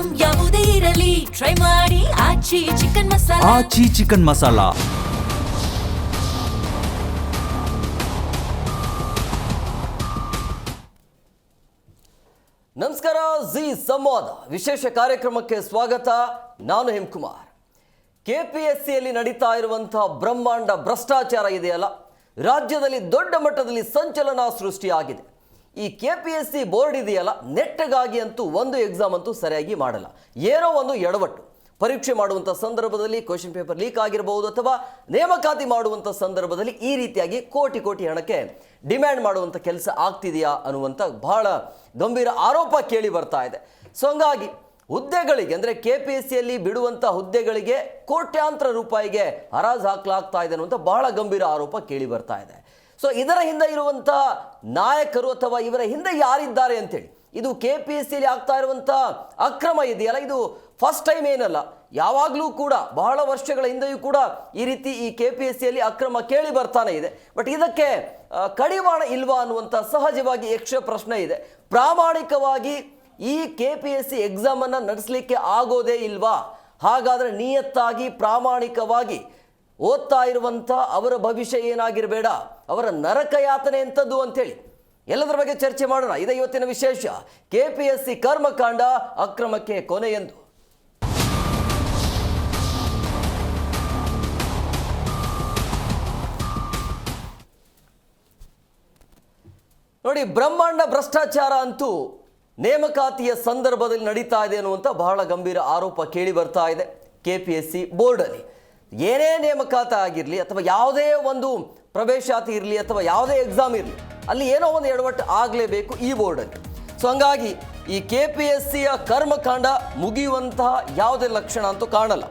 Item ಯಾವುದೇ ಇರಲಿ try ಮಾಡಿ ಆಚಿ ಚಿಕನ್ ಮಸಾಲಾ. ಆಚಿ ಚಿಕನ್ ಮಸಾಲಾ. ನಮಸ್ಕಾರ, ಜಿ ಸಂವಾದ ವಿಶೇಷ ಕಾರ್ಯಕ್ರಮಕ್ಕೆ ಸ್ವಾಗತ. ನಾನು ಹೇಮಕುಮಾರ್. ಕೆಪಿಎಸ್ಸಿಯಲ್ಲಿ ನಡೀತಾ ಇರುವಂತಹ ಬ್ರಹ್ಮಾಂಡ ಭ್ರಷ್ಟಾಚಾರ ಇದೆಯಲ್ಲ, ರಾಜ್ಯದಲ್ಲಿ ದೊಡ್ಡ ಮಟ್ಟದಲ್ಲಿ ಸಂಚಲನ ಸೃಷ್ಟಿಯಾಗಿದೆ. ಈ ಕೆಪಿಎಸ್ಸಿ ಬೋರ್ಡ್ ಇದೆಯಲ್ಲ, ನೆಟ್ಟಗಾಗಿ ಅಂತೂ ಒಂದು ಎಕ್ಸಾಮ್ ಅಂತೂ ಸರಿಯಾಗಿ ಮಾಡಲ್ಲ. ಏನೋ ಒಂದು ಎಡವಟ್ಟು ಪರೀಕ್ಷೆ ಮಾಡುವಂಥ ಸಂದರ್ಭದಲ್ಲಿ ಕ್ವೆಶ್ಚನ್ ಪೇಪರ್ ಲೀಕ್ ಆಗಿರಬಹುದು, ಅಥವಾ ನೇಮಕಾತಿ ಮಾಡುವಂಥ ಸಂದರ್ಭದಲ್ಲಿ ಈ ರೀತಿಯಾಗಿ ಕೋಟಿ ಕೋಟಿ ಹಣಕ್ಕೆ ಡಿಮ್ಯಾಂಡ್ ಮಾಡುವಂಥ ಕೆಲಸ ಆಗ್ತಿದೆಯಾ ಅನ್ನುವಂಥ ಬಹಳ ಗಂಭೀರ ಆರೋಪ ಕೇಳಿ ಬರ್ತಾ ಇದೆ. ಸೊ ಹಂಗಾಗಿ ಹುದ್ದೆಗಳಿಗೆ ಅಂದರೆ ಕೆಪಿಎಸ್ಸಿಯಲ್ಲಿ ಬಿಡುವಂಥ ಹುದ್ದೆಗಳಿಗೆ ಕೋಟ್ಯಾಂತರ ರೂಪಾಯಿಗೆ ಹರಾಜು ಹಾಕಲಾಗ್ತಾ ಇದೆ ಅನ್ನುವಂಥ ಬಹಳ ಗಂಭೀರ ಆರೋಪ ಕೇಳಿ ಬರ್ತಾ ಇದೆ. ಸೊ ಇದರ ಹಿಂದೆ ಇರುವಂಥ ನಾಯಕರು ಅಥವಾ ಇವರ ಹಿಂದೆ ಯಾರಿದ್ದಾರೆ ಅಂತೇಳಿ, ಇದು ಕೆಪಿಎಸ್ಸಿಯಲ್ಲಿ ಆಗ್ತಾ ಇರುವಂಥ ಅಕ್ರಮ ಇದೆಯಲ್ಲ, ಇದು ಫಸ್ಟ್ ಟೈಮ್ ಏನಲ್ಲ, ಯಾವಾಗಲೂ ಕೂಡ ಬಹಳ ವರ್ಷಗಳ ಹಿಂದೆಯೂ ಕೂಡ ಈ ರೀತಿ ಈ ಕೆಪಿಎಸ್ಸಿಯಲ್ಲಿ ಅಕ್ರಮ ಕೇಳಿ ಬರ್ತಾನೆ ಇದೆ. ಬಟ್ ಇದಕ್ಕೆ ಕಡಿವಾಣ ಇಲ್ವಾ ಅನ್ನುವಂಥ ಸಹಜವಾಗಿ ಯಕ್ಷ ಪ್ರಶ್ನೆ ಇದೆ. ಪ್ರಾಮಾಣಿಕವಾಗಿ ಈ ಕೆಪಿಎಸ್ಸಿ ಎಕ್ಸಾಮನ್ನು ನಡೆಸಲಿಕ್ಕೆ ಆಗೋದೇ ಇಲ್ವಾ? ಹಾಗಾದರೆ ನಿಯತ್ತಾಗಿ ಪ್ರಾಮಾಣಿಕವಾಗಿ ಓದ್ತಾ ಇರುವಂಥ ಅವರ ಭವಿಷ್ಯ ಏನಾಗಿರಬೇಡ, ಅವರ ನರಕ ಯಾತನೆ ಎಂಥದ್ದು ಅಂತೇಳಿ ಎಲ್ಲದರ ಬಗ್ಗೆ ಚರ್ಚೆ ಮಾಡೋಣ. ಇದೇ ಇವತ್ತಿನ ವಿಶೇಷ. ಕೆಪಿಎಸ್ಸಿ ಕರ್ಮಕಾಂಡ ಅಕ್ರಮಕ್ಕೆ ಕೊನೆಯೆಂದು. ನೋಡಿ, ಬ್ರಹ್ಮಾಂಡ ಭ್ರಷ್ಟಾಚಾರ ಅಂತೂ ನೇಮಕಾತಿಯ ಸಂದರ್ಭದಲ್ಲಿ ನಡೀತಾ ಇದೆ ಅನ್ನುವಂಥ ಬಹಳ ಗಂಭೀರ ಆರೋಪ ಕೇಳಿ ಬರ್ತಾ ಇದೆ. ಕೆಪಿಎಸ್ಸಿ ಬೋರ್ಡಲ್ಲಿ ಏನೇ ನೇಮಕಾತಿ ಆಗಿರಲಿ ಅಥವಾ ಯಾವುದೇ ಒಂದು ಪ್ರವೇಶಾತಿ ಇರಲಿ ಅಥವಾ ಯಾವುದೇ ಎಕ್ಸಾಮ್ ಇರಲಿ, ಅಲ್ಲಿ ಏನೋ ಒಂದು ಎಡವಟ್ಟು ಆಗಲೇಬೇಕು ಈ ಬೋರ್ಡಲ್ಲಿ. ಸೊ ಹಂಗಾಗಿ ಈ ಕೆಪಿಎಸ್ಸಿಯ ಕರ್ಮಕಾಂಡ ಮುಗಿಯುವಂತಹ ಯಾವುದೇ ಲಕ್ಷಣ ಅಂತೂ ಕಾಣಲ್ಲ.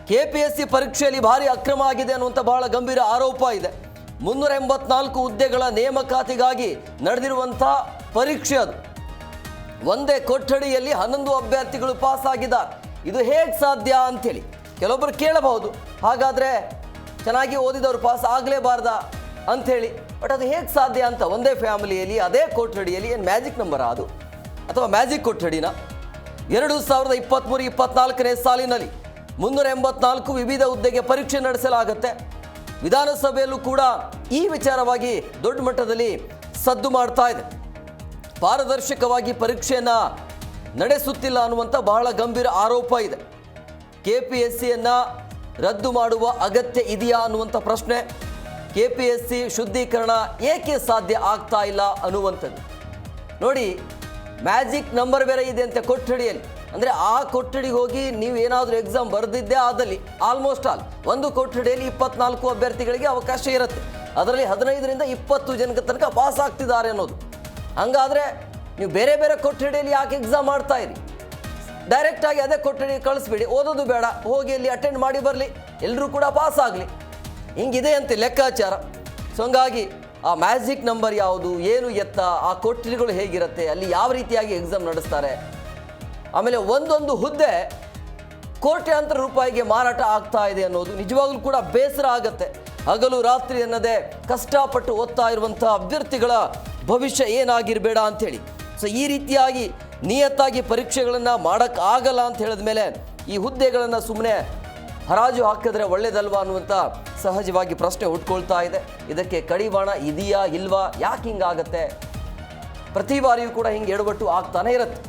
ಕೆಪಿಎಸ್ಸಿ ಪರೀಕ್ಷೆಯಲ್ಲಿ ಭಾರಿ ಅಕ್ರಮ ಆಗಿದೆ ಅನ್ನುವಂಥ ಬಹಳ ಗಂಭೀರ ಆರೋಪ ಇದೆ. 384 ಹುದ್ದೆಗಳ ನೇಮಕಾತಿಗಾಗಿ ನಡೆದಿರುವಂಥ ಪರೀಕ್ಷೆ ಅದು. ಒಂದೇ ಕೊಠಡಿಯಲ್ಲಿ 11 ಅಭ್ಯರ್ಥಿಗಳು ಪಾಸ್ ಆಗಿದ್ದಾರೆ. ಇದು ಹೇಗೆ ಸಾಧ್ಯ ಅಂಥೇಳಿ ಕೆಲವೊಬ್ಬರು ಕೇಳಬಹುದು, ಹಾಗಾದರೆ ಚೆನ್ನಾಗಿ ಓದಿದವರು ಪಾಸ್ ಆಗಲೇಬಾರ್ದಾ ಅಂಥೇಳಿ. ಬಟ್ ಅದು ಹೇಗೆ ಸಾಧ್ಯ ಅಂತ, ಒಂದೇ ಫ್ಯಾಮಿಲಿಯಲ್ಲಿ ಅದೇ ಕೊಠಡಿಯಲ್ಲಿ ಏನು ಮ್ಯಾಜಿಕ್ ನಂಬರ್ ಅದು ಅಥವಾ ಮ್ಯಾಜಿಕ್ ಕೊಠಡಿನ? 2023-24ನೇ ಸಾಲಿನಲ್ಲಿ 384 ವಿವಿಧ ಹುದ್ದೆಗೆ ಪರೀಕ್ಷೆ ನಡೆಸಲಾಗುತ್ತೆ. ವಿಧಾನಸಭೆಯಲ್ಲೂ ಕೂಡ ಈ ವಿಚಾರವಾಗಿ ದೊಡ್ಡ ಮಟ್ಟದಲ್ಲಿ ಸದ್ದು ಮಾಡ್ತಾ ಇದೆ. ಪಾರದರ್ಶಕವಾಗಿ ಪರೀಕ್ಷೆಯನ್ನು ನಡೆಸುತ್ತಿಲ್ಲ ಅನ್ನುವಂಥ ಬಹಳ ಗಂಭೀರ ಆರೋಪ ಇದೆ. ಕೆಪಿಎಸ್ಸಿಯನ್ನು ರದ್ದು ಮಾಡುವ ಅಗತ್ಯ ಇದೆಯಾ ಅನ್ನುವಂಥ ಪ್ರಶ್ನೆ, ಕೆಪಿಎಸ್ಸಿ ಶುದ್ಧೀಕರಣ ಏಕೆ ಸಾಧ್ಯ ಆಗ್ತಾ ಇಲ್ಲ ಅನ್ನುವಂಥದ್ದು. ನೋಡಿ, ಮ್ಯಾಜಿಕ್ ನಂಬರ್ ಬೇರೆ ಇದೆ ಅಂತ ಕೊಠಡಿಯಲ್ಲಿ. ಅಂದರೆ ಆ ಕೊಠಡಿಗೆ ಹೋಗಿ ನೀವು ಏನಾದರೂ ಎಕ್ಸಾಮ್ ಬರೆದಿದ್ದೇ ಆದಲ್ಲಿ ಆಲ್ಮೋಸ್ಟ್ ಆಲ್ ಒಂದು ಕೊಠಡಿಯಲ್ಲಿ 24 ಅಭ್ಯರ್ಥಿಗಳಿಗೆ ಅವಕಾಶ ಇರುತ್ತೆ. ಅದರಲ್ಲಿ 15ರಿಂದ 20 ಜನಕ್ಕೆ ತನಕ ಪಾಸ್ ಆಗ್ತಿದ್ದಾರೆ ಅನ್ನೋದು. ಹಂಗಾದರೆ ನೀವು ಬೇರೆ ಬೇರೆ ಕೊಠಡಿಯಲ್ಲಿ ಯಾಕೆ ಎಕ್ಸಾಮ್ ಮಾಡ್ತಾ ಇರಿ? ಡೈರೆಕ್ಟಾಗಿ ಅದೇ ಕೊಠಡಿಗೆ ಕಳಿಸ್ಬಿಡಿ, ಓದೋದು ಬೇಡ, ಹೋಗಿ ಅಲ್ಲಿ ಅಟೆಂಡ್ ಮಾಡಿ ಬರಲಿ, ಎಲ್ಲರೂ ಕೂಡ ಪಾಸ್ ಆಗಲಿ. ಹಿಂಗಿದೆ ಅಂತ ಲೆಕ್ಕಾಚಾರ. ಸೊ ಹಂಗಾಗಿ ಆ ಮ್ಯಾಜಿಕ್ ನಂಬರ್ ಯಾವುದು, ಏನು ಎತ್ತ, ಆ ಕೊಠಡಿಗಳು ಹೇಗಿರುತ್ತೆ, ಅಲ್ಲಿ ಯಾವ ರೀತಿಯಾಗಿ ಎಕ್ಸಾಮ್ ನಡೆಸ್ತಾರೆ, ಆಮೇಲೆ ಒಂದೊಂದು ಹುದ್ದೆ ಕೋಟ್ಯಾಂತರ ರೂಪಾಯಿಗೆ ಮಾರಾಟ ಆಗ್ತಾ ಇದೆ ಅನ್ನೋದು ನಿಜವಾಗ್ಲೂ ಕೂಡ ಬೇಸರ ಆಗುತ್ತೆ. ಹಗಲು ರಾತ್ರಿ ಅನ್ನದೇ ಕಷ್ಟಪಟ್ಟು ಓದ್ತಾ ಇರುವಂಥ ಅಭ್ಯರ್ಥಿಗಳ ಭವಿಷ್ಯ ಏನಾಗಿರಬೇಡ ಅಂಥೇಳಿ. ಸೊ ಈ ರೀತಿಯಾಗಿ ನಿಯತ್ತಾಗಿ ಪರೀಕ್ಷೆಗಳನ್ನು ಮಾಡೋಕ್ಕಾಗಲ್ಲ ಅಂತ ಹೇಳಿದ ಮೇಲೆ ಈ ಹುದ್ದೆಗಳನ್ನು ಸುಮ್ಮನೆ ಹರಾಜು ಹಾಕಿದ್ರೆ ಒಳ್ಳೇದಲ್ವಾ ಅನ್ನುವಂಥ ಸಹಜವಾಗಿ ಪ್ರಶ್ನೆ ಹುಟ್ಕೊಳ್ತಾ ಇದೆ. ಇದಕ್ಕೆ ಕಡಿವಾಣ ಇದೆಯಾ ಇಲ್ವಾ? ಯಾಕೆ ಹಿಂಗಾಗತ್ತೆ? ಪ್ರತಿ ಬಾರಿಯೂ ಕೂಡ ಹಿಂಗೆ ಎಡವಟ್ಟು ಆಗ್ತಾನೆ ಇರುತ್ತೆ.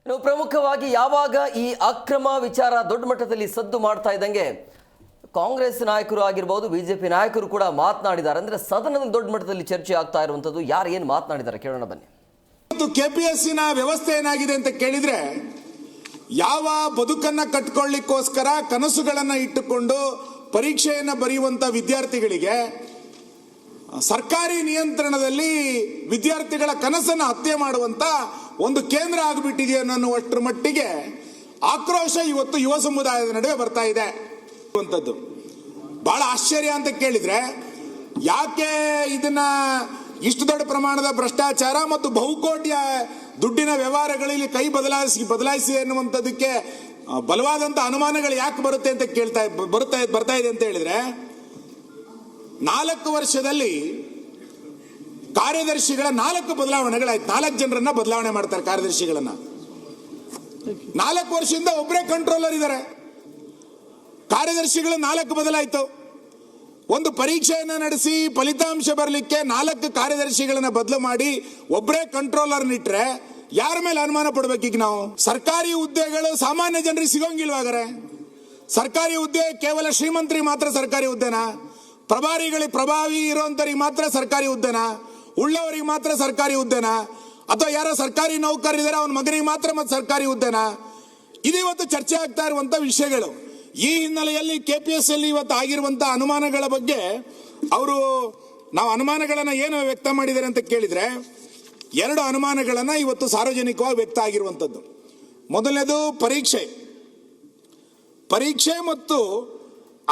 ಇನ್ನು ಪ್ರಮುಖವಾಗಿ ಯಾವಾಗ ಈ ಅಕ್ರಮ ವಿಚಾರ ದೊಡ್ಡ ಮಟ್ಟದಲ್ಲಿ ಸದ್ದು ಮಾಡ್ತಾ ಇದ್ದಂಗೆ ಕಾಂಗ್ರೆಸ್ ನಾಯಕರು ಆಗಿರ್ಬೋದು, ಬಿಜೆಪಿ ನಾಯಕರು ಕೂಡ ಮಾತನಾಡಿದ್ದಾರೆ. ಅಂದರೆ ಸದನದಲ್ಲಿ ದೊಡ್ಡ ಮಟ್ಟದಲ್ಲಿ ಚರ್ಚೆ ಆಗ್ತಾ ಇರುವಂಥದ್ದು. ಯಾರು ಏನು ಮಾತನಾಡಿದ್ದಾರೆ ಕೇಳೋಣ ಬನ್ನಿ. ಕೆಪಿಎಸ್ಸಿನ ವ್ಯವಸ್ಥೆ ಏನಾಗಿದೆ ಅಂತ ಕೇಳಿದ್ರೆ, ಯಾವ ಬದುಕನ್ನ ಕಟ್ಕೊಳ್ಳಿಕ್ಕೋಸ್ಕರ ಕನಸುಗಳನ್ನ ಇಟ್ಟುಕೊಂಡು ಪರೀಕ್ಷೆಯನ್ನ ಬರೆಯುವಂತ ವಿದ್ಯಾರ್ಥಿಗಳಿಗೆ ಸರ್ಕಾರಿ ನಿಯಂತ್ರಣದಲ್ಲಿ ವಿದ್ಯಾರ್ಥಿಗಳ ಕನಸನ್ನು ಹತ್ಯೆ ಮಾಡುವಂತ ಒಂದು ಕೇಂದ್ರ ಆಗಿಬಿಟ್ಟಿದೆ ಅನ್ನುವಷ್ಟರ ಮಟ್ಟಿಗೆ ಆಕ್ರೋಶ ಇವತ್ತು ಯುವ ಸಮುದಾಯದ ನಡುವೆ ಬರ್ತಾ ಇದೆ. ಬಹಳ ಆಶ್ಚರ್ಯ ಅಂತ ಕೇಳಿದ್ರೆ, ಯಾಕೆ ಇದನ್ನ ಇಷ್ಟು ದೊಡ್ಡ ಪ್ರಮಾಣದ ಭ್ರಷ್ಟಾಚಾರ ಮತ್ತು ಬಹುಕೋಟಿಯ ದುಡ್ಡಿನ ವ್ಯವಹಾರಗಳಲ್ಲಿ ಕೈ ಬದಲಾಯಿಸಿ ಎನ್ನುವಂಥದ್ದಕ್ಕೆ ಬಲವಾದಂತ ಅನುಮಾನಗಳು ಯಾಕೆ ಬರುತ್ತೆ ಅಂತ ಬರ್ತಾ ಇದೆ ಅಂತ ಹೇಳಿದ್ರೆ, 4 ವರ್ಷದಲ್ಲಿ ಕಾರ್ಯದರ್ಶಿಗಳ 4 ಬದಲಾವಣೆಗಳಾಯ್ತು. 4 ಜನರನ್ನ ಬದಲಾವಣೆ ಮಾಡ್ತಾರೆ ಕಾರ್ಯದರ್ಶಿಗಳನ್ನ. 4 ವರ್ಷದಿಂದ ಒಬ್ಬರೇ ಕಂಟ್ರೋಲರ್ ಇದ್ದಾರೆ. ಕಾರ್ಯದರ್ಶಿಗಳು 4 ಬದಲಾಯಿತು. ಒಂದು ಪರೀಕ್ಷೆಯನ್ನು ನಡೆಸಿ ಫಲಿತಾಂಶ ಬರಲಿಕ್ಕೆ 4 ಕಾರ್ಯದರ್ಶಿಗಳನ್ನ ಬದಲು ಮಾಡಿ ಒಬ್ಬರೇ ಕಂಟ್ರೋಲರ್ ಇಟ್ರೆ ಯಾರ ಮೇಲೆ ಅನುಮಾನ ಪಡ್ಬೇಕೀಗ ನಾವು? ಸರ್ಕಾರಿ ಹುದ್ದೆಗಳು ಸಾಮಾನ್ಯ ಜನರಿಗೆ ಸಿಗೋಂಗಿಲ್ವಾಗರೆ? ಸರ್ಕಾರಿ ಹುದ್ದೆ ಕೇವಲ ಶ್ರೀಮಂತರಿಗೆ ಮಾತ್ರ ಸರ್ಕಾರಿ ಹುದ್ದೆನಾ? ಪ್ರಭಾವಿ ಇರೋಂಥವ್ರಿಗೆ ಮಾತ್ರ ಸರ್ಕಾರಿ ಹುದ್ದೆನಾ? ಉಳ್ಳವರಿಗೆ ಮಾತ್ರ ಸರ್ಕಾರಿ ಹುದ್ದೆನಾ? ಅಥವಾ ಯಾರೋ ಸರ್ಕಾರಿ ನೌಕರರಿದ್ದಾರೆ ಅವನ ಮಗನಿಗೆ ಮಾತ್ರ ಮತ್ತೆ ಸರ್ಕಾರಿ ಹುದ್ದೆನಾ? ಇದು ಇವತ್ತು ಚರ್ಚೆ ಆಗ್ತಾ ಇರುವಂತ ವಿಷಯಗಳು. ಈ ಹಿನ್ನೆಲೆಯಲ್ಲಿ KPS ಅಲ್ಲಿ ಇವತ್ತು ಆಗಿರುವಂತ ಅನುಮಾನಗಳ ಬಗ್ಗೆ ನಾವು ಅನುಮಾನಗಳನ್ನ ಏನು ವ್ಯಕ್ತ ಮಾಡಿದ್ದಾರೆ ಅಂತ ಕೇಳಿದ್ರೆ 2 ಅನುಮಾನಗಳನ್ನ ಇವತ್ತು ಸಾರ್ವಜನಿಕವಾಗಿ ವ್ಯಕ್ತ ಆಗಿರುವಂತದ್ದು. ಮೊದಲನೇದು ಪರೀಕ್ಷೆ ಮತ್ತು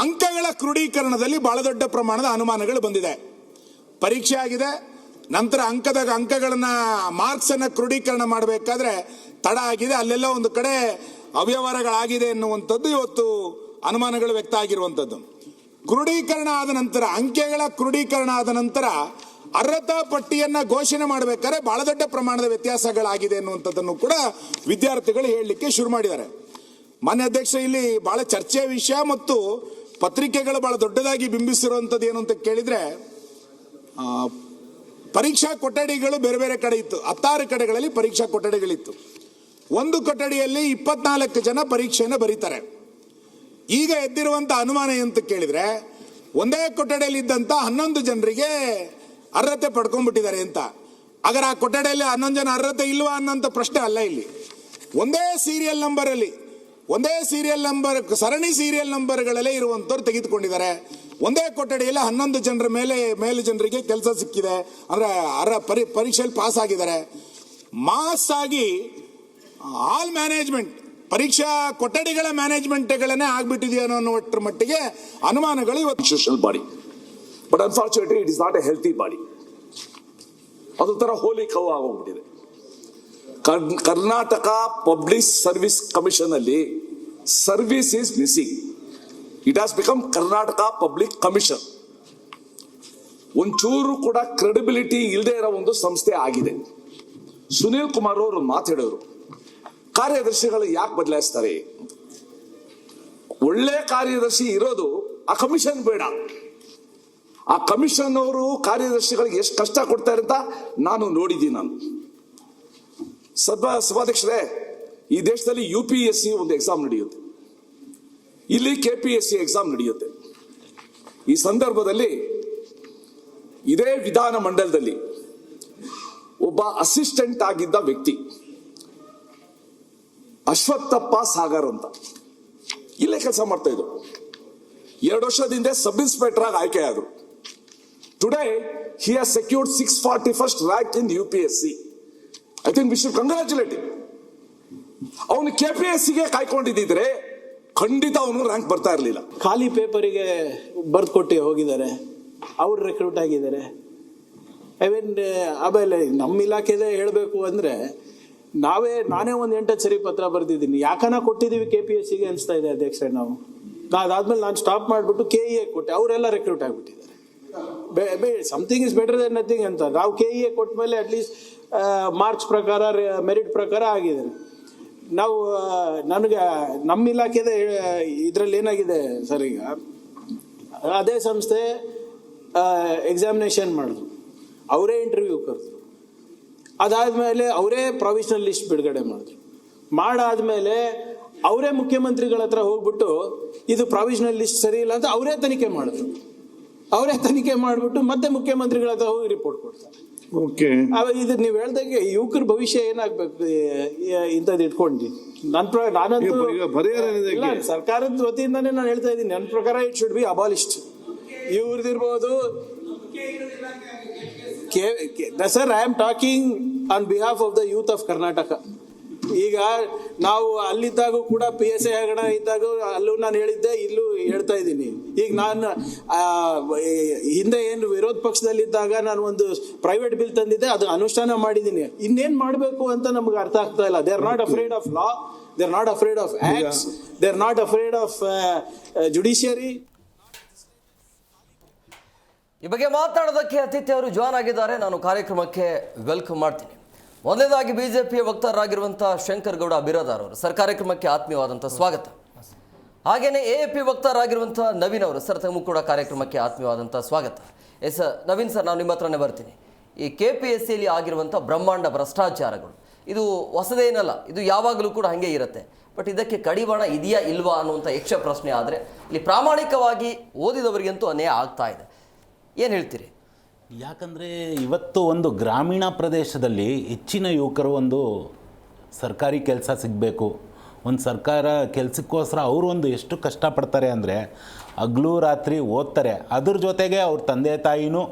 ಅಂಕಗಳ ಕ್ರೋಢೀಕರಣದಲ್ಲಿ ಬಹಳ ದೊಡ್ಡ ಪ್ರಮಾಣದ ಅನುಮಾನಗಳು ಬಂದಿದೆ. ಪರೀಕ್ಷೆ ಆಗಿದೆ, ನಂತರ ಅಂಕಗಳನ್ನ ಮಾರ್ಕ್ಸ್ ಅನ್ನ ಕ್ರೋಢೀಕರಣ ಮಾಡಬೇಕಾದ್ರೆ ತಡ ಆಗಿದೆ, ಅಲ್ಲೆಲ್ಲ ಒಂದು ಕಡೆ ಅವ್ಯವಹಾರಗಳಾಗಿದೆ ಎನ್ನುವಂಥದ್ದು ಇವತ್ತು ಅನುಮಾನಗಳು ವ್ಯಕ್ತ ಆಗಿರುವಂಥದ್ದು. ಕ್ರೋಢೀಕರಣ ಆದ ನಂತರ, ಅಂಕೆಗಳ ಕ್ರೋಢೀಕರಣ ಆದ ನಂತರ ಅರ್ಹತಾ ಪಟ್ಟಿಯನ್ನ ಘೋಷಣೆ ಮಾಡಬೇಕಾದ್ರೆ ಬಹಳ ದೊಡ್ಡ ಪ್ರಮಾಣದ ವ್ಯತ್ಯಾಸಗಳಾಗಿದೆ ಎನ್ನುವಂಥದ್ದನ್ನು ಕೂಡ ವಿದ್ಯಾರ್ಥಿಗಳು ಹೇಳಲಿಕ್ಕೆ ಶುರು ಮಾಡಿದ್ದಾರೆ. ಮಾನ್ಯ ಅಧ್ಯಕ್ಷ, ಇಲ್ಲಿ ಬಹಳ ಚರ್ಚೆಯ ವಿಷಯ ಮತ್ತು ಪತ್ರಿಕೆಗಳು ಬಹಳ ದೊಡ್ಡದಾಗಿ ಬಿಂಬಿಸಿರುವಂಥದ್ದು ಏನು ಅಂತ ಕೇಳಿದ್ರೆ, ಪರೀಕ್ಷಾ ಕೊಠಡಿಗಳು ಬೇರೆ ಬೇರೆ ಕಡೆ ಇತ್ತು. 16 ಕಡೆಗಳಲ್ಲಿ ಪರೀಕ್ಷಾ ಕೊಠಡಿಗಳಿತ್ತು. ಒಂದು ಕೊಠಡಿಯಲ್ಲಿ 24 ಜನ ಪರೀಕ್ಷೆಯನ್ನು ಬರೀತಾರೆ. ಈಗ ಎದ್ದಿರುವಂತ ಅನುಮಾನ ಅಂತ ಕೇಳಿದ್ರೆ, ಒಂದೇ ಕೊಠಡಿಯಲ್ಲಿ ಇದ್ದಂತ 11 ಜನರಿಗೆ ಅರ್ಹತೆ ಪಡ್ಕೊಂಡ್ಬಿಟ್ಟಿದ್ದಾರೆ ಅಂತ. ಹಾಗಾದ್ರೆ ಆ ಕೊಠಡಿಯಲ್ಲಿ 11 ಜನ ಅರ್ಹತೆ ಇಲ್ವಾ ಅನ್ನೋಂಥ ಪ್ರಶ್ನೆ ಅಲ್ಲ. ಇಲ್ಲಿ ಒಂದೇ ಸೀರಿಯಲ್ ನಂಬರ್ ಸರಣಿ ಸೀರಿಯಲ್ ನಂಬರ್ಗಳಲ್ಲೇ ಇರುವಂತವ್ರು ತೆಗೆದುಕೊಂಡಿದ್ದಾರೆ. ಒಂದೇ ಕೊಠಡಿಯಲ್ಲಿ 11 ಜನರ ಮೇಲೆ ಜನರಿಗೆ ಕೆಲಸ ಸಿಕ್ಕಿದೆ, ಅಂದ್ರೆ ಪರೀಕ್ಷೆಯಲ್ಲಿ ಪಾಸ್ ಆಗಿದ್ದಾರೆ. ಮಾಸ್ ಆಗಿ ಆಲ್ ಮ್ಯಾನೇಜ್ಮೆಂಟ್, ಪರೀಕ್ಷಾ ಕೊಠಡಿಗಳ ಮ್ಯಾನೇಜ್ಮೆಂಟ್ಗಳನ್ನೇ ಆಗ್ಬಿಟ್ಟಿದೆಯೋ ಅನ್ನೋ ಮಟ್ಟಿಗೆ ಅನುಮಾನಗಳು ಇವತ್ತು. Institutional body, but unfortunately it is not a healthy body. ಅದು ತರ ಹೋಲಿ ಕೌ ಆಗೋಗ್ಬಿಟ್ಟಿದೆ. ಕರ್ನಾಟಕ ಪಬ್ಲಿಕ್ ಸರ್ವಿಸ್ ಕಮಿಷನ್ ಅಲ್ಲಿ service is missing. It has become Karnataka public commission. ಒಂಚೂರು ಕೂಡ ಕ್ರೆಡಿಬಿಲಿಟಿ ಇಲ್ಲದೆ ಇರೋ ಒಂದು ಸಂಸ್ಥೆ ಆಗಿದೆ. ಸುನೀಲ್ ಕುಮಾರ್ ಅವರು ಮಾತಾಡೋರು, ಕಾರ್ಯದರ್ಶಿಗಳು ಯಾಕೆ ಬದಲಾಯಿಸ್ತಾರೆ? ಒಳ್ಳೆ ಕಾರ್ಯದರ್ಶಿ ಇರೋದು ಆ ಕಮಿಷನ್ ಬೇಡ. ಆ ಕಮಿಷನ್ ಅವರು ಕಾರ್ಯದರ್ಶಿಗಳಿಗೆ ಎಷ್ಟು ಕಷ್ಟ ಕೊಡ್ತಾರೆ ಅಂತ ನಾನು ನೋಡಿದ್ದೀನಿ. ಸಭಾಧ್ಯಕ್ಷರೇ, ಈ ದೇಶದಲ್ಲಿ UPSC ಒಂದು ಎಕ್ಸಾಮ್ ನಡೆಯುತ್ತೆ, ಇಲ್ಲಿ KPSC ಎಕ್ಸಾಮ್ ನಡೆಯುತ್ತೆ. ಈ ಸಂದರ್ಭದಲ್ಲಿ ಇದೇ ವಿಧಾನ ಮಂಡಲದಲ್ಲಿ ಒಬ್ಬ ಅಸಿಸ್ಟೆಂಟ್ ಆಗಿದ್ದ ವ್ಯಕ್ತಿ ಅಶ್ವತ್ಥಪ್ಪ ಸಾಗರ್ ಅಂತ ಇಲ್ಲೇ ಕೆಲಸ ಮಾಡ್ತಾ ಇದ್ರು. 2 ವರ್ಷದಿಂದ ಸಬ್ ಇನ್ಸ್ಪೆಕ್ಟರ್ ಆಗಿ ಆಯ್ಕೆ ಆದ್ರು. Today he has secured 641st rank in UPSC. I think we should congratulate him. ಅವನು KPSCಗೆ ಕಾಯ್ಕೊಂಡಿದ್ದಿದ್ರೆ ಖಂಡಿತ ಅವನು ರ್ಯಾಂಕ್ ಬರ್ತಾ ಇರಲಿಲ್ಲ. ಖಾಲಿ ಪೇಪರಿಗೆ ಬರ್ಕೊಟ್ಟು ಹೋಗಿದ್ದಾರೆ, ಅವ್ರು ರೆಕ್ರೂಟ್ ಆಗಿದ್ದಾರೆ. ಆಮೇಲೆ ನಮ್ಮ ಇಲಾಖೆದೇ ಹೇಳಬೇಕು ಅಂದ್ರೆ ನಾನೇ ಒಂದು 8 ಸರಿ ಪತ್ರ ಬರ್ದಿದ್ದೀನಿ. ಯಾಕನ ಕೊಟ್ಟಿದ್ದೀವಿ KPSCಗೆ ಅನಿಸ್ತಾ ಇದೆ ಅಧ್ಯಕ್ಷರೇ. ಅದಾದ್ಮೇಲೆ ನಾನು ಸ್ಟಾಪ್ ಮಾಡಿಬಿಟ್ಟು KEA ಕೊಟ್ಟೆ, ಅವರೆಲ್ಲ ರೆಕ್ರೂಟ್ ಆಗಿಬಿಟ್ಟಿದ್ದಾರೆ. Something is better than nothing ಅಂತ. ನಾವು KEA ಕೊಟ್ಟ ಮೇಲೆ ಅಟ್ಲೀಸ್ಟ್ ಮಾರ್ಕ್ಸ್ ಪ್ರಕಾರ, ಮೆರಿಟ್ ಪ್ರಕಾರ ಆಗಿದ್ದಾರೆ. ನನಗೆ ನಮ್ಮ ಇಲಾಖೆದ ಇದರಲ್ಲಿ ಏನಾಗಿದೆ ಸರ್, ಈಗ ಅದೇ ಸಂಸ್ಥೆ ಎಕ್ಸಾಮಿನೇಷನ್ ಮಾಡಿದ್ರು, ಅವರೇ ಇಂಟರ್ವ್ಯೂ ಕರೆದ್ರು, ಅದಾದ್ಮೇಲೆ ಅವರೇ ಪ್ರಾವಿಷನಲ್ ಲಿಸ್ಟ್ ಬಿಡುಗಡೆ ಮಾಡಾದ್ಮೇಲೆ ಅವರೇ ಮುಖ್ಯಮಂತ್ರಿಗಳ ಹತ್ರ ಹೋಗ್ಬಿಟ್ಟು ಇದು ಪ್ರಾವಿಷನಲ್ ಲಿಸ್ಟ್ ಸರಿ ಇಲ್ಲ ಅಂತ ಅವರೇ ತನಿಖೆ ಮಾಡಿಬಿಟ್ಟು ಮತ್ತೆ ಮುಖ್ಯಮಂತ್ರಿಗಳ ಹತ್ರ ಹೋಗಿ ರಿಪೋರ್ಟ್ ಕೊಡ್ತಾರೆ. ಇದು ನೀವು ಹೇಳ್ದಂಗೆ ಯುವಕರ ಭವಿಷ್ಯ ಏನಾಗ್ಬೇಕು ಇಂಥದ್ದು ಇಟ್ಕೊಂಡು ನಾನಂತೂ ಸರ್ಕಾರದ ವತಿಯಿಂದಾನೇ ನಾನು ಹೇಳ್ತಾ ಇದ್ದೀನಿ, ನನ್ನ ಪ್ರಕಾರ ಇಟ್ ಶುಡ್ ಬಿ ಅಬಾಲಿಷ್ಡ್. ಇವ್ರದಿರ್ಬೋದು sir, I am talking on behalf of the youth of Karnataka. ಈಗ ನಾವು ಅಲ್ಲಿದ್ದಾಗ ಕೂಡ PSI ಹಗರಣ ಇದ್ದಾಗ ಅಲ್ಲೂ ನಾನು ಹೇಳಿದ್ದೆ, ಇಲ್ಲೂ ಹೇಳ್ತಾ ಇದ್ದೀನಿ. ಈಗ ನಾನು ಹಿಂದೆ ಏನು ವಿರೋಧ ಪಕ್ಷದಲ್ಲಿದ್ದಾಗ ನಾನು ಒಂದು ಪ್ರೈವೇಟ್ ಬಿಲ್ ತಂದಿದ್ದೆ, ಅದು ಅನುಷ್ಠಾನ ಮಾಡಿದ್ದೀನಿ. ಇನ್ನೇನು ಮಾಡಬೇಕು ಅಂತ ನಮ್ಗೆ ಅರ್ಥ ಆಗ್ತಾ ಇಲ್ಲ. They are not afraid of law, they are not afraid of acts, they are not afraid of judiciary. ಈ ಬಗ್ಗೆ ಮಾತಾಡೋದಕ್ಕೆ ಅತಿಥಿ ಅವರು ಜಾಯ್ನ್ ಆಗಿದ್ದಾರೆ. ನಾನು ಕಾರ್ಯಕ್ರಮಕ್ಕೆ ವೆಲ್ಕಮ್ ಮಾಡ್ತೀನಿ. ಮೊದಲನೇದಾಗಿ ಬಿಜೆಪಿಯ ವಕ್ತಾರರಾಗಿರುವಂಥ ಶಂಕರ್ ಗೌಡ ಬಿರಾದಾರ್ ಅವರು ಸರ್ ಕಾರ್ಯಕ್ರಮಕ್ಕೆ ಆತ್ಮೀಯವಾದಂಥ ಸ್ವಾಗತ. ಹಾಗೆಯೇ AAP ವಕ್ತಾರರಾಗಿರುವಂಥ ನವೀನ್ ಅವರು ಸರ್ ತಮಗೂ ಕೂಡ ಕಾರ್ಯಕ್ರಮಕ್ಕೆ ಆತ್ಮೀಯವಾದಂಥ ಸ್ವಾಗತ. ಎಸ್ ನವೀನ್ ಸರ್, ನಾನು ನಿಮ್ಮ ಹತ್ರನೇ ಬರ್ತೀನಿ. ಈ KPSCಯಲ್ಲಿ ಆಗಿರುವಂಥ ಬ್ರಹ್ಮಾಂಡ ಭ್ರಷ್ಟಾಚಾರಗಳು ಇದು ಹೊಸದೇನಲ್ಲ, ಇದು ಯಾವಾಗಲೂ ಕೂಡ ಹಾಗೆ ಇರುತ್ತೆ. ಬಟ್ ಇದಕ್ಕೆ ಕಡಿವಾಣ ಇದೆಯಾ ಇಲ್ವಾ ಅನ್ನುವಂಥ ಯಕ್ಷ ಪ್ರಶ್ನೆ ಆದರೆ ಇಲ್ಲಿ ಪ್ರಾಮಾಣಿಕವಾಗಿ ಓದಿದವರಿಗಂತೂ ಅನ್ಯಾಯ ಆಗ್ತಾ ಇದೆ. ಏನು ಹೇಳ್ತೀರಿ? ಯಾಕಂದರೆ ಇವತ್ತು ಒಂದು ಗ್ರಾಮೀಣ ಪ್ರದೇಶದಲ್ಲಿ ಹೆಚ್ಚಿನ ಯುವಕರು ಒಂದು ಸರ್ಕಾರಿ ಕೆಲಸ ಸಿಗಬೇಕು, ಒಂದು ಸರ್ಕಾರ ಕೆಲಸಕ್ಕೋಸ್ಕರ ಅವರು ಒಂದು ಎಷ್ಟು ಕಷ್ಟಪಡ್ತಾರೆ ಅಂದರೆ ಹಗಲು ರಾತ್ರಿ ಓದ್ತಾರೆ. ಅದ್ರ ಜೊತೆಗೆ ಅವ್ರ ತಂದೆ ತಾಯಿನೂ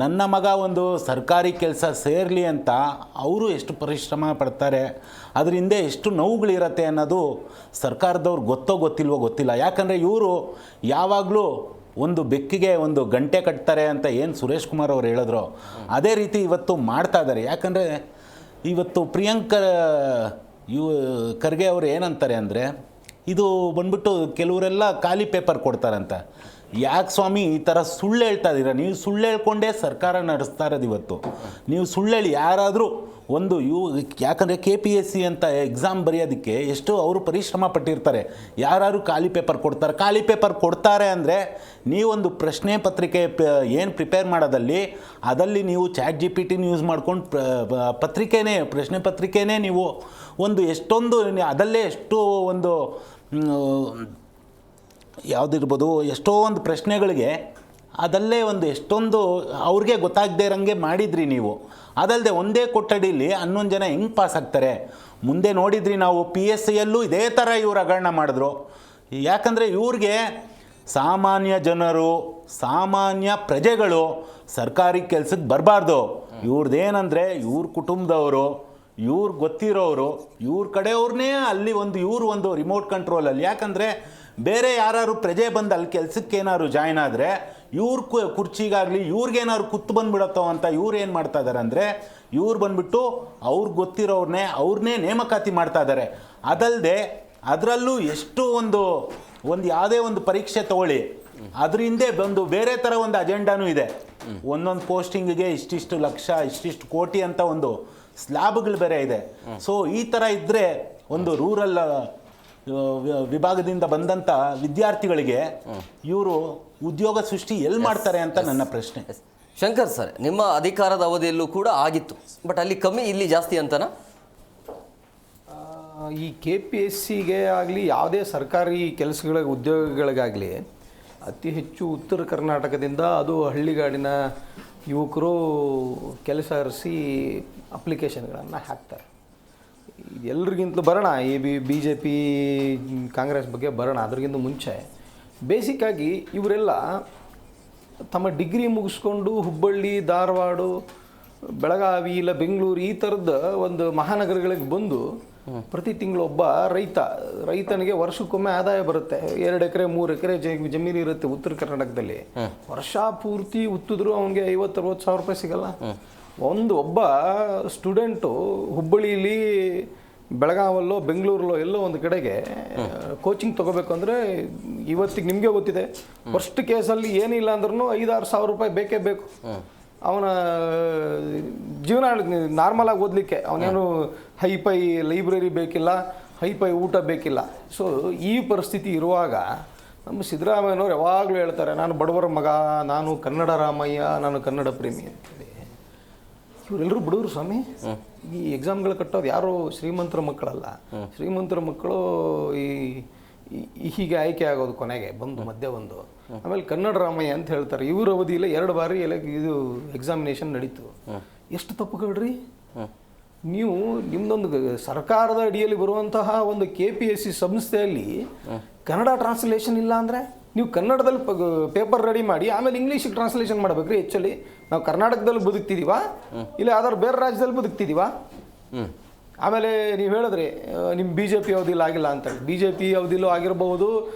ನನ್ನ ಮಗ ಒಂದು ಸರ್ಕಾರಿ ಕೆಲಸ ಸೇರಲಿ ಅಂತ ಅವರು ಎಷ್ಟು ಪರಿಶ್ರಮ ಪಡ್ತಾರೆ, ಅದ್ರ ಹಿಂದೆ ಎಷ್ಟು ನೋವುಗಳಿರತ್ತೆ ಅನ್ನೋದು ಸರ್ಕಾರದವ್ರು ಗೊತ್ತಿಲ್ವೋ ಗೊತ್ತಿಲ್ಲ. ಯಾಕಂದರೆ ಇವರು ಯಾವಾಗಲೂ ಒಂದು ಬೆಕ್ಕಿಗೆ ಒಂದು ಗಂಟೆ ಕಟ್ತಾರೆ ಅಂತ ಏನು ಸುರೇಶ್ ಕುಮಾರ್ ಅವ್ರು ಹೇಳಿದ್ರು ಅದೇ ರೀತಿ ಇವತ್ತು ಮಾಡ್ತಾ ಇದ್ದಾರೆ. ಯಾಕಂದರೆ ಇವತ್ತು ಪ್ರಿಯಾಂಕ ಖರ್ಗೆ ಅವರು ಏನಂತಾರೆ ಅಂದರೆ ಇದು ಬಂದ್ಬಿಟ್ಟು ಕೆಲವರೆಲ್ಲ ಖಾಲಿ ಪೇಪರ್ ಕೊಡ್ತಾರಂತ. ಯಾಕೆ ಸ್ವಾಮಿ ಈ ಥರ ಸುಳ್ಳು ಹೇಳ್ತಾ ಇದ್ದೀರಾ? ನೀವು ಸುಳ್ಳು ಹೇಳ್ಕೊಂಡೇ ಸರ್ಕಾರ ನಡೆಸ್ತಾ ಇರೋದು. ಇವತ್ತು ನೀವು ಸುಳ್ಳು ಹೇಳಿ ಯಾರಾದರೂ ಒಂದು ಯಾಕಂದರೆ KPSC ಅಂತ ಎಕ್ಸಾಮ್ ಬರೆಯೋದಕ್ಕೆ ಎಷ್ಟು ಅವರು ಪರಿಶ್ರಮ ಪಟ್ಟಿರ್ತಾರೆ. ಯಾರು ಖಾಲಿ ಪೇಪರ್ ಕೊಡ್ತಾರೆ? ಖಾಲಿ ಪೇಪರ್ ಕೊಡ್ತಾರೆ ಅಂದರೆ ನೀವೊಂದು ಪ್ರಶ್ನೆ ಪತ್ರಿಕೆ ಏನು ಪ್ರಿಪೇರ್ ಮಾಡೋದಲ್ಲಿ ಅದಲ್ಲಿ ನೀವು ChatGPTನ ಯೂಸ್ ಮಾಡ್ಕೊಂಡು ಪ್ರಶ್ನೆ ಪತ್ರಿಕೆನೇ ನೀವು ಒಂದು ಎಷ್ಟೊಂದು ಅದಲ್ಲೇ ಎಷ್ಟು ಒಂದು ಯಾವುದಿರ್ಬೋದು ಎಷ್ಟೋ ಒಂದು ಪ್ರಶ್ನೆಗಳಿಗೆ ಅದಲ್ಲೇ ಒಂದು ಎಷ್ಟೊಂದು ಅವ್ರಿಗೆ ಗೊತ್ತಾಗದೇ ಇರೋಂಗೆ ಮಾಡಿದ್ರಿ ನೀವು. ಅದಲ್ಲದೆ ಒಂದೇ ಕೊಠಡಿಲಿ 11 ಜನ ಹೆಂಗೆ ಪಾಸ್ ಆಗ್ತಾರೆ? ಮುಂದೆ ನೋಡಿದ್ರಿ ನಾವು PSCಯಲ್ಲೂ ಇದೇ ಥರ ಇವ್ರು ಹಗರಣ ಮಾಡಿದ್ರು. ಯಾಕಂದರೆ ಇವ್ರಿಗೆ ಸಾಮಾನ್ಯ ಜನರು ಸಾಮಾನ್ಯ ಪ್ರಜೆಗಳು ಸರ್ಕಾರಿ ಕೆಲಸಕ್ಕೆ ಬರಬಾರ್ದು. ಇವ್ರದ್ದೇನೆಂದರೆ ಇವ್ರ ಕುಟುಂಬದವರು ಇವ್ರು ಗೊತ್ತಿರೋರು ಇವ್ರ ಕಡೆಯವ್ರನ್ನೇ ಅಲ್ಲಿ ಒಂದು ಇವ್ರು ಒಂದು ರಿಮೋಟ್ ಕಂಟ್ರೋಲಲ್ಲಿ. ಯಾಕಂದರೆ ಬೇರೆ ಯಾರು ಪ್ರಜೆ ಬಂದು ಅಲ್ಲಿ ಕೆಲಸಕ್ಕೆ ಏನಾದ್ರು ಜಾಯ್ನ್ ಆದರೆ ಇವ್ರ ಕುರ್ಚಿಗಾಗಲಿ ಇವ್ರಿಗೇನಾದ್ರು ಕುತ್ತು ಬಂದುಬಿಡತ್ತೋ ಅಂತ ಇವ್ರು ಏನು ಮಾಡ್ತಾ ಇದ್ದಾರೆ ಅಂದರೆ ಇವ್ರು ಬಂದುಬಿಟ್ಟು ಅವ್ರಿಗೆ ಗೊತ್ತಿರೋರ್ನೇ ನೇಮಕಾತಿ ಮಾಡ್ತಾ ಇದ್ದಾರೆ. ಅದಲ್ಲದೆ ಅದರಲ್ಲೂ ಎಷ್ಟು ಒಂದು ಯಾವುದೇ ಒಂದು ಪರೀಕ್ಷೆ ತಗೊಳ್ಳಿ ಅದ್ರ ಹಿಂದೆ ಒಂದು ಬೇರೆ ಥರ ಒಂದು ಅಜೆಂಡಾನೂ ಇದೆ. ಒಂದೊಂದು ಪೋಸ್ಟಿಂಗಿಗೆ ಇಷ್ಟಿಷ್ಟು ಲಕ್ಷ ಇಷ್ಟಿಷ್ಟು ಕೋಟಿ ಅಂತ ಒಂದು ಸ್ಲ್ಯಾಬ್ಗಳು ಬೇರೆ ಇದೆ. ಸೊ ಈ ಥರ ಇದ್ದರೆ ಒಂದು ರೂರಲ್ ವಿಭಾಗದಿಂದ ಬಂದಂಥ ವಿದ್ಯಾರ್ಥಿಗಳಿಗೆ ಇವರು ಉದ್ಯೋಗ ಸೃಷ್ಟಿ ಎಲ್ಲಿ ಮಾಡ್ತಾರೆ ಅಂತ ನನ್ನ ಪ್ರಶ್ನೆ. ಶಂಕರ್ ಸರ್, ನಿಮ್ಮ ಅಧಿಕಾರದ ಅವಧಿಯಲ್ಲೂ ಕೂಡ ಆಗಿತ್ತು, ಬಟ್ ಅಲ್ಲಿ ಕಮ್ಮಿ ಇಲ್ಲಿ ಜಾಸ್ತಿ ಅಂತನಾ? ಈ KPSCಗೆ ಆಗಲಿ ಯಾವುದೇ ಸರ್ಕಾರಿ ಉದ್ಯೋಗಗಳಿಗಾಗಲಿ ಅತಿ ಹೆಚ್ಚು ಉತ್ತರ ಕರ್ನಾಟಕದಿಂದ ಅದು ಹಳ್ಳಿಗಾಡಿನ ಯುವಕರು ಕೆಲಸ ಅರಸಿ ಅಪ್ಲಿಕೇಶನ್ಗಳನ್ನು ಹಾಕ್ತಾರೆ. ಎಲ್ರಿಗಿಂತಲೂ ಬರೋಣ, ಈ BJP ಕಾಂಗ್ರೆಸ್ ಬಗ್ಗೆ ಬರೋಣ. ಅದ್ರಿಗಿಂತ ಮುಂಚೆ ಬೇಸಿಕ್ಕಾಗಿ ಇವರೆಲ್ಲ ತಮ್ಮ ಡಿಗ್ರಿ ಮುಗಿಸ್ಕೊಂಡು ಹುಬ್ಬಳ್ಳಿ, ಧಾರವಾಡ, ಬೆಳಗಾವಿ ಇಲ್ಲ ಬೆಂಗಳೂರು ಈ ಥರದ ಒಂದು ಮಹಾನಗರಗಳಿಗೆ ಬಂದು ಪ್ರತಿ ತಿಂಗಳು ಒಬ್ಬ ರೈತನಿಗೆ ವರ್ಷಕ್ಕೊಮ್ಮೆ ಆದಾಯ ಬರುತ್ತೆ. 2 ಎಕರೆ 3 ಎಕರೆ ಜಮೀನು ಇರುತ್ತೆ ಉತ್ತರ ಕರ್ನಾಟಕದಲ್ಲಿ. ವರ್ಷ ಪೂರ್ತಿ ಉತ್ತಿದ್ರು ಅವನಿಗೆ 50-60 ಸಾವಿರ ರೂಪಾಯಿ ಸಿಗಲ್ಲ. ಒಬ್ಬ ಸ್ಟೂಡೆಂಟು ಹುಬ್ಬಳ್ಳಿಲಿ, ಬೆಳಗಾವಲ್ಲೋ, ಬೆಂಗಳೂರಲ್ಲೋ ಎಲ್ಲೋ ಒಂದು ಕಡೆಗೆ ಕೋಚಿಂಗ್ ತೊಗೋಬೇಕು ಅಂದರೆ ಇವತ್ತಿಗೆ ನಿಮಗೆ ಗೊತ್ತಿದೆ, ಫಸ್ಟ್ ಕೇಸಲ್ಲಿ ಏನಿಲ್ಲ ಅಂದ್ರೂ 5-6 ಸಾವಿರ ರೂಪಾಯಿ ಬೇಕೇ ಬೇಕು. ಅವನ ಜೀವನ ನಾರ್ಮಲಾಗಿ ಓದಲಿಕ್ಕೆ ಅವನೇನು ಹೈಫೈ ಲೈಬ್ರರಿ ಬೇಕಿಲ್ಲ, ಹೈಫೈ ಊಟ ಬೇಕಿಲ್ಲ. ಸೊ ಈ ಪರಿಸ್ಥಿತಿ ಇರುವಾಗ ನಮ್ಮ ಸಿದ್ದರಾಮಯ್ಯನವ್ರು ಯಾವಾಗಲೂ ಹೇಳ್ತಾರೆ, ನಾನು ಬಡವರ ಮಗ, ನಾನು ಕನ್ನಡ ರಾಮಯ್ಯ, ನಾನು ಕನ್ನಡ ಪ್ರೇಮಿ ಅಂತೇಳಿ. ಇವರೆಲ್ಲರೂ ಬಡವರು ಸ್ವಾಮಿ. ಈ ಎಕ್ಸಾಮ್ಗಳು ಕಟ್ಟೋದು ಯಾರು ಶ್ರೀಮಂತರ ಮಕ್ಕಳಲ್ಲ. ಶ್ರೀಮಂತರ ಮಕ್ಕಳು ಹೀಗೆ ಆಯ್ಕೆ ಆಗೋದು ಕೊನೆಗೆ ಮಧ್ಯೆ ಒಂದು. ಆಮೇಲೆ ಕನ್ನಡ ರಾಮಯ್ಯ ಅಂತ ಹೇಳ್ತಾರೆ. ಇವ್ರ ಅವಧಿಯಲ್ಲಿ 2 ಬಾರಿ ಇದು ಎಕ್ಸಾಮಿನೇಷನ್ ನಡೀತು. ಎಷ್ಟು ತಪ್ಪುಗಳ್ರಿ ನೀವು! ನಿಮ್ದೊಂದು ಸರ್ಕಾರದ ಅಡಿಯಲ್ಲಿ ಬರುವಂತಹ ಒಂದು KPSC ಸಂಸ್ಥೆಯಲ್ಲಿ ಕನ್ನಡ ಟ್ರಾನ್ಸ್ಲೇಷನ್ ಇಲ್ಲ ಅಂದರೆ ನೀವು ಕನ್ನಡದಲ್ಲಿ ಪೇಪರ್ ರೆಡಿ ಮಾಡಿ ಆಮೇಲೆ ಇಂಗ್ಲೀಷಿಗೆ ಟ್ರಾನ್ಸ್ಲೇಷನ್ ಮಾಡಬೇಕ್ರಿ. ಆ್ಯಕ್ಚುಲಿ ನಾವು ಕರ್ನಾಟಕದಲ್ಲಿ ಬದುಕ್ತಿದ್ದೀವಾ ಇಲ್ಲ ಯಾವ್ದಾದ್ರು ಬೇರೆ ರಾಜ್ಯದಲ್ಲಿ ಬದುಕ್ತಿದ್ದೀವಾ? ಆಮೇಲೆ ನೀವು ಹೇಳಿದ್ರಿ ನಿಮ್ಮ BJP ಅವಧಿಯಲ್ಲಿ ಆಗಿಲ್ಲ ಅಂತೇಳಿ. BJP ಅವಧಿಲೂ ಆಗಿರ್ಬೋದು,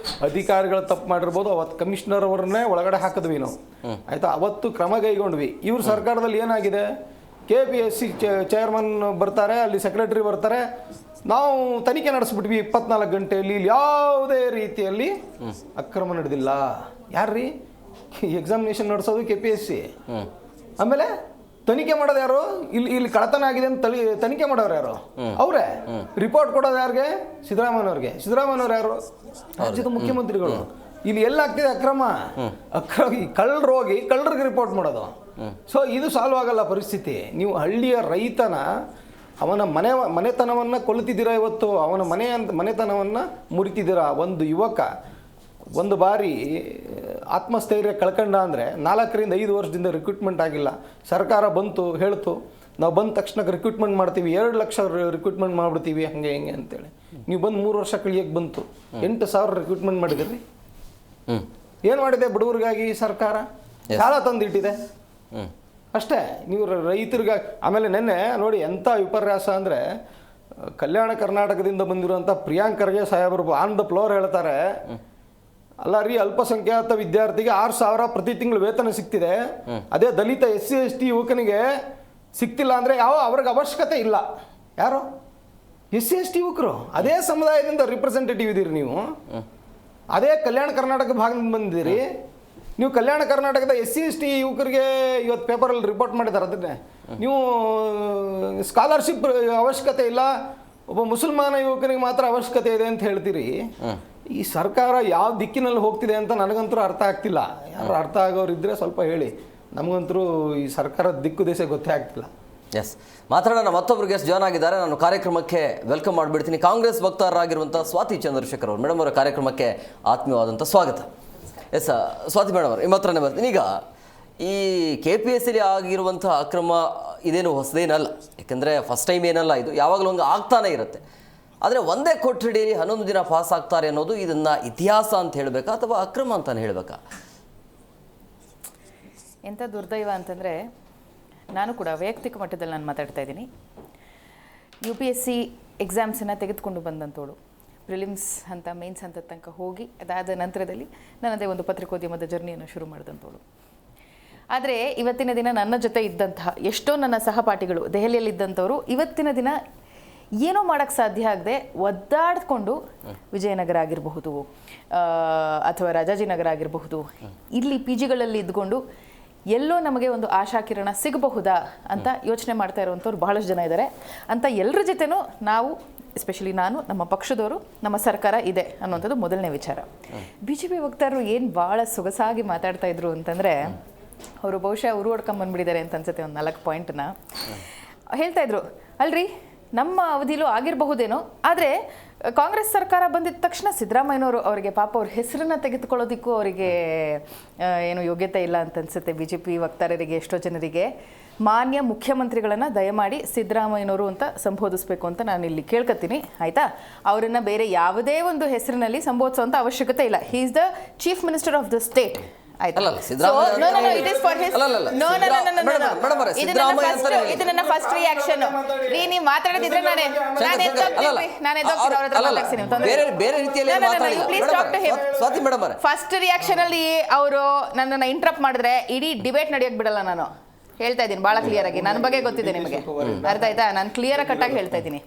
ಅಧಿಕಾರಿಗಳು ತಪ್ಪು ಮಾಡಿರ್ಬೋದು. ಅವತ್ತು ಕಮಿಷನರ್ ಅವ್ರನ್ನೇ ಒಳಗಡೆ ಹಾಕಿದ್ವಿ ನಾವು, ಆಯಿತಾ? ಅವತ್ತು ಕ್ರಮ ಕೈಗೊಂಡ್ವಿ. ಇವ್ರ ಸರ್ಕಾರದಲ್ಲಿ ಏನಾಗಿದೆ, KPSC ಚೇರ್ಮನ್ ಬರ್ತಾರೆ, ಅಲ್ಲಿ ಸೆಕ್ರೆಟರಿ ಬರ್ತಾರೆ, ನಾವು ತನಿಖೆ ನಡೆಸ್ಬಿಟ್ವಿ 24 ಗಂಟೆಯಲ್ಲಿ, ಯಾವುದೇ ರೀತಿಯಲ್ಲಿ ಅಕ್ರಮ ನಡೆದಿಲ್ಲ. ಯಾರ್ರೀ? ಎಕ್ಸಾಮಿನೇಷನ್ ನಡೆಸೋದು KPSC. ಆಮೇಲೆ ತನಿಖೆ ಮಾಡೋದು ಯಾರು? ಇಲ್ಲಿ ಕಳತನ ಆಗಿದೆ ಅಂತ ತನಿಖೆ ಮಾಡೋರು ಯಾರು? ಅವರೇ. ರಿಪೋರ್ಟ್ ಕೊಡೋದು ಯಾರಿಗೆ? ಸಿದ್ದರಾಮಯ್ಯವ್ರಿಗೆ. ಸಿದ್ದರಾಮಯ್ಯವ್ರು ಯಾರು? ರಾಜ್ಯದ ಮುಖ್ಯಮಂತ್ರಿಗಳು. ಇಲ್ಲಿ ಎಲ್ಲಾಗ್ತಿದೆ ಅಕ್ರಮ. ಕಳ್ಳರು ಹೋಗಿ ಕಳ್ಳರಿಗೆ ರಿಪೋರ್ಟ್ ಮಾಡೋದು. ಸೊ ಇದು ಸಾಲ್ವ್ ಆಗಲ್ಲ ಪರಿಸ್ಥಿತಿ. ನೀವು ಹಳ್ಳಿಯ ರೈತನ ಅವನ ಮನೆತನವನ್ನು ಕೊಲ್ತಿದ್ದೀರಾ ಇವತ್ತು. ಅವನ ಮನೆತನವನ್ನು ಮುರಿತಿದ್ದೀರಾ. ಒಂದು ಯುವಕ ಒಂದು ಬಾರಿ ಆತ್ಮಸ್ಥೈರ್ಯ ಕಳ್ಕೊಂಡ ಅಂದರೆ 4 ರಿಂದ 5 ವರ್ಷದಿಂದ ರಿಕ್ರೂಟ್ಮೆಂಟ್ ಆಗಿಲ್ಲ. ಸರ್ಕಾರ ಬಂತು ಹೇಳ್ತು ನಾವು ಬಂದ ತಕ್ಷಣ ರಿಕ್ರೂಟ್ಮೆಂಟ್ ಮಾಡ್ತೀವಿ, 2 ಲಕ್ಷ ರಿಕ್ರೂಟ್ಮೆಂಟ್ ಮಾಡಿಬಿಡ್ತೀವಿ ಹಂಗೆ ಹಿಂಗೆ ಅಂತೇಳಿ. ನೀವು ಬಂದು 3 ವರ್ಷ ಕಳಿಯಕ್ಕೆ ಬಂತು, 8,000 ರಿಕ್ರೂಟ್ಮೆಂಟ್ ಮಾಡಿದ್ರಿ. ಏನು ಮಾಡಿದೆ ಬಡವರಿಗಾಗಿ? ಸರ್ಕಾರ ಸಾಲ ತಂದಿಟ್ಟಿದೆ ಅಷ್ಟೇ. ನೀವು ರೈತರಿಗಾಗಿ. ಆಮೇಲೆ ನೆನ್ನೆ ನೋಡಿ ಎಂಥ ವಿಪರ್ಯಾಸ ಅಂದರೆ, ಕಲ್ಯಾಣ ಕರ್ನಾಟಕದಿಂದ ಬಂದಿರುವಂಥ ಪ್ರಿಯಾಂಕ್ ಖರ್ಗೆ ಸಾಹೇಬರು ಆನ್ ದ ಫ್ಲೋರ್ ಹೇಳ್ತಾರೆ, ಅಲ್ಲ ರೀ, ಅಲ್ಪಸಂಖ್ಯಾತ ವಿದ್ಯಾರ್ಥಿಗೆ 6,000 ಪ್ರತಿ ತಿಂಗಳು ವೇತನ ಸಿಗ್ತಿದೆ, ಅದೇ ದಲಿತ SC ST ಯುವಕನಿಗೆ ಸಿಗ್ತಿಲ್ಲ ಅಂದರೆ ಅವ್ರಿಗೆ ಅವಶ್ಯಕತೆ ಇಲ್ಲ. ಯಾರು? SC ST ಯುವಕರು. ಅದೇ ಸಮುದಾಯದಿಂದ ರಿಪ್ರೆಸೆಂಟೇಟಿವ್ ಇದ್ದೀರಿ ನೀವು. ಅದೇ ಕಲ್ಯಾಣ ಕರ್ನಾಟಕ ಭಾಗದಿಂದ ಬಂದಿದ್ದೀರಿ ನೀವು. ಕಲ್ಯಾಣ ಕರ್ನಾಟಕದ SC ST ಯುವಕರಿಗೆ ಇವತ್ತು ಪೇಪರಲ್ಲಿ ರಿಪೋರ್ಟ್ ಮಾಡಿದ್ದಾರೆ. ಅದನ್ನೇ ನೀವು ಸ್ಕಾಲರ್ಶಿಪ್ ಅವಶ್ಯಕತೆ ಇಲ್ಲ, ಒಬ್ಬ ಮುಸಲ್ಮಾನ ಯುವಕನಿಗೆ ಮಾತ್ರ ಅವಶ್ಯಕತೆ ಇದೆ ಅಂತ ಹೇಳ್ತೀರಿ. ಈ ಸರ್ಕಾರ ಯಾವ ದಿಕ್ಕಿನಲ್ಲಿ ಹೋಗ್ತಿದೆ ಅಂತ ನನಗಂತೂ ಅರ್ಥ ಆಗ್ತಿಲ್ಲ. ಯಾರು ಅರ್ಥ ಆಗೋರು ಇದ್ದರೆ ಸ್ವಲ್ಪ ಹೇಳಿ. ನಮಗಂತೂ ಈ ಸರ್ಕಾರದ ದಿಕ್ಕು ದೇಶ ಗೊತ್ತೇ ಆಗ್ತಿಲ್ಲ. ಎಸ್, ಮಾತಾಡೋಣ. ಮತ್ತೊಬ್ಬರು ಗೆಸ್ಟ್ ಜಾಯ್ನ್ ಆಗಿದ್ದಾರೆ. ನಾನು ಕಾರ್ಯಕ್ರಮಕ್ಕೆ ವೆಲ್ಕಮ್ ಮಾಡಿಬಿಡ್ತೀನಿ. ಕಾಂಗ್ರೆಸ್ ವಕ್ತಾರರಾಗಿರುವಂಥ ಸ್ವಾತಿ ಚಂದ್ರಶೇಖರ್ ಅವರು. ಮೇಡಮ್ ಅವರ ಕಾರ್ಯಕ್ರಮಕ್ಕೆ ಆತ್ಮೀಯವಾದಂಥ ಸ್ವಾಗತ. ಎಸ್ ಸ್ವಾತಿ ಮೇಡಮ್ ಅವರು, ನಿಮ್ಮ ಹತ್ರನೇ ಬರ್ತೀನಿ. ಈಗ ಈ KPSCಲಿ ಆಗಿರುವಂಥ ಅಕ್ರಮ ಇದೇನು ಹೊಸದೇನಲ್ಲ, ಯಾಕೆಂದರೆ ಫಸ್ಟ್ ಟೈಮ್ ಏನಲ್ಲ, ಇದು ಯಾವಾಗಲೂ ಹಂಗೆ ಆಗ್ತಾನೆ ಇರುತ್ತೆ. ಆದರೆ ಒಂದೇ ಕೊಠಡಿಯಲ್ಲಿ 11 ದಿನ ಪಾಸ್ ಆಗ್ತಾರೆ ಅನ್ನೋದು ಇದನ್ನು ಇತಿಹಾಸ ಅಂತ ಹೇಳಬೇಕಾ ಅಥವಾ ಅಕ್ರಮ ಅಂತಲೇ ಹೇಳಬೇಕಾ? ಎಂಥ ದುರ್ದೈವ ಅಂತಂದರೆ, ನಾನು ಕೂಡ ವೈಯಕ್ತಿಕ ಮಟ್ಟದಲ್ಲಿ ನಾನು ಮಾತಾಡ್ತಾ ಇದ್ದೀನಿ. UPSC ಎಕ್ಸಾಮ್ಸನ್ನು ತೆಗೆದುಕೊಂಡು ಬಂದಂಥವಳು, ಪ್ರಿಲಿಮ್ಸ್ ಅಂತ ಮೇನ್ಸ್ ಅಂತ ತನಕ ಹೋಗಿ ಅದಾದ ನಂತರದಲ್ಲಿ ನನ್ನದೇ ಒಂದು ಪತ್ರಿಕೋದ್ಯಮದ ಜರ್ನಿಯನ್ನು ಶುರು ಮಾಡಿದಂಥವಳು. ಆದರೆ ಇವತ್ತಿನ ದಿನ ನನ್ನ ಜೊತೆ ಇದ್ದಂತಹ ಎಷ್ಟೋ ನನ್ನ ಸಹಪಾಠಿಗಳು ದೆಹಲಿಯಲ್ಲಿದ್ದಂಥವರು ಇವತ್ತಿನ ದಿನ ಏನೋ ಮಾಡೋಕ್ಕೆ ಸಾಧ್ಯ ಆಗದೆ ಒದ್ದಾಡಿಕೊಂಡು ವಿಜಯನಗರ ಆಗಿರಬಹುದು ಅಥವಾ ರಾಜಾಜಿನಗರ ಆಗಿರಬಹುದು, ಇಲ್ಲಿ PGಗಳಲ್ಲಿ ಇದ್ಕೊಂಡು ಎಲ್ಲೋ ನಮಗೆ ಒಂದು ಆಶಾಕಿರಣ ಸಿಗಬಹುದಾ ಅಂತ ಯೋಚನೆ ಮಾಡ್ತಾ ಇರುವಂಥವ್ರು ಬಹಳಷ್ಟು ಜನ ಇದ್ದಾರೆ. ಅಂತ ಎಲ್ಲರ ಜೊತೆನೂ ನಾವು, ಎಸ್ಪೆಷಲಿ ನಾನು, ನಮ್ಮ ಪಕ್ಷದವರು, ನಮ್ಮ ಸರ್ಕಾರ ಇದೆ ಅನ್ನೋಂಥದ್ದು ಮೊದಲನೇ ವಿಚಾರ. BJP ವಕ್ತಾರರು ಏನು ಭಾಳ ಸೊಗಸಾಗಿ ಮಾತಾಡ್ತಾ ಇದ್ರು ಅಂತಂದರೆ, ಅವರು ಬಹುಶಃ ಉರು ಹೊಡ್ಕೊಂಬಂದ್ಬಿಟ್ಟಿದ್ದಾರೆ ಅಂತ ಅನ್ಸುತ್ತೆ. ಒಂದು 4 ಪಾಯಿಂಟ್ನ ಹೇಳ್ತಾ ಇದ್ರು. ಅಲ್ರಿ, ನಮ್ಮ ಅವಧಿಲೂ ಆಗಿರಬಹುದೇನೋ, ಆದರೆ ಕಾಂಗ್ರೆಸ್ ಸರ್ಕಾರ ಬಂದಿದ್ದ ತಕ್ಷಣ ಸಿದ್ದರಾಮಯ್ಯನವರು ಅವರಿಗೆ ಪಾಪ ಅವ್ರ ಹೆಸರನ್ನು ತೆಗೆದುಕೊಳ್ಳೋದಕ್ಕೂ ಅವರಿಗೆ ಏನು ಯೋಗ್ಯತೆ ಇಲ್ಲ ಅಂತ ಅನ್ಸುತ್ತೆ. BJP ವಕ್ತಾರರಿಗೆ, ಎಷ್ಟೋ ಜನರಿಗೆ ಮಾನ್ಯ ಮುಖ್ಯಮಂತ್ರಿಗಳನ್ನು ದಯಮಾಡಿ ಸಿದ್ದರಾಮಯ್ಯನವರು ಅಂತ ಸಂಬೋಧಿಸಬೇಕು ಅಂತ ನಾನು ಇಲ್ಲಿ ಕೇಳ್ಕೊತೀನಿ, ಆಯಿತಾ? ಅವರನ್ನು ಬೇರೆ ಯಾವುದೇ ಒಂದು ಹೆಸರಿನಲ್ಲಿ ಸಂಬೋಧಿಸುವಂಥ ಅವಶ್ಯಕತೆ ಇಲ್ಲ. He is the chief minister of the state. ಇದು ನನ್ನ ಫಸ್ಟ್ ರಿಯಾಕ್ಷನ್. ನೀವು ಮಾತಾಡೋದಿದ್ರೆ ಫಸ್ಟ್ ರಿಯಾಕ್ಷನ್ ಅಲ್ಲಿ ಅವರು ನನ್ನನ್ನು ಇಂಟರಪ್ಟ್ ಮಾಡಿದ್ರೆ ಇಡೀ ಡಿಬೇಟ್ ನಡೆಯೋಕೆ ಬಿಡಲ್ಲ. ನಾನು ಹೇಳ್ತಾ ಇದ್ದೀನಿ ಭಾಳ ಕ್ಲಿಯರ್ ಆಗಿ, ನನ್ನ ಬಗ್ಗೆ ಗೊತ್ತಿದೆ ನಿಮಗೆ, ಅರ್ಥ ಆಯ್ತಾ? ನಾನು ಕ್ಲಿಯರ್ ಕಟ್ಟಾಗಿ ಹೇಳ್ತಾ ಇದ್ದೀನಿ.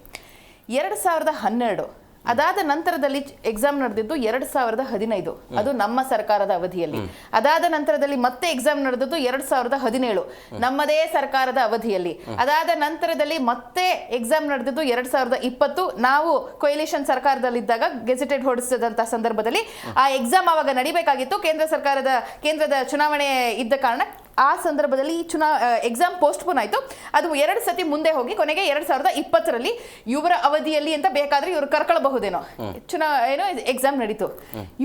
2012 ಅದಾದ ನಂತರದಲ್ಲಿ ಎಕ್ಸಾಮ್ ನಡೆದಿದ್ದು 2015, ಅದು ನಮ್ಮ ಸರ್ಕಾರದ ಅವಧಿಯಲ್ಲಿ. ಅದಾದ ನಂತರದಲ್ಲಿ ಮತ್ತೆ ಎಕ್ಸಾಮ್ ನಡೆದದ್ದು 2017, ನಮ್ಮದೇ ಸರ್ಕಾರದ ಅವಧಿಯಲ್ಲಿ. ಅದಾದ ನಂತರದಲ್ಲಿ ಮತ್ತೆ ಎಕ್ಸಾಮ್ ನಡೆದಿದ್ದು 2020, ನಾವು ಕೊಯಿಲೇಷನ್ ಸರ್ಕಾರದಲ್ಲಿದ್ದಾಗ ಗೆಜೆಟೆಡ್ ಹೊರಡಿಸಿದಂತಹ ಸಂದರ್ಭದಲ್ಲಿ ಆ ಎಕ್ಸಾಮ್ ಆವಾಗ ನಡಿಬೇಕಾಗಿತ್ತು. ಕೇಂದ್ರದ ಚುನಾವಣೆ ಇದ್ದ ಕಾರಣ ಆ ಸಂದರ್ಭದಲ್ಲಿ ಎಕ್ಸಾಮ್ ಪೋಸ್ಟ್ಪೋನ್ ಆಯಿತು. ಅದು 2 ಸತಿ ಮುಂದೆ ಹೋಗಿ ಕೊನೆಗೆ 2020ರಲ್ಲಿ ಇವರ ಅವಧಿಯಲ್ಲಿ ಅಂತ ಬೇಕಾದ್ರೆ ಇವ್ರು ಕರ್ಕೊಳ್ಬಹುದೇನೋ ಏನೋ ಎಕ್ಸಾಮ್ ನಡೀತು.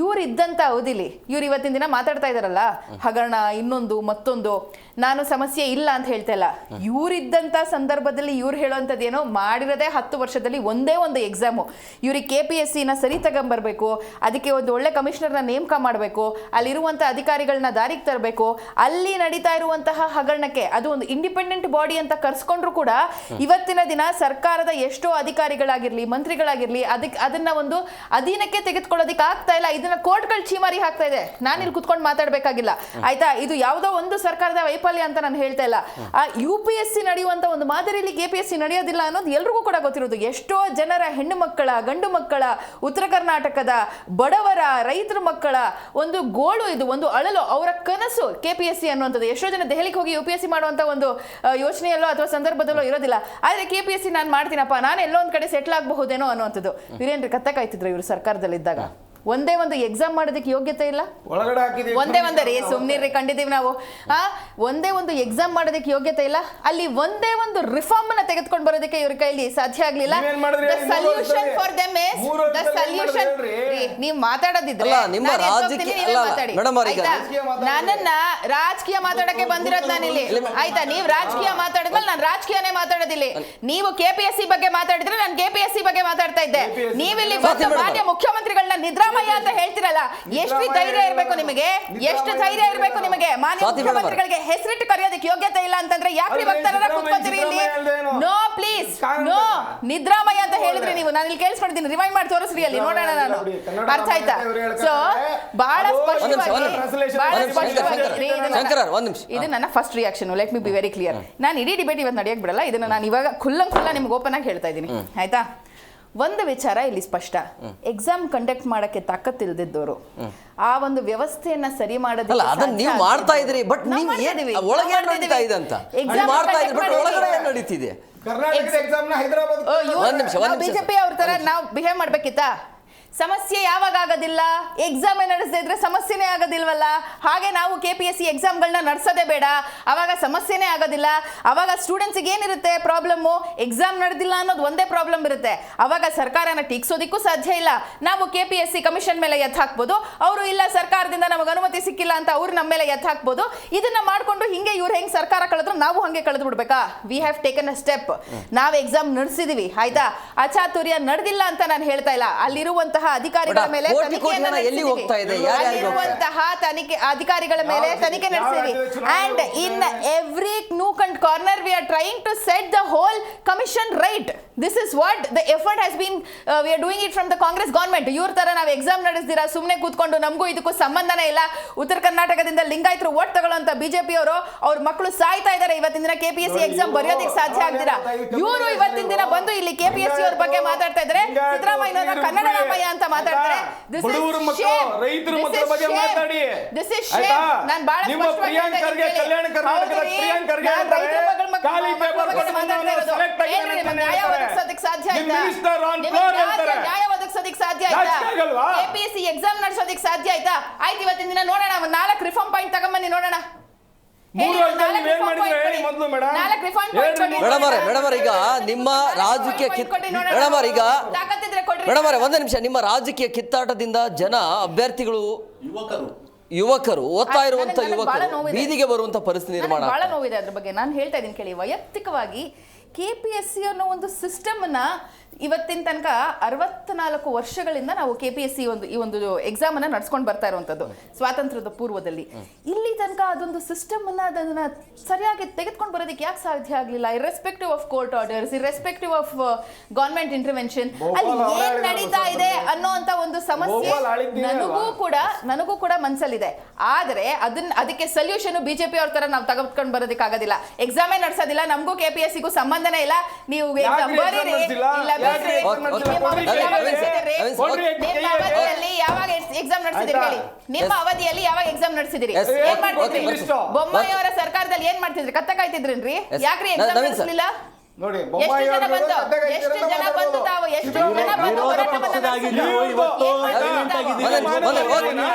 ಇವ್ರು ಇದ್ದಂಥ ಅವಧಿಲಿ ಇವ್ರು ಇವತ್ತಿನ ದಿನ ಮಾತಾಡ್ತಾ ಇದಾರಲ್ಲ ಹಗರಣ ಇನ್ನೊಂದು ಮತ್ತೊಂದು, ನಾನು ಸಮಸ್ಯೆ ಇಲ್ಲ ಅಂತ ಹೇಳ್ತಾ ಇಲ್ಲ. ಇವರಿದ್ದಂಥ ಸಂದರ್ಭದಲ್ಲಿ ಇವ್ರು ಹೇಳೋವಂಥದ್ದು ಏನೋ ಮಾಡಿರೋದೇ 10 ವರ್ಷದಲ್ಲಿ ಒಂದೇ ಒಂದು ಎಕ್ಸಾಮು. ಇವ್ರಿಗೆ KPSCನ ಸರಿ ತಗೊಂಬರ್ಬೇಕು, ಅದಕ್ಕೆ ಒಂದು ಒಳ್ಳೆ ಕಮಿಷನರ್ನ ನೇಮಕ ಮಾಡಬೇಕು, ಅಲ್ಲಿರುವಂಥ ಅಧಿಕಾರಿಗಳನ್ನ ದಾರಿಗೆ ತರಬೇಕು, ಅಲ್ಲಿ ನಡೀತಾ ನಡೀತಾ ಇರುವಂತಹ ಹಗರಣಕ್ಕೆ ಅದು ಒಂದು ಇಂಡಿಪೆಂಡೆಂಟ್ ಬಾಡಿ ಅಂತ ಕರ್ಸ್ಕೊಂಡ್ರು ಕೂಡ ಇವತ್ತಿನ ದಿನ ಸರ್ಕಾರದ ಎಷ್ಟೋ ಅಧಿಕಾರಿಗಳಾಗಿರ್ಲಿ ಮಂತ್ರಿಗಳಾಗಿರ್ಲಿ ಅದನ್ನ ಒಂದು ಅಧೀನಕ್ಕೆ ತೆಗೆದುಕೊಳ್ಳೋದಕ್ಕೆ ಆಗ್ತಾ ಇಲ್ಲ. ಇದನ್ನ ಕೋರ್ಟ್ಗಳು ಚೀಮಾರಿ ಹಾಕ್ತಾ ಇದೆ. ನಾನು ಇಲ್ಲಿ ಕುತ್ಕೊಂಡು ಮಾತಾಡ್ಬೇಕಾಗಿಲ್ಲ ಆಯ್ತಾ. ಇದು ಯಾವುದೋ ಒಂದು ಸರ್ಕಾರದ ವೈಫಲ್ಯ ಅಂತ ನಾನು ಹೇಳ್ತಾ ಇಲ್ಲ. ಆ UPSC ನಡೆಯುವಂತ ಒಂದು ಮಾದರಿಯಲ್ಲಿ KPSC ನಡೆಯೋದಿಲ್ಲ ಅನ್ನೋದು ಎಲ್ರಿಗೂ ಕೂಡ ಗೊತ್ತಿರೋದು. ಎಷ್ಟೋ ಜನರ ಹೆಣ್ಣು ಮಕ್ಕಳ ಗಂಡು ಮಕ್ಕಳ ಉತ್ತರ ಕರ್ನಾಟಕದ ಬಡವರ ರೈತರ ಮಕ್ಕಳ ಒಂದು ಗೋಳು, ಇದು ಒಂದು ಅಳಲು, ಅವರ ಕನಸು KPSC ಅನ್ನುವಂಥದ್ದು. ಎಷ್ಟೋ ಜನ ದೆಹಲಿಗೆ ಹೋಗಿ UPSC ಮಾಡುವಂತ ಒಂದು ಯೋಚನೆಯಲ್ಲೋ ಅಥವಾ ಸಂದರ್ಭದಲ್ಲೋ ಇರೋದಿಲ್ಲ. ಆದ್ರೆ KPSC ನಾನು ಮಾಡ್ತೀನಪ್ಪ, ನಾನು ಎಲ್ಲೋ ಒಂದ್ ಕಡೆ ಸೆಟ್ಲ್ ಆಗಬಹುದೇನೋ ಅನ್ನುವಂಥದ್ದು. ವೀರೇಂದ್ರ ಕತ್ತ ಕಾಯ್ತಿದ್ರು ಇವರು ಸರ್ಕಾರದಲ್ಲಿದ್ದಾಗ. ಒಂದೇ ಒಂದು ಎಕ್ಸಾಮ್ ಮಾಡೋದಕ್ಕೆ ಯೋಗ್ಯತೆ ಇಲ್ಲ. ಒಳಗಡೆ ಹಾಕಿದೀವಿ. ಒಂದೇ ರೀ ಸುಮ್ನಿರ್ರಿ, ಕಂಡಿದ್ದೀವಿ ನಾವು. ಒಂದೇ ಒಂದು ಎಕ್ಸಾಮ್ ಮಾಡೋದಕ್ಕೆ ಯೋಗ್ಯತೆ ಇಲ್ಲ. ಅಲ್ಲಿ ಒಂದೇ ಒಂದು ರಿಫಾರ್ಮ್ ಅನ್ನ ತೆಗೆದುಕೊಂಡು ಬರೋದಕ್ಕೆ ಇವ್ರ ಕೈಲಿ ಸಾಧ್ಯ ಆಗ್ಲಿಲ್ಲ. Solution for them is the solution. ನೀವು ಮಾತಾಡೋದಿದ್ರೆ ನನ್ನನ್ನ ರಾಜಕೀಯ ಮಾತಾಡಕ್ಕೆ ಬಂದಿರೋದು ನಾನಿಲ್ಲಿ ಆಯ್ತಾ. ನೀವು ರಾಜಕೀಯ ಮಾತಾಡಿದ್ಮೇಲೆ ನಾನು ರಾಜಕೀಯನೇ ಮಾತಾಡೋದಿಲ್ಲ. ನೀವು KPSC ಬಗ್ಗೆ ಮಾತಾಡಿದ್ರೆ ನಾನು KPSC ಬಗ್ಗೆ ಮಾತಾಡ್ತಾ ಇದ್ದೆ. ನೀವಿಲ್ಲಿ ಬಂದು ಮಾನ್ಯ ಮುಖ್ಯಮಂತ್ರಿಗಳನ್ನ ನಿದ್ರಾಮಯ್ಯ ಅಂತ ಹೇಳ್ತಿರಲ್ಲ, ಎಷ್ಟು ಧೈರ್ಯ ಇರಬೇಕು ನಿಮಗೆ, ಎಷ್ಟು ಧೈರ್ಯ ಇರಬೇಕು ನಿಮಗೆ. ಮಾನ್ಯ ಮುಖ್ಯಮಂತ್ರಿಗಳಿಗೆ ಹೆಸರಿಟ್ಟು ಕರೆಯೋದಕ್ಕೆ ಯೋಗ್ಯತೆ ಇಲ್ಲ ಅಂತಂದ್ರೆ ಯಾಕ್ರಿ ವಕ್ತಾರರ ಕೂತ್ಕೊತೀರಿ ಇಲ್ಲಿ? No please, no. ನಿದ್ರಾಮಯ್ಯ ಅಂತ ಹೇಳಿದ್ರೆ ನೀವು, ನಾನು ಇಲ್ಲಿ ಕೇಳಿಸ್ಕೊಂಡಿದ್ದೀನಿ, ರಿವೈಂಡ್ ಮಾಡಿ ತೋರಿಸ್ರಿ ಅಲ್ಲಿ ನೋಡೋಣ ನಾನು. ಅರ್ಥ ಆಯ್ತಾ? ಸೊ ಬಹಳ ಸ್ಪಷ್ಟವಾಗಿ ಇದು ನನ್ನ first reaction. Let me be very clear. ನಾನು ಇಡೀ ಡಿಬೇಟ್ ಇವತ್ತು ನಡೆಯಕ್ ಬಿಡಲ್ಲ. ಇದನ್ನ ನಾನು ಇವಾಗ ಖುಲ್ಲ ನಿಮ್ಗೆ ಓಪನ್ ಆಗಿ ಹೇಳ್ತಾ ಇದ್ದೀನಿ ಆಯ್ತಾ. ಒಂದು ವಿಚಾರ ಇಲ್ಲಿ ಸ್ಪಷ್ಟ. ಎಕ್ಸಾಮ್ ಕಂಡಕ್ಟ್ ಮಾಡಕ್ಕೆ ತಾಕತ್ತಿಲ್ದಿದ್ದವರು ಆ ಒಂದು ವ್ಯವಸ್ಥೆಯನ್ನ ಸರಿ ಮಾಡೋದಿಲ್ಲ. ಅದನ್ನ ನೀವು ಮಾಡ್ತಾ ಇದ್ರಿ, ಬಟ್ ನೀವು ಒಳಗೆ ನಡೀತಾ ಇದೆ ಅಂತ ಮಾಡ್ತಾ ಇದ್ರಿ, ಬಟ್ ಒಳಗಡೆ ಏನು ನಡೀತಿದೆ? ಕರ್ನಾಟಕದ ಎಕ್ಸಾಮ್ ನ ಹೈದರಾಬಾದ್ ಬಿಜೆಪಿ ಅವ್ರ ತರ ನಾವು ಬಿಹೇವ್ ಮಾಡ್ಬೇಕಿತ್ತಾ? ಸಮಸ್ಯೆ ಯಾವಾಗ ಆಗೋದಿಲ್ಲ? ಎಕ್ಸಾಮ್ ನಡೆಸದೇ ಇದ್ರೆ ಸಮಸ್ಯೆನೇ ಆಗೋದಿಲ್ವಲ್ಲ. ಹಾಗೆ ನಾವು KPSC ಎಕ್ಸಾಮ್ಗಳನ್ನ ನಡೆಸೋದೇ ಬೇಡ, ಅವಾಗ ಸಮಸ್ಯೆನೇ ಆಗೋದಿಲ್ಲ. ಅವಾಗ ಸ್ಟೂಡೆಂಟ್ಸಿಗೆ ಏನಿರುತ್ತೆ ಪ್ರಾಬ್ಲಮ್ಮು? ಎಕ್ಸಾಮ್ ನಡೆದಿಲ್ಲ ಅನ್ನೋದು ಒಂದೇ ಪ್ರಾಬ್ಲಮ್ ಇರುತ್ತೆ. ಅವಾಗ ಸರ್ಕಾರನ ಟೀಕ್ಸೋದಿಕ್ಕೂ ಸಾಧ್ಯ ಇಲ್ಲ. ನಾವು KPSC ಕಮಿಷನ್ ಮೇಲೆ ಎತ್ತು ಹಾಕ್ಬೋದು, ಅವರು ಇಲ್ಲ ಸರ್ಕಾರದಿಂದ ನಮಗೆ ಅನುಮತಿ ಸಿಕ್ಕಿಲ್ಲ ಅಂತ ಅವ್ರು ನಮ್ಮ ಮೇಲೆ ಎತ್ತು ಹಾಕ್ಬೋದು. ಇದನ್ನ ಮಾಡ್ಕೊಂಡು ಹಿಂಗೆ ಇವ್ರು ಹೆಂಗ್ ಸರ್ಕಾರ ಕಳೆದ್ರು ನಾವು ಹಂಗೆ ಕಳೆದು ಬಿಡ್ಬೇಕಾ? We have taken a step. ನಾವು ಎಕ್ಸಾಮ್ ನಡೆಸಿದೀವಿ ಆಯ್ತಾ. ಅಚಾತುರ್ಯ ನಡೆದಿಲ್ಲ ಅಂತ ನಾನು ಹೇಳ್ತಾ ಇಲ್ಲ. ಅಲ್ಲಿರುವಂತಹ ಅಧಿಕಾರಿಗಳ ಮೇಲೆ ಅಧಿಕಾರಿಗಳ ಮೇಲೆ ತನಿಖೆ ನಡೆಸಿದ್ವಿ. And in every nook and corner we are trying to set the whole commission right. This is what the effort has been. We are doing it from the Congress government. ಇವ್ರ ತರ ನಾವು ಎಕ್ಸಾಮ್ ನಡೆಸ್ದಿರಾ ಸುಮ್ಮನೆ ಕೂತ್ಕೊಂಡು ನಮಗೂ ಇದಕ್ಕೂ ಸಂಬಂಧನೇ ಇಲ್ಲ, ಉತ್ತರ ಕರ್ನಾಟಕದಿಂದ ಲಿಂಗಾಯತರು ಓಟ್ ತಗೊಳ್ಳೋಂತ ಬಿಜೆಪಿ ಅವರು ಅವ್ರ ಮಕ್ಕಳು ಸಾಯ್ತಾ ಇದ್ದಾರೆ ಇವತ್ತಿನ ದಿನ KPSC ಎಕ್ಸಾಮ್ ಬರೆಯೋದಕ್ಕೆ ಸಾಧ್ಯ ಆಗ್ದಿರಾ. ಇವರು ಇವತ್ತಿನ ದಿನ ಬಂದು ಇಲ್ಲಿ KPSC ಅವ್ರ ಬಗ್ಗೆ ಮಾತಾಡ್ತಾ ಇದ್ದಾರೆ. ಸಿದ್ದರಾಮಯ್ಯ ಕನ್ನಡ ರಾಮಯ್ಯ ಅಂತ ಮಾತಾಡ್ತಾರೆ. ಬಡವರ ಮಕ್ಕಳು ರೈತರ ಮಕ್ಕಳ ಬಗ್ಗೆ ಮಾತಾಡಿ. This is shame. ನಾನು ಬಹಳ ಸ್ಪಷ್ಟವಾಗಿ ಹೇಳ್ತೀನಿ, ಕಲ್ಯಾಣ ಕರ್ನಾಟಕದ ಪ್ರಿಯಾಂಕ್ ಖರ್ಗೆ ಖಾಲಿ ಪೇಪರ್ ನ್ಯಾಯ ಒದಗಿಸೋದಕ್ಕೆ ಸಾಧ್ಯ ಆಯ್ತಾ? ನ್ಯಾಯ ಒದಗಿಸೋದಕ್ಕೆ ಸಾಧ್ಯ ಆಯ್ತಾ? KPSC ಎಕ್ಸಾಮ್ ನಡೆಸೋದಕ್ಕೆ ಸಾಧ್ಯ ಆಯ್ತಾ? ಆಯ್ತು, ಇವತ್ತಿನ ದಿನ ನೋಡೋಣ, 4 ರಿಫಾರ್ಮ್ ಪಾಯಿಂಟ್ ತಗೊಂಬನ್ನಿ ನೋಡೋಣ. ಈಗ ನಿಮ್ಮ ರಾಜಕೀಯ ಒಂದೇ ನಿಮಿಷ, ನಿಮ್ಮ ರಾಜಕೀಯ ಕಿತ್ತಾಟದಿಂದ ಜನ ಅಭ್ಯರ್ಥಿಗಳು ಯುವಕರು ಓದ್ತಾ ಇರುವಂತ ಯುವಕರು ಬೀದಿಗೆ ಬರುವಂತ ಪರಿಸ್ಥಿತಿ ನಿರ್ಮಾಣ ಬಹಳ ನೋವಿದೆ. ಅದ್ರ ಬಗ್ಗೆ ನಾನು ಹೇಳ್ತಾ ಇದ್ದೀನಿ ಕೇಳಿ. ವೈಯಕ್ತಿಕವಾಗಿ KPSC ಅನ್ನೋ ಒಂದು ಸಿಸ್ಟಮ್ ಅನ್ನ ಇವತ್ತಿನ ತನಕ 64 ವರ್ಷಗಳಿಂದ ನಾವು KPSC ಈ ಒಂದು ಎಕ್ಸಾಮ್ ಅನ್ನ ನಡ್ಸ್ಕೊಂಡು ಬರ್ತಾ ಇರುವಂತದ್ದು ಸ್ವಾತಂತ್ರ್ಯದ ಪೂರ್ವದಲ್ಲಿ. ಇಲ್ಲಿ ತನಕ ಅದೊಂದು ಸಿಸ್ಟಮ್ ಅನ್ನ ಅದನ್ನ ಸರಿಯಾಗಿ ತೆಗೆದುಕೊಂಡು ಬರೋದಕ್ಕೆ ಯಾಕೆ ಸಾಧ್ಯ ಆಗ್ಲಿಲ್ಲ? Irrespective of court orders, irrespective of government intervention, ಅಲ್ಲಿ ಏನ್ ನಡೀತಾ ಇದೆ ಅನ್ನೋಂತ ಒಂದು ಸಮಸ್ಯೆ ನನಗೂ ಕೂಡ ಮನಸ್ಸಲ್ಲಿದೆ. ಆದ್ರೆ ಅದಕ್ಕೆ ಸೊಲ್ಯೂಷನ್ ಬಿಜೆಪಿ ಅವ್ರ ತರ ನಾವು ತೆಗೆದುಕೊಂಡು ಬರೋದಕ್ಕೆ ಆಗೋದಿಲ್ಲ. ಎಕ್ಸಾಮೇ ನಡೆಸೋದಿಲ್ಲ, ನಮಗೂ KPSCಗೂ ಸಂಬಂಧನೇ ಇಲ್ಲ. ನೀವು ಎಕ್ಸಾಮ್ ಬರೀರಿ, ಯಾವಾಗ ಎಕ್ಸಾಮ್ ನಡೆಸಿದಿರಿ ಹೇಳಿ? ನಿಮ್ಮ ಅವಧಿಯಲ್ಲಿ ಯಾವಾಗ ಎಕ್ಸಾಮ್ ನಡೆಸಿದಿರಿ? ಏನ್ ಮಾಡ್ತಿದ್ರಿ? ಬೊಮ್ಮಾಯಿ ಅವರ ಸರ್ಕಾರದಲ್ಲಿ ಏನ್ ಮಾಡ್ತಿದ್ರಿ? ಕತ್ತ ಕಾಯ್ತಿದ್ರೇನ್ರಿ? ಯಾಕ್ರಿ ಎಕ್ಸಾಮ್ ನಡೆಸಲಿಲ್ಲ? ನೋಡಿ, ಎಷ್ಟು ಜನ ಬಂದು ತಾವು ಎಷ್ಟು ಜನ ಬಂದು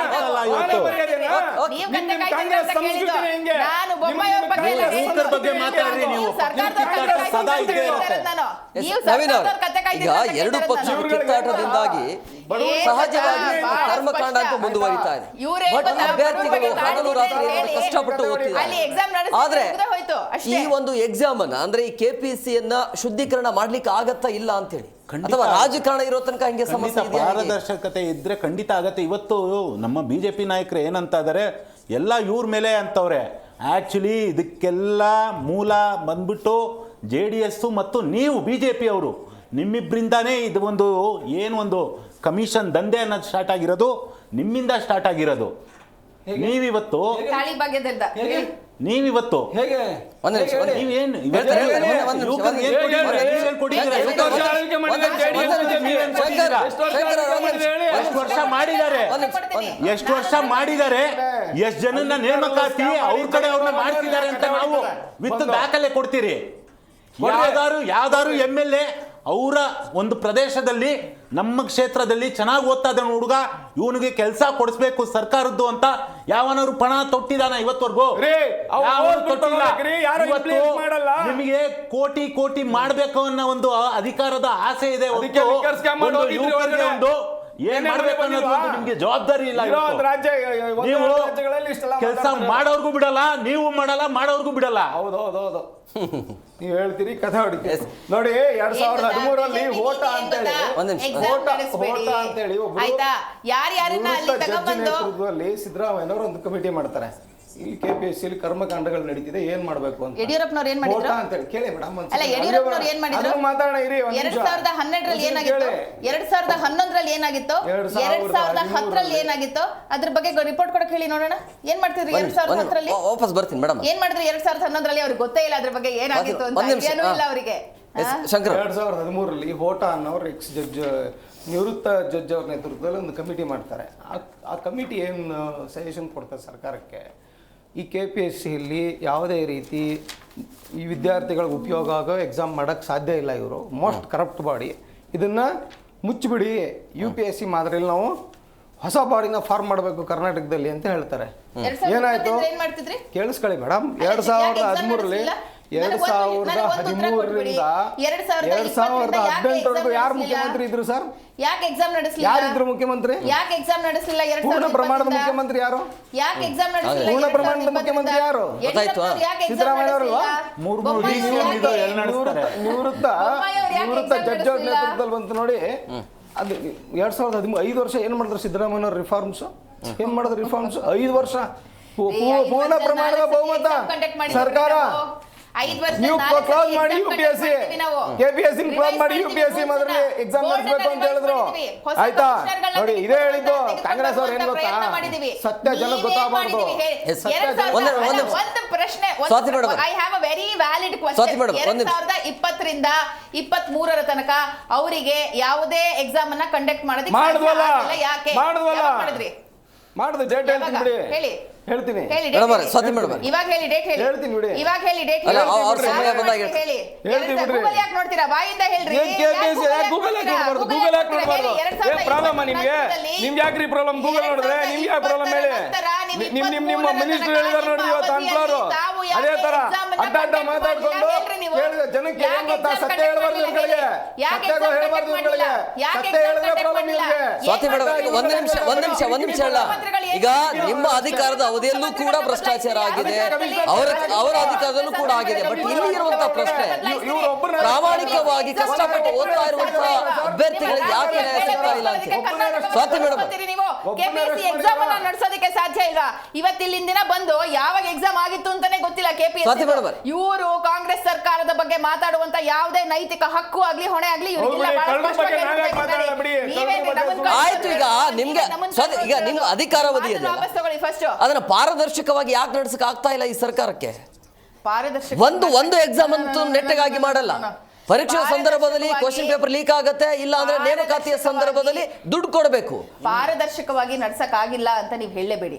ನಾನು ಬೊಮ್ಮಾಯಿ ಅವ್ರ ಈಗ ಎರಡು ಪಕ್ಷಗಳ ಕಿತ್ತಾಟದಿಂದಾಗಿ ಸಹಜವಾಗಿ ಕರ್ಮಕಾಂಡ ಅಂತ ಮುಂದುವರಿತಾ ಇದೆ. ಬಟ್ ಅಭ್ಯರ್ಥಿಗಳು ಹಗಲು ರಾತ್ರಿ ಕಷ್ಟಪಟ್ಟು ಓದ್ತಿದ್ದಾರೆ. ಆದ್ರೆ ಈ ಒಂದು ಎಕ್ಸಾಮ್ ಅನ್ನ ಅಂದ್ರೆ ಈ KPSC ಶುದ್ಧೀಕರಣ ಮಾಡ್ಲಿಕ್ಕೆ ಆಗತ್ತಾ ಇಲ್ಲ ಅಂತ ಹೇಳಿ, ಅಥವಾ ರಾಜಕಾರಣ ಇರೋ ತನಕ ಹಿಂಗೆ ಸಮಸ್ಯೆ ಪಾರದರ್ಶಕತೆ ಇದ್ರೆ ಖಂಡಿತ ಆಗತ್ತೆ. ಇವತ್ತು ನಮ್ಮ BJP ನಾಯಕರು ಏನಂತ ಇದಾರೆ, ಎಲ್ಲ ಇವ್ರ ಮೇಲೆ ಅಂತವ್ರೆ, ಆ್ಯಕ್ಚುಲಿ ಇದಕ್ಕೆಲ್ಲ ಮೂಲ ಬಂದ್ಬಿಟ್ಟು JDS ಮತ್ತು ನೀವು BJP ಅವರು ನಿಮ್ಮಿಬ್ಬರಿಂದಾನೇ ಇದು ಒಂದು ಕಮಿಷನ್ ದಂಧೆ ಅನ್ನೋದು ಸ್ಟಾರ್ಟ್ ಆಗಿರೋದು, ನಿಮ್ಮಿಂದ ಸ್ಟಾರ್ಟ್ ಆಗಿರೋದು. ನೀವಿವತ್ತು ತಾಳಿ ಭಾಗ್ಯದಿಂದ ನೀವಿವತ್ತು ಹೇಗೆ ಒಂದ್ ನಿಮಿಷ, ಒಂದ್ ನಿಮಿಷ. ನೀವೇನು ಹೇಳ್ತಾರೆ, ಹೇಳ್ತಾರೆ, ಒಂದ್ ನಿಮಿಷ, ಒಂದ್ ನಿಮಿಷ. ಎಷ್ಟು ವರ್ಷ ಮಾಡಿದ್ದಾರೆ, ಎಷ್ಟು ವರ್ಷ ಮಾಡಿದ್ದಾರೆ, ಎಷ್ಟು ಜನನ್ನ ನೇಮಕಾತಿ ಅವ್ರ ಕಡೆ ಅವ್ರನ್ನ ಮಾಡ್ತಿದ್ದಾರೆ ಅಂತ ನಾವು ವಿತ್ ದಾಖಲೆ ಕೊಡ್ತೀರಿ. ಯಾವ್ದಾರು MLA ಅವರ ಒಂದು ಪ್ರದೇಶದಲ್ಲಿ ನಮ್ಮ ಕ್ಷೇತ್ರದಲ್ಲಿ ಚೆನ್ನಾಗಿ ಓದ್ತಾ ಇದ್ದಾನೆ ಹುಡುಗ, ಇವನಿಗೆ ಕೆಲಸ ಕೊಡಿಸ್ಬೇಕು ಸರ್ಕಾರದ್ದು ಅಂತ ಯಾವನಾದ್ರು ಪಣ ತೊಟ್ಟಿದಾನ ಇವತ್ತವರೆಗೂ? ನಿಮಗೆ ಕೋಟಿ ಮಾಡಬೇಕು ಅನ್ನೋ ಒಂದು ಅಧಿಕಾರದ ಆಸೆ ಇದೆ. ಏನ್ ಮಾಡ್ಬೇಕು ಅನ್ನೋದು ನಿಮ್ಗೆ ಜವಾಬ್ದಾರಿ ಇಲ್ಲ. ನೀವು ಕೆಲಸ ಮಾಡೋರ್ಗೂ ಬಿಡಲ್ಲ, ನೀವು ಮಾಡಲ್ಲ, ಮಾಡೋರ್ಗೂ ಬಿಡಲ್ಲ. ಹೌದೌದೌದು ನೀವು ಹೇಳ್ತೀರಿ ಕಥೆ ಹೊಡಿತೀರಿ. ನೋಡಿ 2013 ಹೋಟ ಅಂತೇಳಿ ನೇತೃತ್ವದಲ್ಲಿ ಸಿದ್ದರಾಮಯ್ಯನವರು ಒಂದು ಕಮಿಟಿ ಮಾಡ್ತಾರೆ. ಇಲ್ಲಿ KPSC ಕರ್ಮಕಾಂಡಗಳು ನಡೀತಿದೆ, ಏನ್ ಮಾಡ್ಬೇಕು ಅಂತ ಯಡಿಯೂರಪ್ಪನವ್ರು ಏನ್ ಮಾಡಿದ್ರು ಅಂತ ಹೇಳಿ ಕೇಳಿ ಮೇಡಮ್. ಅಲ್ಲ, ಯಡಿಯೂರಪ್ಪನವ್ರು ಏನ್ ಮಾಡಿದ್ರು ಮಾತಾಡೋಣ ಇರಿ. 2012ರಲ್ಲಿ ಏನಾಗಿತ್ತು, 2011ರಲ್ಲಿ ಏನಾಗಿತ್ತು, 2010ರಲ್ಲಿ ಏನಾಗಿತ್ತು, ಅದ್ರ ಬಗ್ಗೆ ರಿಪೋರ್ಟ್ ಕೊಡಕ್ ಹೇಳಿ ನೋಡೋಣ. ಏನ್ ಮಾಡ್ತಿದ್ರಿ 2010ರಲ್ಲಿ? ವಾಪಸ್ ಬರ್ತೀನಿ ಮೇಡಮ್. ಏನ್ ಮಾಡಿದ್ರಿ 2011ರಲ್ಲಿ? ಅವ್ರಿಗೆ ಗೊತ್ತೇ ಇಲ್ಲ ಅದ್ರ ಬಗ್ಗೆ ಏನಾಗಿತ್ತು ಅಂತ, ಏನೂ ಇಲ್ಲ ಅವರಿಗೆ. ಶಂಕರ್, 2013ರಲ್ಲಿ ಹೋಟ ಅನ್ನೋರು ಎಕ್ಸ್ ಜಡ್ಜ್, ನಿವೃತ್ತ ಜಡ್ಜ್ ಅವ್ರ ನೇತೃತ್ವದಲ್ಲಿ ಒಂದು ಕಮಿಟಿ ಮಾಡ್ತಾರೆ. ಆ ಕಮಿಟಿ ಏನು ಸಜೆಷನ್ ಕೊಡ್ತಾರೆ ಸರ್ಕಾರಕ್ಕೆ, ಈ KPSCಯಲ್ಲಿ ಯಾವುದೇ ರೀತಿ ಈ ವಿದ್ಯಾರ್ಥಿಗಳಿಗೆ ಉಪಯೋಗ ಆಗೋ ಎಕ್ಸಾಮ್ ಮಾಡೋಕ್ಕೆ ಸಾಧ್ಯ ಇಲ್ಲ. ಇವರು ಮೋಸ್ಟ್ ಕರಪ್ಟ್ ಬಾಡಿ, ಇದನ್ನು ಮುಚ್ಚಿಬಿಡಿ, UPSC ಮಾದರಿಯಲ್ಲಿ ನಾವು ಹೊಸ ಬಾಡಿನ ಫಾರ್ಮ್ ಮಾಡಬೇಕು ಕರ್ನಾಟಕದಲ್ಲಿ ಅಂತ ಹೇಳ್ತಾರೆ. ಏನಾಯ್ತು ಕೇಳಿಸ್ಕೊಳ್ಳಿ ಮೇಡಮ್. 2013ರಲ್ಲಿ 2013ರಿಂದ 2018ವರೆಗೂ ಯಾರು ಮುಖ್ಯಮಂತ್ರಿ ಇದ್ರು ಸರ್? ಯಾಕೆ ಎಕ್ಸಾಮ್ ನಡೆಸಲಿಲ್ಲ? ಯಾರಿದ್ರು ಮುಖ್ಯಮಂತ್ರಿ? ಯಾಕೆ ಎಕ್ಸಾಮ್ ನಡೆಸಲಿಲ್ಲ? ಪೂರ್ಣ ಪ್ರಮಾಣದ ಮುಖ್ಯಮಂತ್ರಿ ಯಾರು? ಯಾಕೆ ಎಕ್ಸಾಮ್ ನಡೆಸಲಿಲ್ಲ? ಪೂರ್ಣ ಪ್ರಮಾಣದ ಮುಖ್ಯಮಂತ್ರಿ ಯಾರು? ಸಿದ್ದರಾಮಯ್ಯ ಅವರಲ್ವಾ? ನಿವೃತ್ತ ಜಡ್ಜ್ ಅವ್ರ ನೇತೃತ್ವದಲ್ಲಿ ಬಂತು ನೋಡಿ. ಅದು 2015 ವರ್ಷ ಏನ್ ಮಾಡಿದ್ರು ಸಿದ್ದರಾಮಯ್ಯ ರಿಫಾರ್ಮ್ಸ್? ಏನ್ ಮಾಡಿದ್ರು ರಿಫಾರ್ಮ್ಸ್? 5 ವರ್ಷ ಪೂರ್ಣ ಪ್ರಮಾಣದ ಬಹುಮತ ಸರ್ಕಾರ. ನೀವು ಕ್ಲೋಸ್ ಮಾಡಿ UPSC, KPSC ಕ್ಲೋಸ್ ಮಾಡಿ UPSC ಮಾತ್ರ ಎಕ್ಸಾಮ್ ನಡೆಸಬೇಕು ಅಂತ ಹೇಳಿದ್ರು. ಆಯ್ತಾ? ನೋಡಿ, ಇದೇ ಹೇಳಿದ್ದು ಕಾಂಗ್ರೆಸ್ ಅವ್ರು. ಏನ್ ಗೊತ್ತಾ, ಸತ್ಯ ಜನಕ್ಕೆ ಗೊತ್ತಾಗಬಾರ್ದು. ಒಂದು ಪ್ರಶ್ನೆ, I have a very valid question. 2020ರಿಂದ 2023ರ ತನಕ ಅವರಿಗೆ ಯಾವುದೇ ಎಕ್ಸಾಮ್ ಅನ್ನ ಕಂಡಕ್ಟ್ ಮಾಡೋದಕ್ಕೆ ಯಾಕೆ ಮಾಡಿದ್ರಿ? ಮಾಡುದು ಡೇಟ್ ಹೇಳ್ತೀನಿ ಬಿಡಿ, ಹೇಳ್ತೀನಿ. ಇವಾಗ ಹೇಳಿ ಡೇಟ್ ಹೇಳಿ. ಹೇಳ್ತೀನಿ ಬಿಡಿ. ಇವಾಗ ಹೇಳಿ ಡೇಟ್ ಹೇಳಿ. ಗೂಗಲ್ ಯಾಕೆ ನೋಡ್ತೀರಾ? ಬಾಯಿಂದ ಹೇಳ್ರಿ. ಗೂಗಲ್ ಯಾಕೆ ನೋಡ್ಬಾರ್ದು? ಗೂಗಲ್ ಯಾಕೆ ನೋಡ್ಬಾರ್ದು? ಏನ್ ಪ್ರಾಬ್ಲಮ್ ನಿಮ್ಗೆ? ನಿಮ್ಗೆ ಯಾಕ್ರಿ ಪ್ರಾಬ್ಲಮ್? ಗೂಗಲ್ ನೋಡಿದ್ರೆ ನಿಮ್ಗೆ ಯಾಕೆ ಪ್ರಾಬ್ಲಮ್ ಹೇಳಿ? ನಿಮ್ಮ ಮಿನಿಸ್ಟರ್ ಹೇಳಿದಾರೆ ನೋಡಿ ಇವತ್ತು ಅನ್ಕೊಳ್ಳೋರು. ಅದೇ ತರ ಅಡ್ಡ ಮಾತಾಡ್ಕೊಂಡು ಜನಕ್ಕೆ ಏನ್ ಗೊತ್ತಾ, ಸತ್ಯ ಹೇಳ್ಬಾರ್ದು ಇವ್ಗಳಿಗೆ, ಸತ್ಯಗಳು ಹೇಳ್ಬಾರ್ದು ಇವ್ಗಳಿಗೆ. ಸತ್ಯ ಹೇಳಿದ್ರೆ ಪ್ರಾಬ್ಲಮ್ ನಿಮ್ಗೆ. ಸ್ವಾತಿ ಮೇಡಮ್, ಒಂದ್ ನಿಮಿಷ ಅಲ್ಲ. ಈಗ ನಿಮ್ಮ ಅಧಿಕಾರದ ಅವಧಿಯಲ್ಲೂ ಕೂಡ ಭ್ರಷ್ಟಾಚಾರ ಆಗಿದೆ, ಅವರ ಅಧಿಕಾರದಲ್ಲೂ ಕೂಡ ಆಗಿದೆ. ಬಟ್ ಇಲ್ಲಿ ಇರುವಂತಹ ಪ್ರಶ್ನೆ, ಪ್ರಾಮಾಣಿಕವಾಗಿ ಕಷ್ಟಪಟ್ಟು ಓದ್ತಾ ಇರುವಂತಹ ಅಭ್ಯರ್ಥಿಗಳಿಗೆ ಯಾಕೆ ನ್ಯಾಯ ಸಿಗ್ತಾ ಇಲ್ಲ ಅಂತ. ಸ್ವಾತಿ ಮೇಡಮ್, KPSC ಎಕ್ಸಾಮ್ ಅನ್ನ ನಡೆಸೋದಕ್ಕೆ ಸಾಧ್ಯ ಇಲ್ಲ. ಇವತ್ತಿನ ದಿನ ಬಂದು ಯಾವಾಗ ಎಕ್ಸಾಮ್ ಆಗಿತ್ತು ಅಂತಾನೆ ಗೊತ್ತಿಲ್ಲ KPSC. ಇವರು ಕಾಂಗ್ರೆಸ್ ಸರ್ಕಾರದ ಬಗ್ಗೆ ಮಾತಾಡುವಂತ ಯಾವುದೇ ನೈತಿಕ ಹಕ್ಕು ಆಗ್ಲಿ ಹೊಣೆ ಆಗ್ಲಿ ಇವರಿಗಿಲ್ಲ. ಆಯ್ತು, ಈಗ ನಿಮ್ಗೆ ಈಗ ನಿಮ್ಗೆ ಅಧಿಕಾರಾವಧಿ ಇದೆ, ಅದನ್ನ ಪಾರದರ್ಶಕವಾಗಿ ಯಾಕೆ ನಡ್ಸಕ್ ಆಗ್ತಾ ಇಲ್ಲ ಈ ಸರ್ಕಾರಕ್ಕೆ? ಒಂದು ಎಕ್ಸಾಮ್ ಅಂತೂ ನೆಟ್ಟಗಾಗಿ ಮಾಡಲ್ಲ. ಪರೀಕ್ಷೆ ಸಂದರ್ಭದಲ್ಲಿ ಕ್ವಶನ್ ಪೇಪರ್ ಲೀಕ್ ಆಗುತ್ತೆ, ಇಲ್ಲ ಅಂದ್ರೆ ನೇಮಕಾತಿಯ ಸಂದರ್ಭದಲ್ಲಿ ದುಡ್ಡು ಕೊಡಬೇಕು. ಪಾರದರ್ಶಕವಾಗಿ ನಡ್ಸಕ್ ಆಗಿಲ್ಲ ಅಂತ ನೀವು ಹೇಳಲೇಬೇಡಿ,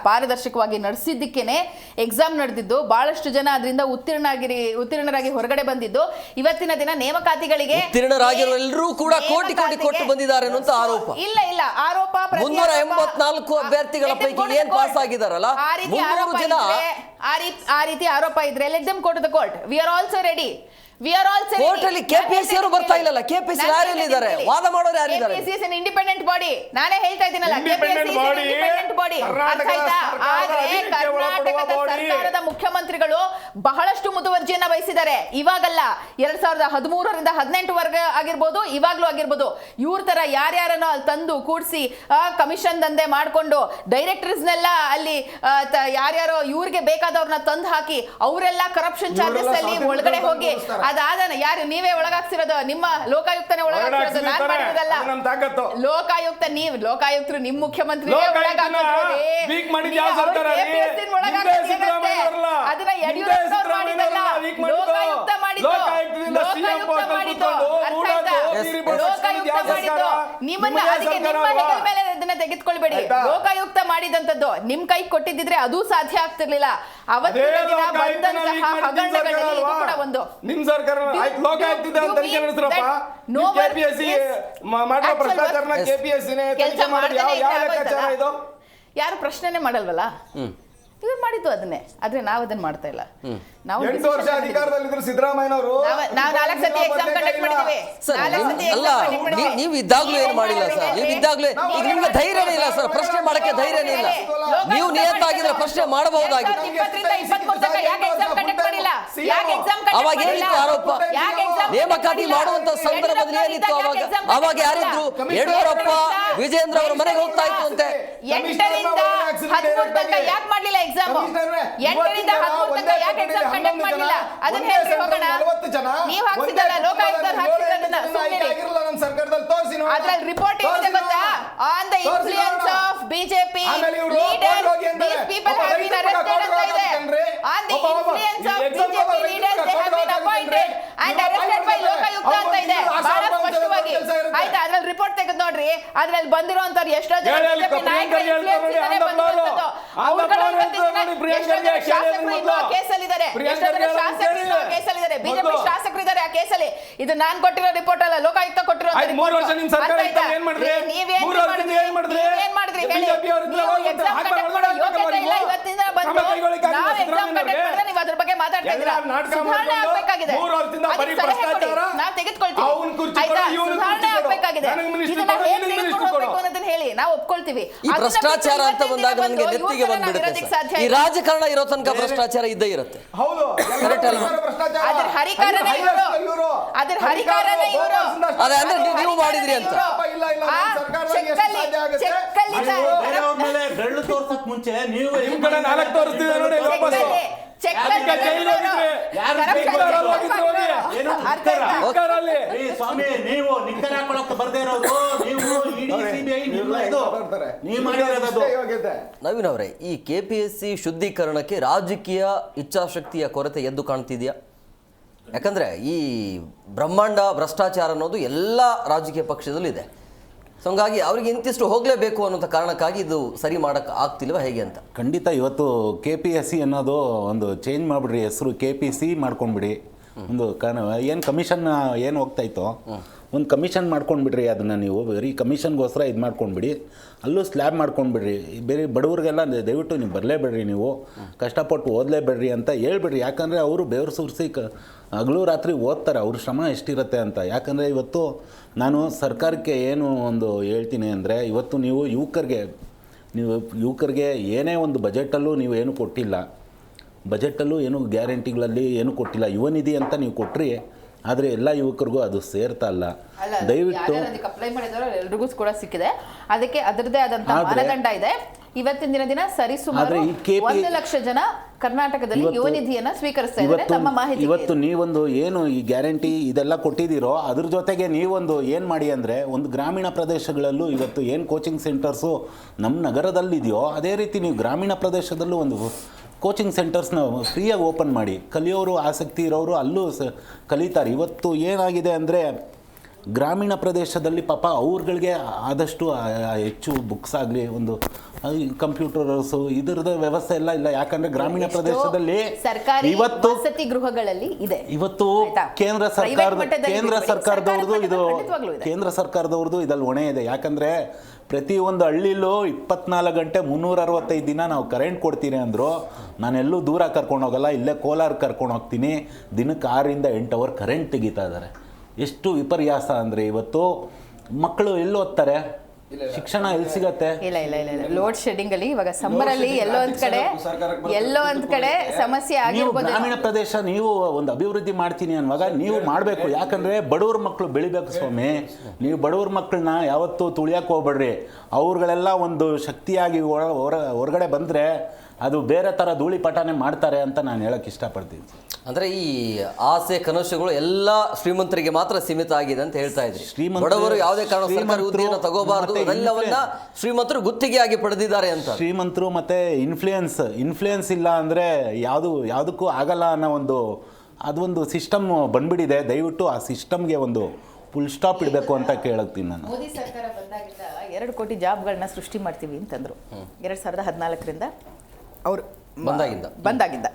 ಪಾರದರ್ಶಕವಾಗಿ ನಡೆಸಿದ್ದಕ್ಕೇನೆ ಎಕ್ಸಾಮ್ ನಡೆದಿದ್ದು, ಬಹಳಷ್ಟು ಜನ ಅದರಿಂದ ಉತ್ತೀರ್ಣರಾಗಿ ಹೊರಗಡೆ ಬಂದಿದ್ದು. ಇವತ್ತಿನ ದಿನ ನೇಮಕಾತಿಗಳಿಗೆ ಉತ್ತೀರ್ಣರಾಗಿರೋ ಎಲ್ಲರೂ ಕೂಡ ಕೋಟಿ ಕೊಟ್ಟು ಬಂದಿದ್ದಾರೆ ಅನ್ನೋ ಆರೋಪ. ಇಲ್ಲ ಆರೋಪ 384 ಅಭ್ಯರ್ಥಿಗಳ ಪೈಕಿ ಏನ್ ಪಾಸ್ ಆಗಿದಾರಲ್ಲ, 300 ಜನ ಆ ರೀತಿ ಆರೋಪ ಇದ್ರೆ let them go to the court. We are also ready. We are all serenity. ಕೋರ್ಟಲ್ಲಿ KPSC ಅವರು ಬರ್ತಾ ಇಲ್ಲಲ್ಲ, KPSC ಯಾರು ಇದ್ದಾರೆ, ವಾದ ಮಾಡೋರು ಯಾರು ಇದ್ದಾರೆ? KPSC is an independent body. ನಾನೇ ಹೇಳ್ತಾ ಇದ್ದೀನಲ್ಲ, KPSC is an independent body. ಅರ್ಥ ಆಯ್ತಾ? ಆದ್ರೆ ಕರ್ನಾಟಕದ ಸರ್ಕಾರದ ಮುಖ್ಯಮಂತ್ರಿಗಳು ಬಹಳಷ್ಟು ಮುತುವರ್ಜಿಯನ್ನ ವಹಿಸಿದ್ದಾರೆ. ಇವಾಗಲ್ಲ, 2013ರಿಂದ 18 ವರ್ಗ ಆಗಿರ್ಬೋದು, ಇವಾಗ್ಲೂ ಆಗಿರ್ಬೋದು. ಇವ್ರ ತರ ಯಾರ್ಯಾರನ್ನ ತಂದು ಕೂಡಿಸಿ ಕಮಿಷನ್ ದಂಧೆ ಮಾಡ್ಕೊಂಡು ಡೈರೆಕ್ಟರ್ಸ್ನೆಲ್ಲ ಅಲ್ಲಿ ಯಾರ್ಯಾರೋ ಇವ್ರಿಗೆ ಬೇಕಾದವ್ರನ್ನ ತಂದು ಹಾಕಿ ಅವರೆಲ್ಲ ಕರಪ್ಷನ್ ಚಾರ್ಜಸ್ ಅಲ್ಲಿ ಒಳಗಡೆ ಹೋಗಿ ಅದಾದ ಯಾರು ನೀವೇ ಒಳಗಾಗ್ಸಿರೋದು, ನಿಮ್ಮ ಲೋಕಾಯುಕ್ತನೇ ಒಳಗಾಗ್ಸಿರೋದು, ನಾನ್ ಮಾಡಿರೋದಲ್ಲ. ಲೋಕಾಯುಕ್ತರು ನಿಮ್ ಮುಖ್ಯಮಂತ್ರಿ ಅದನ್ನ ಯಡಿಯೂರಪ್ಪ ಮಾಡಿದಲ್ಲ, ಲೋಕಾಯುಕ್ತ ಮಾಡಿದ್ದು. ನಿಮ್ಮನ್ನ ಅದಕ್ಕೆ ನಿಮ್ಮ ಹೆಗಲ ಮೇಲೆ ಅದನ್ನ ತೆಗೆದುಕೊಳ್ಬೇಡಿ. ಲೋಕಾಯುಕ್ತ ಮಾಡಿದಂತದ್ದು ನಿಮ್ ಕೈ ಕೊಟ್ಟಿದ್ರೆ ಅದು ಸಾಧ್ಯ ಆಗ್ತಿರ್ಲಿಲ್ಲ. ಅವತ್ತಿನ ದಿನ ಬಂದಂತಹ ಹಗರಣಗಳಲ್ಲಿ ಇದು ಕೂಡ ಒಂದು. ನಿಮ್ ಸರ್ಕಾರ ಲೋಕಾಯುಕ್ತ ಅಂತ ನಡೆಸ್ರಪ್ಪ. ಕೆಪಿಎಸ್ಸಿ ಮಾಡೋ ಭ್ರಷ್ಟಾಚಾರನ ಕೆಪಿಎಸ್ಸಿನೇ ತನಿಖೆ ಮಾಡಿ ಯಾವ ಲೆಕ್ಕಾಚಾರ ಇದು? ಯಾರು ಪ್ರಶ್ನೆನೇ ಮಾಡಲ್ವಲ್ಲ, ಇವ್ರು ಮಾಡಿದ್ದು ಅದನ್ನೇ. ಆದ್ರೆ ನಾವು ಅದನ್ನ ಮಾಡ್ತಾ ಇಲ್ಲ. ನಾವು 8 ವರ್ಷ ಅಧಿಕಾರದಲ್ಲಿದ್ರು ಸಿದ್ದರಾಮಯ್ಯನವರು ನಾವು 4 ಸತಿ ಎಕ್ಸಾಮ್ ಕಂಡಕ್ಟ್ ಮಾಡಿದ್ವಿ. ಅಲ್ಲ, ನೀವು ಇದ್ದಾಗ್ಲೂ ಏನು ಮಾಡಿಲ್ಲ ಸರ್. ನೀವು ಇದ್ದಾಗ್ಲೂ ಈಗ ನಿಮ್ಗೆ ಧೈರ್ಯನೇ ಇಲ್ಲ ಸರ್, ಪ್ರಶ್ನೆ ಮಾಡಕ್ಕೆ ಧೈರ್ಯನೇ ಇಲ್ಲ. ನೀವು ನಿಯತ್ತಾಗಿದ್ರೆ ಪ್ರಶ್ನೆ ಮಾಡಬಹುದಾಗಿತ್ತು. ಅವಾಗ ಏನಿತ್ತು ಆರೋಪ? ನೇಮಕಾತಿ ಮಾಡುವಂತ ಸಂದರ್ಭದಲ್ಲಿ ಏನಿತ್ತು ಅವಾಗ ಯಾರಿದ್ರು? ಯಡಿಯೂರಪ್ಪ ವಿಜೇಂದ್ರ ಅವರ ಮನೆಗೆ ಹೋಗ್ತಾ ಇತ್ತು ಅಂತೆ. 8ರಿಂದ 13 ತನಕ ಯಾಕೆ ಮಾಡ್ಲಿಲ್ಲ ಎಕ್ಸಾಮ್? 8ರಿಂದ 13 ತನಕ ಯಾಕೆ ಎಕ್ಸಾಮ್ ಕಂಡಕ್ಟ್ ಮಾಡಲಿಲ್ಲ? ಅದನ್ನ ಹೇಳಿ ಹೋಗೋಣ. ನೀವು ಹಾಕ್ಸಿದಲ್ಲ, ಲೋಕಾಯುಕ್ತರು ಹಾಕ್ಸಿದಲ್ಲ, ನಮ್ಮ ಸರ್ಕಾರದಲ್ಲಿ ತೋರಿಸಿ ನೋಡಿ. ಅದ್ರಲ್ಲಿ ರಿಪೋರ್ಟ್ ಏನಿದೆ ಗೊತ್ತಾ? On the influence of BJP leader these people have been arrested ಅಂತ ಇದೆ. On the influence of BJP leaders they have been appointed and arrested by Lokayukta ಅಂತ ಇದೆ. ಬಹಳ ಸ್ಪಷ್ಟವಾಗಿ ಆಯ್ತಾ? ಅದ್ರಲ್ಲಿ ರಿಪೋರ್ಟ್ ತೆಗೆದು ನೋಡ್ರಿ. ಅದ್ರಲ್ಲಿ ಬಂದಿರುವಂತವ್ರು ಎಷ್ಟೋ ಜನ ಬಿಜೆಪಿ ನಾಯಕರು ಇನ್ಫ್ಲೂಯೆನ್ಸ್ ಇಂದಾನೆ ಬಂದಿರೋದು. ಅವ್ರುಗಳು ಕೇಸಲ್ಲಿದ್ದಾರೆ, ಎಷ್ಟೋ ಜನ ಶಾಸಕರು ಕೇಸಲ್ಲಿದ್ದಾರೆ, ಬಿಜೆಪಿ ಶಾಸಕರು ಇದ್ದಾರೆ ಆ ಕೇಸಲ್ಲಿ. ಇದು ನಾನ್ ಕೊಟ್ಟಿರೋ ರಿಪೋರ್ಟ್ ಅಲ್ಲ, ಲೋಕಾಯುಕ್ತ ಕೊಟ್ಟಿರೋ ರಿಪೋರ್ಟ್. 3 ವರ್ಷ ನಿಮ್ ಸರ್ಕಾರ ಇತ್ತು, ಏನ್ ಮಾಡಿದ್ರಿ? ನೀವೇನ್ ಮಾಡಿದ್ರಿ ಹೇಳಿ? ಎಕ್ಸಾಮ್ ಕಂಡಕ್ಟ್ ಮಾಡೋ ಯೋಗ್ಯತೆ ಇಲ್ಲ. ಇವತ್ತಿಂದ ಬಂದು ನಾವು ಎಕ್ಸಾಮ್ ಕಂಡಕ್ಟ್ ಮಾಡಿದ್ರೆ ನೀವು ಅದ್ರ ಬಗ್ಗೆ ಮಾತಾಡ್ತಾ ಇದ್ದೀರಾ. ಸುಧಾರಣೆ ಆಗ್ಬೇಕಾಗಿದೆ, ನಾವು ತೆಗೆದುಕೊಳ್ತೀವಿ. ಆಯ್ತಾ? ಸುಧಾರಣೆ ಆಗ್ಬೇಕಾಗಿದೆ. ಇದನ್ನ ಹೇಗೆ ತೆಗೆದುಕೊಂಡು ಹೋಗ್ಬೇಕು ಅನ್ನೋದನ್ನ ಹೇಳಿ, ನಾವು ಒಪ್ಕೊಳ್ತೀವಿ. ಈ ಭ್ರಷ್ಟಾಚಾರ ಅಂತ ಬಂದಾಗ ನನಗೆ ನೆತ್ತಿಗೆ ಬಂದ್ಬಿಡುತ್ತೆ. ಈ ರಾಜಕಾರಣ ಇರೋ ತನಕ ಭ್ರಷ್ಟಾಚಾರ ಇದ್ದೇ ಇರುತ್ತೆ. ಹೌದು, ಅದ್ರ ಹರಿಕಾರನೇ ಇವರು, ಅದ್ರ ಹರಿಕಾರನೇ ಇವರು. ಅದೇ ಅಂದ್ರೆ ನೀವು ಮಾಡಿದ್ರಿ ಅಂತ. ಬೆರಳು ತೋರ್ಸಕ್ ಮುಂಚೆ ನೀವು ನಿಮ್ ಕಡೆ 4 ತೋರಿಸ್ತಿದೆ ನೋಡಿ. ಸ್ವಾಮಿ, ನೀವು ನಿಕ್ಕರ್ ಹಾಕೊಳಕ್ ಬರ್ದೇ ಇರೋದು ನೀವು. ನವೀನ್ ಅವರೇ, ಈ KPSC ಶುದ್ಧೀಕರಣಕ್ಕೆ ರಾಜಕೀಯ ಇಚ್ಛಾಶಕ್ತಿಯ ಕೊರತೆ ಎದ್ದು ಕಾಣ್ತಿದೆಯಾ? ಯಾಕಂದ್ರೆ ಈ ಬ್ರಹ್ಮಾಂಡ ಭ್ರಷ್ಟಾಚಾರ ಅನ್ನೋದು ಎಲ್ಲ ರಾಜಕೀಯ ಪಕ್ಷದಲ್ಲೂ ಇದೆ. ಸೊ ಹಂಗಾಗಿ ಅವ್ರಿಗೆ ಇಂತಿಷ್ಟು ಹೋಗಲೇಬೇಕು ಅನ್ನೋಂಥ ಕಾರಣಕ್ಕಾಗಿ ಇದು ಸರಿ ಮಾಡೋಕ್ಕೆ ಆಗ್ತಿಲ್ವ ಹೇಗೆ ಅಂತ? ಖಂಡಿತ ಇವತ್ತು KPSC ಅನ್ನೋದು ಒಂದು ಚೇಂಜ್ ಮಾಡಿಬಿಡ್ರಿ, ಹೆಸರು KPC ಮಾಡ್ಕೊಂಡ್ಬಿಡಿ. ಒಂದು ಏನು ಕಮಿಷನ್ ಏನು ಹೋಗ್ತಾಯಿತ್ತೋ ಒಂದು ಕಮಿಷನ್ ಮಾಡ್ಕೊಂಡ್ಬಿಡ್ರಿ. ಅದನ್ನು ನೀವು ಬರೀ ಕಮಿಷನ್ಗೋಸ್ಕರ ಇದು ಮಾಡ್ಕೊಂಡ್ಬಿಡಿ. ಅಲ್ಲೂ ಸ್ಲ್ಯಾಬ್ ಮಾಡ್ಕೊಂಡ್ಬಿಡ್ರಿ. ಬೇರೆ ಬಡವ್ರಿಗೆಲ್ಲ ದಯವಿಟ್ಟು ನೀವು ಬರಲೇಬೇಡ್ರಿ, ನೀವು ಕಷ್ಟಪಟ್ಟು ಓದಲೇಬೇಡ್ರಿ ಅಂತ ಹೇಳ್ಬಿಡ್ರಿ. ಯಾಕಂದರೆ ಅವರು ಬೆವರು ಸುರಿಸಿ ಹಗಲು ರಾತ್ರಿ ಓದ್ತಾರೆ, ಅವ್ರ ಶ್ರಮ ಎಷ್ಟಿರುತ್ತೆ ಅಂತ. ಯಾಕಂದರೆ ಇವತ್ತು ನಾನು ಸರ್ಕಾರಕ್ಕೆ ಏನು ಒಂದು ಹೇಳ್ತೀನಿ ಅಂದರೆ, ಇವತ್ತು ನೀವು ಯುವಕರಿಗೆ ಏನೇ ಒಂದು ಬಜೆಟಲ್ಲೂ ನೀವು ಏನು ಕೊಟ್ಟಿಲ್ಲ, ಬಜೆಟಲ್ಲೂ ಏನು ಗ್ಯಾರಂಟಿಗಳಲ್ಲಿ ಏನು ಕೊಟ್ಟಿಲ್ಲ. ಯುವ ನಿಧಿ ಅಂತ ನೀವು ಕೊಟ್ಟರೆ, ಆದರೆ ಎಲ್ಲ ಯುವಕರಿಗೂ ಅದು ಸೇರ್ತಾ ಇಲ್ಲ. ದಯವಿಟ್ಟು ಅಪ್ಲೈ ಮಾಡಿದವರು ಎಲ್ರಿಗೂ ಕೂಡ ಸಿಕ್ಕಿದೆ. ಅದಕ್ಕೆ ಅದರದೇ ಆದಂಥ ಮಾನದಂಡ ಇದೆ. ಇವತ್ತಿನ ದಿನ ಸರಿಸುಮಾರು 1 ಲಕ್ಷ ಜನ ಕರ್ನಾಟಕದಲ್ಲಿ ಯುವ ನಿಧಿಯನ್ನ ಸ್ವೀಕರಿಸ್ತಾ ಇದ್ದಾರೆ. ನಮ್ಮ ಮಾಹಿತಿ ಇವತ್ತು ನೀವೊಂದು ಏನು ಈ ಗ್ಯಾರಂಟಿ ಇದೆಲ್ಲ ಕೊಟ್ಟಿದ್ದೀರೋ ಅದ್ರ ಜೊತೆಗೆ ನೀವೊಂದು ಏನು ಮಾಡಿ ಅಂದರೆ, ಒಂದು ಗ್ರಾಮೀಣ ಪ್ರದೇಶಗಳಲ್ಲೂ ಇವತ್ತು ಏನು ಕೋಚಿಂಗ್ ಸೆಂಟರ್ಸು ನಮ್ಮ ನಗರದಲ್ಲಿದೆಯೋ ಅದೇ ರೀತಿ ನೀವು ಗ್ರಾಮೀಣ ಪ್ರದೇಶದಲ್ಲೂ ಒಂದು ಕೋಚಿಂಗ್ ಸೆಂಟರ್ಸ್ನ ಫ್ರೀಯಾಗಿ ಓಪನ್ ಮಾಡಿ. ಕಲಿಯೋರು ಆಸಕ್ತಿ ಇರೋರು ಅಲ್ಲೂ ಕಲಿತಾರೆ. ಇವತ್ತು ಏನಾಗಿದೆ ಅಂದರೆ, ಗ್ರಾಮೀಣ ಪ್ರದೇಶದಲ್ಲಿ ಪಾಪ ಅವ್ರುಗಳಿಗೆ ಆದಷ್ಟು ಹೆಚ್ಚು ಬುಕ್ಸ್ ಆಗಲಿ, ಒಂದು ಕಂಪ್ಯೂಟರ್ಸು ಇದ್ರದ್ದು ವ್ಯವಸ್ಥೆ ಎಲ್ಲ ಇಲ್ಲ. ಯಾಕಂದ್ರೆ ಗ್ರಾಮೀಣ ಪ್ರದೇಶದಲ್ಲಿ ಸರ್ಕಾರಿ ಇವತ್ತು ವಸತಿ ಗೃಹಗಳಲ್ಲಿ ಇದೆ. ಇವತ್ತು ಆಯ್ತಾ? ಕೇಂದ್ರ ಸರ್ಕಾರದವ್ರದ್ದು ಇದು ಖಂಡಿತವಾಗ್ಲೂ ಇದೆ. ಕೇಂದ್ರ ಸರ್ಕಾರದವ್ರದ್ದು ಇದಲ್ಲಿ ಹೊಣೆ ಇದೆ. ಯಾಕಂದ್ರೆ ಪ್ರತಿಯೊಂದು ಹಳ್ಳಿಲೂ 24 ಗಂಟೆ 365 ದಿನ ನಾವು ಕರೆಂಟ್ ಕೊಡ್ತೀನಿ ಅಂದರು. ನಾನೆಲ್ಲೂ ದೂರ ಕರ್ಕೊಂಡು ಹೋಗಲ್ಲ, ಇಲ್ಲೇ ಕೋಲಾರ ಕರ್ಕೊಂಡು ಹೋಗ್ತೀನಿ. ದಿನಕ್ಕೆ 6 ರಿಂದ 8 ಅವರ್ ಕರೆಂಟ್ ತೆಗಿತಾ ಇದ್ದಾರೆ. ಎಷ್ಟು ವಿಪರ್ಯಾಸ ಅಂದರೆ ಇವತ್ತು ಮಕ್ಕಳು ಎಲ್ಲಿ ಓದ್ತಾರೆ, ಶಿಕ್ಷಣ ಎಲ್ಲಿ ಸಿಗತ್ತೆ? ಇಲ್ಲ ಲೋಡ್ ಶೆಡ್ಡಿಂಗ್ ಅಲ್ಲಿ ಇವಾಗ ಸಮ್ಮರ್ ಅಲ್ಲಿ ಎಲ್ಲೋ ಒಂದ್ ಕಡೆ ಸಮಸ್ಯೆ ನೀವು ಆಗಿರ್ಬೋದು. ಗ್ರಾಮೀಣ ಪ್ರದೇಶ ನೀವು ಒಂದು ಅಭಿವೃದ್ಧಿ ಮಾಡ್ತೀನಿ ಅನ್ನುವಾಗ ನೀವು ಮಾಡಬೇಕು. ಯಾಕಂದ್ರೆ ಬಡವ್ರ ಮಕ್ಕಳು ಬೆಳಿಬೇಕು ಸ್ವಾಮಿ. ನೀವು ಬಡವ್ರ ಮಕ್ಕಳನ್ನ ಯಾವತ್ತೂ ತುಳಿಯಕ್ಕೆ ಹೋಗ್ಬೇಡ್ರಿ. ಅವ್ರುಗಳೆಲ್ಲ ಒಂದು ಶಕ್ತಿಯಾಗಿ ಹೊರಗಡೆ ಬಂದರೆ ಅದು ಬೇರೆ ಥರ ಧೂಳಿಪಟನೆ ಮಾಡ್ತಾರೆ ಅಂತ ನಾನು ಹೇಳಕ್ಕೆ ಇಷ್ಟಪಡ್ತೀನಿ. ಅಂದ್ರೆ ಈ ಆಸೆ ಕನಸುಗಳು ಎಲ್ಲ ಶ್ರೀಮಂತರಿಗೆ ಮಾತ್ರ ಸೀಮಿತ ಆಗಿದೆ ಅಂತ ಹೇಳ್ತಾ ಇದ್ರಿ. ಬಡವರು ಯಾವುದೇ ಕಾರಣ ಸರ್ಕಾರಿ ಹುದ್ದೆಯನ್ನು ತಗೋಬಾರ್ದು, ಅದೆಲ್ಲವನ್ನ ಶ್ರೀಮಂತರು ಗುತ್ತಿಗೆಯಾಗಿ ಪಡೆದಿದ್ದಾರೆ ಅಂತ. ಶ್ರೀಮಂತರು ಮತ್ತೆ ಇನ್ಫ್ಲೂಯೆನ್ಸ್ ಇಲ್ಲ ಅಂದ್ರೆ ಯಾವುದಕ್ಕೂ ಆಗಲ್ಲ ಅನ್ನೋ ಅದೊಂದು ಸಿಸ್ಟಮ್ ಬಂದ್ಬಿಟ್ಟಿದೆ. ದಯವಿಟ್ಟು ಆ ಸಿಸ್ಟಮ್ಗೆ ಒಂದು ಫುಲ್ ಸ್ಟಾಪ್ ಇಡಬೇಕು ಅಂತ ಕೇಳ್ತೀನಿ ನಾನು. ಮೋದಿ ಸರ್ಕಾರ ಬಂದಾಗಿಂದ 2 ಕೋಟಿ ಜಾಬ್ಗಳನ್ನ ಸೃಷ್ಟಿ ಮಾಡ್ತೀವಿ ಅಂತಂದ್ರು 2014ರಿಂದ ಅವರು ಬಂದಾಗಿಂದ.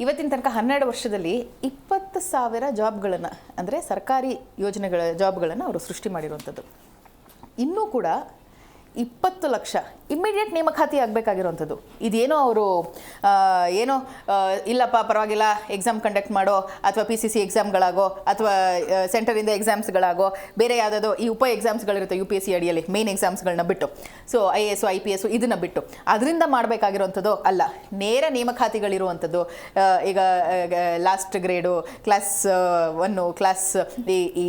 ಇವತ್ತಿನ ತನಕ 12 ವರ್ಷದಲ್ಲಿ 20,000 ಜಾಬ್ಗಳನ್ನು ಅಂದರೆ ಸರ್ಕಾರಿ ಯೋಜನೆಗಳ ಜಾಬ್ಗಳನ್ನು ಅವರು ಸೃಷ್ಟಿ ಮಾಡಿರುವಂಥದ್ದು. ಇನ್ನೂ ಕೂಡ 20 ಲಕ್ಷ ಇಮ್ಮಿಡಿಯೇಟ್ ನೇಮಕಾತಿ ಆಗಬೇಕಾಗಿರುವಂಥದ್ದು. ಇದೇನೋ ಅವರು ಇಲ್ಲಪ್ಪ ಪರವಾಗಿಲ್ಲ ಎಕ್ಸಾಮ್ ಕಂಡಕ್ಟ್ ಮಾಡೋ ಅಥವಾ PCC ಎಕ್ಸಾಮ್ಗಳಾಗೋ ಅಥವಾ ಸೆಂಟರಿಂದ ಎಕ್ಸಾಮ್ಸ್ಗಳಾಗೋ ಬೇರೆ ಯಾವುದಾದ್ರು ಈ ಉಪ ಎಕ್ಸಾಮ್ಸ್ಗಳಿರುತ್ತೆ UPSC ಅಡಿಯಲ್ಲಿ ಮೇನ್ ಎಕ್ಸಾಮ್ಸ್ಗಳನ್ನ ಬಿಟ್ಟು, ಸೊ IAS IPS ಇದನ್ನು ಬಿಟ್ಟು ಅದರಿಂದ ಮಾಡಬೇಕಾಗಿರುವಂಥದ್ದು ಅಲ್ಲ. ನೇರ ನೇಮಕಾತಿಗಳಿರುವಂಥದ್ದು. ಈಗ ಲಾಸ್ಟ್ ಗ್ರೇಡು ಕ್ಲಾಸ್ 1 ಕ್ಲಾಸ್ ಈ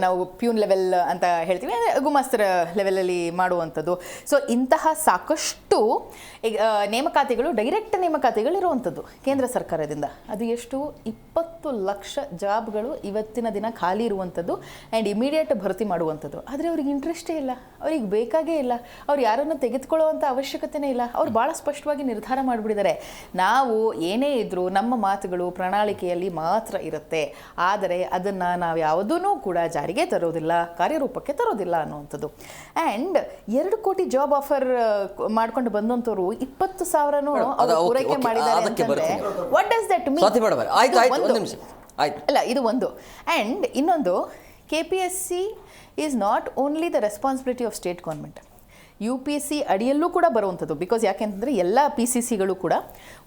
ನಾವು ಪ್ಯೂನ್ ಲೆವೆಲ್ ಅಂತ ಹೇಳ್ತೀವಿ, ಗುಮಾಸ್ತರ ಲೆವೆಲಲ್ಲಿ ಮಾಡುವಂಥದ್ದು. ಸೊ ಇಂತಹ ಸಾಕಷ್ಟು ನೇಮಕಾತಿಗಳು ಡೈರೆಕ್ಟ್ ನೇಮಕಾತಿಗಳು ಇರುವಂಥದ್ದು ಕೇಂದ್ರ ಸರ್ಕಾರದಿಂದ. ಅದು ಎಷ್ಟು 20 ಲಕ್ಷ ಜಾಬ್ಗಳು ಇವತ್ತಿನ ದಿನ ಖಾಲಿ ಇರುವಂಥದ್ದು ಆ್ಯಂಡ್ ಇಮಿಡಿಯೇಟ್ ಭರ್ತಿ ಮಾಡುವಂಥದ್ದು. ಆದರೆ ಅವ್ರಿಗೆ ಇಂಟ್ರೆಸ್ಟೇ ಇಲ್ಲ, ಅವ್ರಿಗೆ ಬೇಕಾಗೇ ಇಲ್ಲ, ಅವ್ರು ಯಾರನ್ನು ತೆಗೆದುಕೊಳ್ಳುವಂಥ ಅವಶ್ಯಕತೆನೇ ಇಲ್ಲ. ಅವ್ರು ಭಾಳ ಸ್ಪಷ್ಟವಾಗಿ ನಿರ್ಧಾರ ಮಾಡಿಬಿಟ್ಟಿದ್ದಾರೆ, ನಾವು ಏನೇ ಇದ್ದರೂ ನಮ್ಮ ಮಾತುಗಳು ಪ್ರಣಾಳಿಕೆಯಲ್ಲಿ ಮಾತ್ರ ಇರುತ್ತೆ, ಆದರೆ ಅದನ್ನು ನಾವು ಯಾವುದೂ ಕೂಡ ಜಾರಿಗೆ ತರೋದಿಲ್ಲ, ಕಾರ್ಯರೂಪಕ್ಕೆ ತರೋದಿಲ್ಲ ಅನ್ನುವಂಥದ್ದು. ಆ್ಯಂಡ್ 2 ಕೋಟಿ ಜಾಬ್ ಆಫರ್ ಮಾಡ್ಕೊಂಡು ಬಂದಂಥವ್ರು 20,000 ಪೂರೈಕೆ ಮಾಡಿದ್ದಾರೆ ಅಂತಂದ್ರೆ ವಾಟ್ ಡಸ್ ದಟ್ ಮೀನ್? ಅಲ್ಲ, ಇದು ಒಂದು. ಆ್ಯಂಡ್ ಇನ್ನೊಂದು, KPSC is not only the responsibility of state government. UPSC ಅಡಿಯಲ್ಲೂ ಕೂಡ ಬರುವಂಥದ್ದು. ಬಿಕಾಸ್ ಯಾಕೆಂತಂದರೆ ಎಲ್ಲ PCCಗಳು ಕೂಡ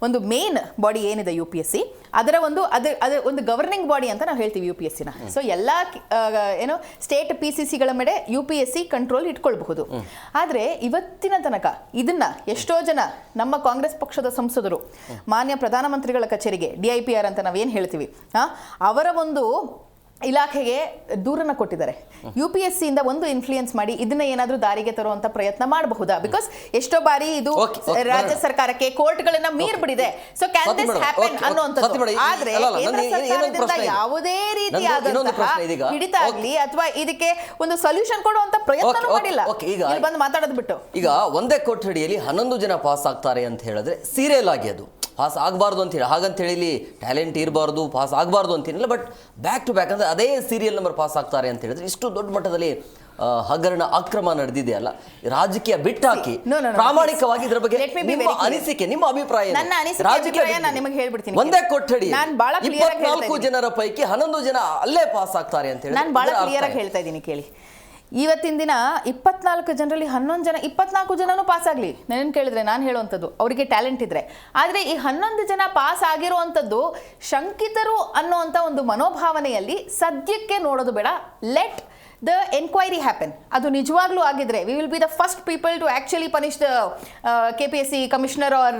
ಒಂದು ಮೇನ್ ಬಾಡಿ ಏನಿದೆ UPSC, ಅದರ ಒಂದು ಗವರ್ನಿಂಗ್ ಬಾಡಿ ಅಂತ ನಾವು ಹೇಳ್ತೀವಿ UPSCನ. ಸೊ ಎಲ್ಲ ಸ್ಟೇಟ್ PCCಗಳ ಮೇಲೆ UPSC ಕಂಟ್ರೋಲ್ ಇಟ್ಕೊಳ್ಬಹುದು. ಆದರೆ ಇವತ್ತಿನ ತನಕ ಇದನ್ನ ಎಷ್ಟೋ ಜನ ನಮ್ಮ ಕಾಂಗ್ರೆಸ್ ಪಕ್ಷದ ಸಂಸದರು ಮಾನ್ಯ ಪ್ರಧಾನಮಂತ್ರಿಗಳ ಕಚೇರಿಗೆ DIPR ಅಂತ ನಾವೇನು ಹೇಳ್ತೀವಿ ಅವರ ಒಂದು ಇಲಾಖೆಗೆ ದೂರನ್ನು ಕೊಟ್ಟಿದ್ದಾರೆ. UPSCಯಿಂದ ಒಂದು ಇನ್ಫ್ಲೂಯೆನ್ಸ್ ಮಾಡಿ ಇದನ್ನ ಏನಾದರೂ ದಾರಿಗೆ ತರುವಂತ ಪ್ರಯತ್ನ ಮಾಡಬಹುದಾ? ಬಿಕಾಸ್ ಎಷ್ಟೋ ಬಾರಿ ಇದು ರಾಜ್ಯ ಸರ್ಕಾರಕ್ಕೆ ಕೋರ್ಟ್ಗಳನ್ನ ಮೀರ್ಬಿಡಿದೆ. ಸೊ ಕ್ಯಾನ್ ದಿಸ್ ಹ್ಯಾಪನ್ ಅನ್ನುವಂಥದ್ದು. ಆದ್ರೆ ಕೇಂದ್ರ ಸರ್ಕಾರದಿಂದ ಯಾವುದೇ ರೀತಿಯಾದಂತಹ ಹಿಡಿತ ಆಗಲಿ ಅಥವಾ ಇದಕ್ಕೆ ಒಂದು ಸೊಲ್ಯೂಷನ್ ಕೊಡುವಂತ ಪ್ರಯತ್ನ ಮಾಡಿಲ್ಲ. ಇಲ್ಲಿ ಬಂದು ಮಾತಾಡೋದು ಬಿಟ್ಟು ಈಗ ಒಂದೇ ಕೊಠಡಿಯಲ್ಲಿ 11 ಜನ ಪಾಸ್ ಆಗ್ತಾರೆ ಅಂತ ಹೇಳಿದ್ರೆ ಸೀರಿಯಲ್ ಆಗಿ ಅದು ಪಾಸ್ ಆಗಬಾರ್ದು ಅಂತ ಹೇಳಿ, ಹಾಗಂತ ಹೇಳಿ ಟ್ಯಾಲೆಂಟ್ ಇರಬಾರ್ದು ಪಾಸ್ ಆಗಬಾರ್ದು ಅಂತೇನಿಲ್ಲ, ಬಟ್ ಬ್ಯಾಕ್ ಟು ಬ್ಯಾಕ್ ಅಂದರೆ ಅದೇ ಸೀರಿಯಲ್ ನಂಬರ್ ಪಾಸ್ ಆಗ್ತಾರೆ ಅಂತ ಹೇಳಿದ್ರೆ ಇಷ್ಟು ದೊಡ್ಡ ಮಟ್ಟದಲ್ಲಿ ಹಗರಣ ಅಕ್ರಮ ನಡೆದಿದೆಯಲ್ಲ. ರಾಜಕೀಯ ಬಿಟ್ಟಾಕಿ ಪ್ರಾಮಾಣಿಕವಾಗಿ ಇದರ ಬಗ್ಗೆ ನಿಮ್ಮ ಅನಿಸಿಕೆ, ನಿಮ್ಮ ಅಭಿಪ್ರಾಯ? ಒಂದೇ ಕೊಠಡಿ 24 ಜನರ ಪೈಕಿ 11 ಜನ ಅಲ್ಲೇ ಪಾಸ್ ಆಗ್ತಾರೆ ಅಂತ ಹೇಳಿ ನಾನು ಬಹಳ ಕ್ಲಿಯರ್ ಆಗಿ ಹೇಳ್ತಾ ಇದ್ದೀನಿ ಕೇಳಿ. ಇವತ್ತಿನ ದಿನ 24 ಜನರಲ್ಲಿ 11 ಜನ 24 ಜನನೂ ಪಾಸ್ ಆಗಲಿ, ನನ್ನ ಕೇಳಿದ್ರೆ ನಾನು ಹೇಳುವಂಥದ್ದು ಅವರಿಗೆ ಟ್ಯಾಲೆಂಟ್ ಇದ್ರೆ. ಆದರೆ ಈ 11 ಜನ ಪಾಸ್ ಆಗಿರುವಂಥದ್ದು ಶಂಕಿತರು ಅನ್ನುವಂಥ ಒಂದು ಮನೋಭಾವನೆಯಲ್ಲಿ ಸದ್ಯಕ್ಕೆ ನೋಡೋದು ಬೇಡ. Let the enquiry happen. ಅದು ನಿಜವಾಗ್ಲೂ ಆಗಿದ್ರೆ we will be the first people to actually punish the KPSC commissioner or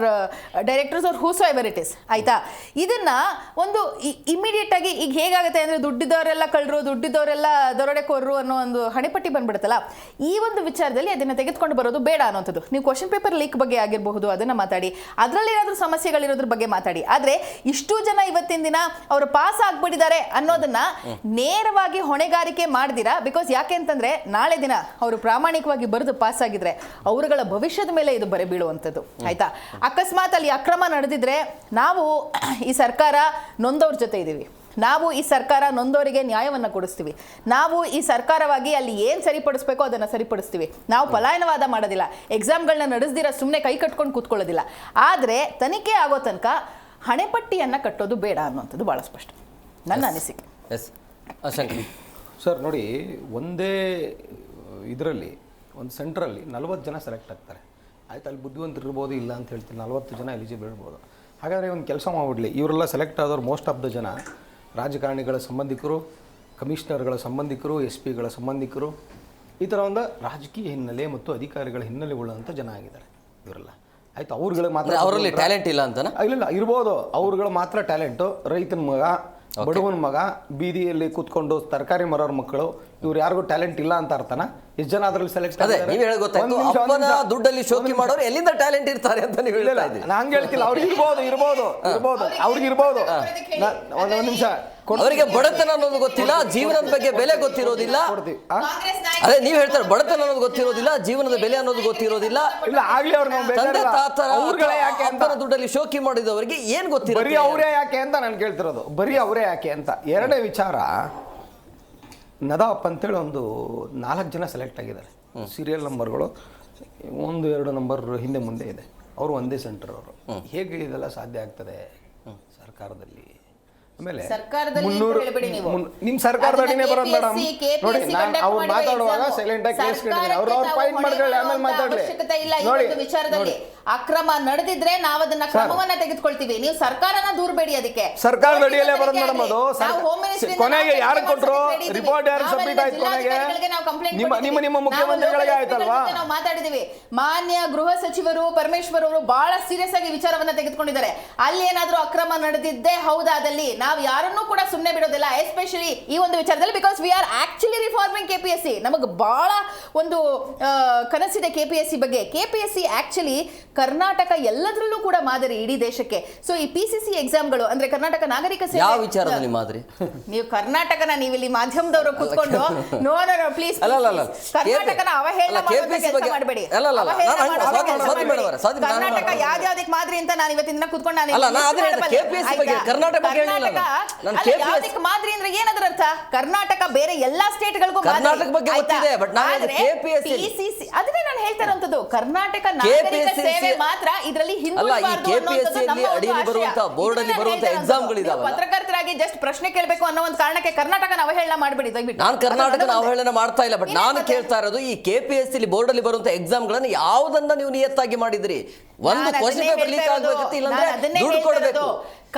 directors or whosoever it is. ಆಯಿತಾ? ಇದನ್ನು ಒಂದು ಇಮಿಡಿಯೇಟ್ ಆಗಿ ಈಗ ಹೇಗಾಗುತ್ತೆ ಅಂದರೆ ದುಡ್ಡಿದ್ದವರೆಲ್ಲ ಕಳ್ಳರು, ದುಡ್ಡಿದ್ದವರೆಲ್ಲ ದರೋಡೆಕೋರರು ಅನ್ನೋ ಒಂದು ಹಣೆಪಟ್ಟಿ ಬಂದ್ಬಿಡುತ್ತಲ್ಲ. ಈ ಒಂದು ವಿಚಾರದಲ್ಲಿ ಅದನ್ನು ತೆಗೆದುಕೊಂಡು ಬರೋದು ಬೇಡ ಅನ್ನೋಂಥದ್ದು. ನೀವು ಕ್ವಶನ್ ಪೇಪರ್ ಲೀಕ್ ಬಗ್ಗೆ ಆಗಿರಬಹುದು, ಅದನ್ನು ಮಾತಾಡಿ, ಅದರಲ್ಲಿ ಏನಾದರೂ ಸಮಸ್ಯೆಗಳಿರೋದ್ರ ಬಗ್ಗೆ ಮಾತಾಡಿ. ಆದರೆ ಇಷ್ಟು ಜನ ಇವತ್ತಿನ ದಿನ ಅವರು ಪಾಸ್ ಆಗ್ಬಿಟ್ಟಿದ್ದಾರೆ ಅನ್ನೋದನ್ನ ನೇರವಾಗಿ ಹೊಣೆಗಾರಿಕೆ ಮಾಡ್ದಿರಾ. ಬಿಕಾಸ್ ಯಾಕೆ ಅಂತಂದ್ರೆ ನಾಳೆ ದಿನ ಅವರು ಪ್ರಾಮಾಣಿಕವಾಗಿ ಬರೆದು ಪಾಸ್ ಆಗಿದ್ರೆ ಅವರುಗಳ ಭವಿಷ್ಯದ ಮೇಲೆ ಇದು ಬರೆ ಬೀಳುವಂಥದ್ದು. ಆಯ್ತಾ? ಅಕಸ್ಮಾತ್ ಅಲ್ಲಿ ಅಕ್ರಮ ನಡೆದಿದ್ರೆ ನಾವು ಈ ಸರ್ಕಾರ ನೊಂದವ್ರ ಜೊತೆ ಇದ್ದೀವಿ. ನಾವು ಈ ಸರ್ಕಾರ ನೊಂದವರಿಗೆ ನ್ಯಾಯವನ್ನು ಕೊಡಿಸ್ತೀವಿ. ನಾವು ಈ ಸರ್ಕಾರವಾಗಿ ಅಲ್ಲಿ ಏನು ಸರಿಪಡಿಸ್ಬೇಕೋ ಅದನ್ನು ಸರಿಪಡಿಸ್ತೀವಿ. ನಾವು ಪಲಾಯನವಾದ ಮಾಡೋದಿಲ್ಲ, ಎಕ್ಸಾಮ್ಗಳನ್ನ ನಡೆಸ್ದಿರ ಸುಮ್ಮನೆ ಕೈ ಕಟ್ಕೊಂಡು ಕೂತ್ಕೊಳ್ಳೋದಿಲ್ಲ. ಆದರೆ ತನಿಖೆ ಆಗೋ ತನಕ ಹಣೆಪಟ್ಟಿಯನ್ನು ಕಟ್ಟೋದು ಬೇಡ ಅನ್ನುವಂಥದ್ದು ಭಾಳ ಸ್ಪಷ್ಟ ನನ್ನ ಅನಿಸಿಕೆ. ಎಸ್ ಶಂಕರ್ ಸರ್ ನೋಡಿ, ಒಂದೇ ಇದರಲ್ಲಿ ಒಂದು ಸೆಂಟ್ರಲ್ಲಿ 40 ಜನ ಸೆಲೆಕ್ಟ್ ಆಗ್ತಾರೆ. ಆಯ್ತು, ಅಲ್ಲಿ ಬುದ್ಧಿವಂತರು ಇರ್ಬೋದು, ಇಲ್ಲ ಅಂತ ಹೇಳ್ತೀನಿ, 40 ಜನ ಎಲಿಜಿಬಲ್ ಇರ್ಬೋದು. ಹಾಗಾದರೆ ಒಂದು ಕೆಲಸ ಮಾಡಿಬಿಡ್ಲಿ, ಇವರೆಲ್ಲ ಸೆಲೆಕ್ಟ್ ಆದವ್ರು ಮೋಸ್ಟ್ ಆಫ್ ದ ಜನ ರಾಜಕಾರಣಿಗಳ ಸಂಬಂಧಿಕರು, ಕಮಿಷನರ್ಗಳ ಸಂಬಂಧಿಕರು, SP ಗಳ ಸಂಬಂಧಿಕರು, ಈ ಥರ ಒಂದು ರಾಜಕೀಯ ಹಿನ್ನೆಲೆ ಮತ್ತು ಅಧಿಕಾರಿಗಳ ಹಿನ್ನೆಲೆ ಉಳ್ಳಂಥ ಜನ ಆಗಿದ್ದಾರೆ ಇವರೆಲ್ಲ. ಆಯಿತು, ಅವ್ರುಗಳಿಗೆ ಮಾತ್ರ ಅವರಲ್ಲಿ ಟ್ಯಾಲೆಂಟ್ ಇಲ್ಲ ಅಂತನಾ? ಇಲ್ಲ, ಇರ್ಬೋದು. ಅವ್ರುಗಳು ಮಾತ್ರ ಟ್ಯಾಲೆಂಟು. ರೈತನ ಮಗ, ಬಡವನ ಮಗ, ಬೀದಿಯಲ್ಲಿ ಕೂತ್ಕೊಂಡು ತರಕಾರಿ ಮರೋರ್ ಮಕ್ಕಳು, ಇವ್ರು ಯಾರಿಗೂ ಟ್ಯಾಲೆಂಟ್ ಇಲ್ಲ ಅಂತ ಅರ್ಥನ? ಎಷ್ಟು ಜನ ಅದ್ರಲ್ಲಿ ಸೆಲೆಕ್ಟ್ ಅದೇ ನೀವು ಹೇಳಿ ಗೊತ್ತಾಯ್ತು. ಅಪ್ಪನ ದುಡ್ಡಲ್ಲಿ ಶೋಕಿ ಮಾಡೋರು ಎಲ್ಲಿಂದ ಟ್ಯಾಲೆಂಟ್ ಇರ್ತಾರೆ ಅಂತ ನೀವು ಹೇಳಿಲ್ಲ. ನಾನು ಹೇಳ್ತಿಲ್ಲ, ಅವ್ರಿಗೆ ಇರ್ಬೋದು, ಅವ್ರಿಗೆ ಇರ್ಬೋದು. ಒಂದು ನಿಮಿಷ, ಅವರಿಗೆ ಬಡತನ ಅನ್ನೋದು ಗೊತ್ತಿಲ್ಲ, ಜೀವನದ ಬಗ್ಗೆ ಬೆಲೆ ಗೊತ್ತಿರೋದಿಲ್ಲ. ಅದೇ ನೀವು ಹೇಳ್ತಾರೆ, ಬಡತನ ಅನ್ನೋದು ಗೊತ್ತಿರೋದಿಲ್ಲ, ಜೀವನದ ಬೆಲೆ ಅನ್ನೋದು ಗೊತ್ತಿರೋದಿಲ್ಲ. ಇಲ್ಲ, ಆಗ್ಲಿ ಅವ್ರು ತಂದೆ ತಾತರ ಅಪ್ಪನ ದುಡ್ಡಲ್ಲಿ ಶೋಕಿ ಮಾಡಿದವರಿಗೆ ಏನ್ ಗೊತ್ತಿರೋ? ಬರೀ ಅವರೇ ಯಾಕೆ ಅಂತ ನಾನು ಕೇಳ್ತಿರೋದು, ಬರೀ ಅವರೇ ಯಾಕೆ ಅಂತ. ಎರಡನೇ ವಿಚಾರ, ನದಾಪ್ ಅಂತೇಳಿ ಒಂದು 4 ಜನ ಸೆಲೆಕ್ಟ್ ಆಗಿದ್ದಾರೆ. ಸೀರಿಯಲ್ ನಂಬರ್ಗಳು 1, 2 ನಂಬರ್ ಹಿಂದೆ ಮುಂದೆ ಇದೆ. ಅವರು ಒಂದೇ ಸೆಂಟರ್ ಅವರು. ಹೇಗೆ ಇದೆಲ್ಲ ಸಾಧ್ಯ ಆಗ್ತದೆ ಸರ್ಕಾರದಲ್ಲಿ? ಆಮೇಲೆ ನಿಮ್ ಸರ್ಕಾರದ ಅಡಿನೇ ಬರೋದು ಮೇಡಮ್. ನೋಡಿ, ನಾನು ಅವ್ರು ಮಾತಾಡುವಾಗ ಸೈಲೆಂಟ್ ಆಗಿ ಕೇಸ್ ಕೇಳಿದ್ದೀನಿ. ಅವ್ರು ಪಾಯಿಂಟ್ ಮಾಡ್ಕೊಳ್ಳಿ, ಆಮೇಲೆ ಮಾತಾಡ್ಲಿ. ವಿಚಾರದಲ್ಲಿ ಅಕ್ರಮ ನಡೆದಿದ್ರೆ ನಾವು ಅದನ್ನ ಕ್ರಮವನ್ನ ತೆಗೆದುಕೊಳ್ತೀವಿ. ನೀವು ಸರ್ಕಾರನ ದೂರಬೇಡಿ. ಅದಕ್ಕೆ ಸರ್ಕಾರದ ಅಡಿಯಲ್ಲೇ ಬರೋದು ಮೇಡಮ್. ಅದು ಕೊನೆಗೆ ಯಾರು ಕೊಟ್ಟರು ರಿಪೋರ್ಟ್, ಯಾರು ಸಬ್ಮಿಟ್ ಆಯ್ತು ಕೊನೆಗೆ? ನಿಮ್ಮ ಮುಖ್ಯಮಂತ್ರಿಗಳಿಗೆ ಆಯ್ತಲ್ವಾ? ನಾವು ಮಾತಾಡಿದೀವಿ. ಮಾನ್ಯ ಗೃಹ ಸಚಿವರು ಪರಮೇಶ್ವರ್ ಅವರು ಬಹಳ ಸೀರಿಯಸ್ ಆಗಿ ವಿಚಾರವನ್ನ ತೆಗೆದುಕೊಂಡಿದ್ದಾರೆ. ಅಲ್ಲಿ ಏನಾದ್ರೂ ಅಕ್ರಮ ನಡೆದಿದ್ದೇ ಹೌದಾದಲ್ಲಿ ನಾವು ಯಾರನ್ನೂ ಕೂಡ ಸುಮ್ಮನೆ ಬಿಡೋದಿಲ್ಲ, ಎಸ್ಪೆಷಲಿ ಈ ಒಂದು ವಿಚಾರದಲ್ಲಿ. Because we are actually reforming KPSC. ನಮಗೆ ಬಹಳ ಒಂದು ಕನಸಿದೆ KPSC ಬಗ್ಗೆ. KPSC ಆಕ್ಚುಲಿ ಕರ್ನಾಟಕ ಎಲ್ಲದರಲ್ಲೂ ಕೂಡ ಮಾದರಿ ಇಡೀ ದೇಶಕ್ಕೆ. ಸೊ ಈ PCC ಎಕ್ಸಾಮ್ಗಳು ಅಂದ್ರೆ ಕರ್ನಾಟಕ ನಾಗರಿಕ ಸೇವೆ ಯಾವ ವಿಚಾರದಲ್ಲಿ ಮಾದರಿ? ನೀವು ಕರ್ನಾಟಕನ ನೀವಿಲ್ಲಿ ಮಾಧ್ಯಮದವರು ಕೂತ್ಕೊಂಡು ನೋ ಪ್ಲೀಸ್ ಕರ್ನಾಟಕನ ಅವಹೇಳನ ಮಾಡಬೇಡಿ. ಕರ್ನಾಟಕ ಯಾವ್ದಕ್ಕೆ ಮಾದರಿ ಅಂತ ನಾನು ಇವತ್ತಿನ ದಿನ ಕೂತ್ಕೊಂಡು ಯಾವ್ದಕ್ಕೆ ಮಾದರಿ ಅಂದ್ರೆ ಏನದ್ರ ಅರ್ಥ? ಕರ್ನಾಟಕ ಬೇರೆ ಎಲ್ಲಾ ಸ್ಟೇಟ್ಗಳಿಗೂ ಅದನ್ನೇ ನಾನು ಹೇಳ್ತಾ ಇರುವಂತದ್ದು. ಕರ್ನಾಟಕ ನಾಗರಿಕ ಸೇವೆ ಮಾತ್ರ ಇದರಲ್ಲಿ ಪತ್ರಕರ್ತರಾಗಿ ಜಸ್ಟ್ ಪ್ರಶ್ನೆ ಕೇಳಬೇಕು ಅನ್ನೋ ಒಂದು ಕಾರಣಕ್ಕೆ ಕರ್ನಾಟಕನ ಅವಹೇಳನ ಮಾಡಬೇಡಿ ದಯವಿಟ್ಟು. ನಾನು ಕರ್ನಾಟಕನ ಅವಹೇಳನ ಮಾಡ್ತಾ ಇಲ್ಲ, ಬಟ್ ನಾನು ಕೇಳ್ತಾ ಇರೋದು ಈ KPSC ಬೋರ್ಡ್ ಅಲ್ಲಿ ಬರುವಂತ ಎಕ್ಸಾಮ್ ಗಳನ್ನ ಯಾವ್ದನ್ನ ನೀವು ನಿಯತ್ತಾಗಿ ಮಾಡಿದ್ರಿ? ಒಂದು ಕ್ವಶ್ಚನ್ ಪೇಪರ್ ಲೀಕ್ ಆಗಬೇಕು, ಇಲ್ಲಾಂದ್ರೆ ದುಡ್ಡು ಕೊಡಬೇಕು.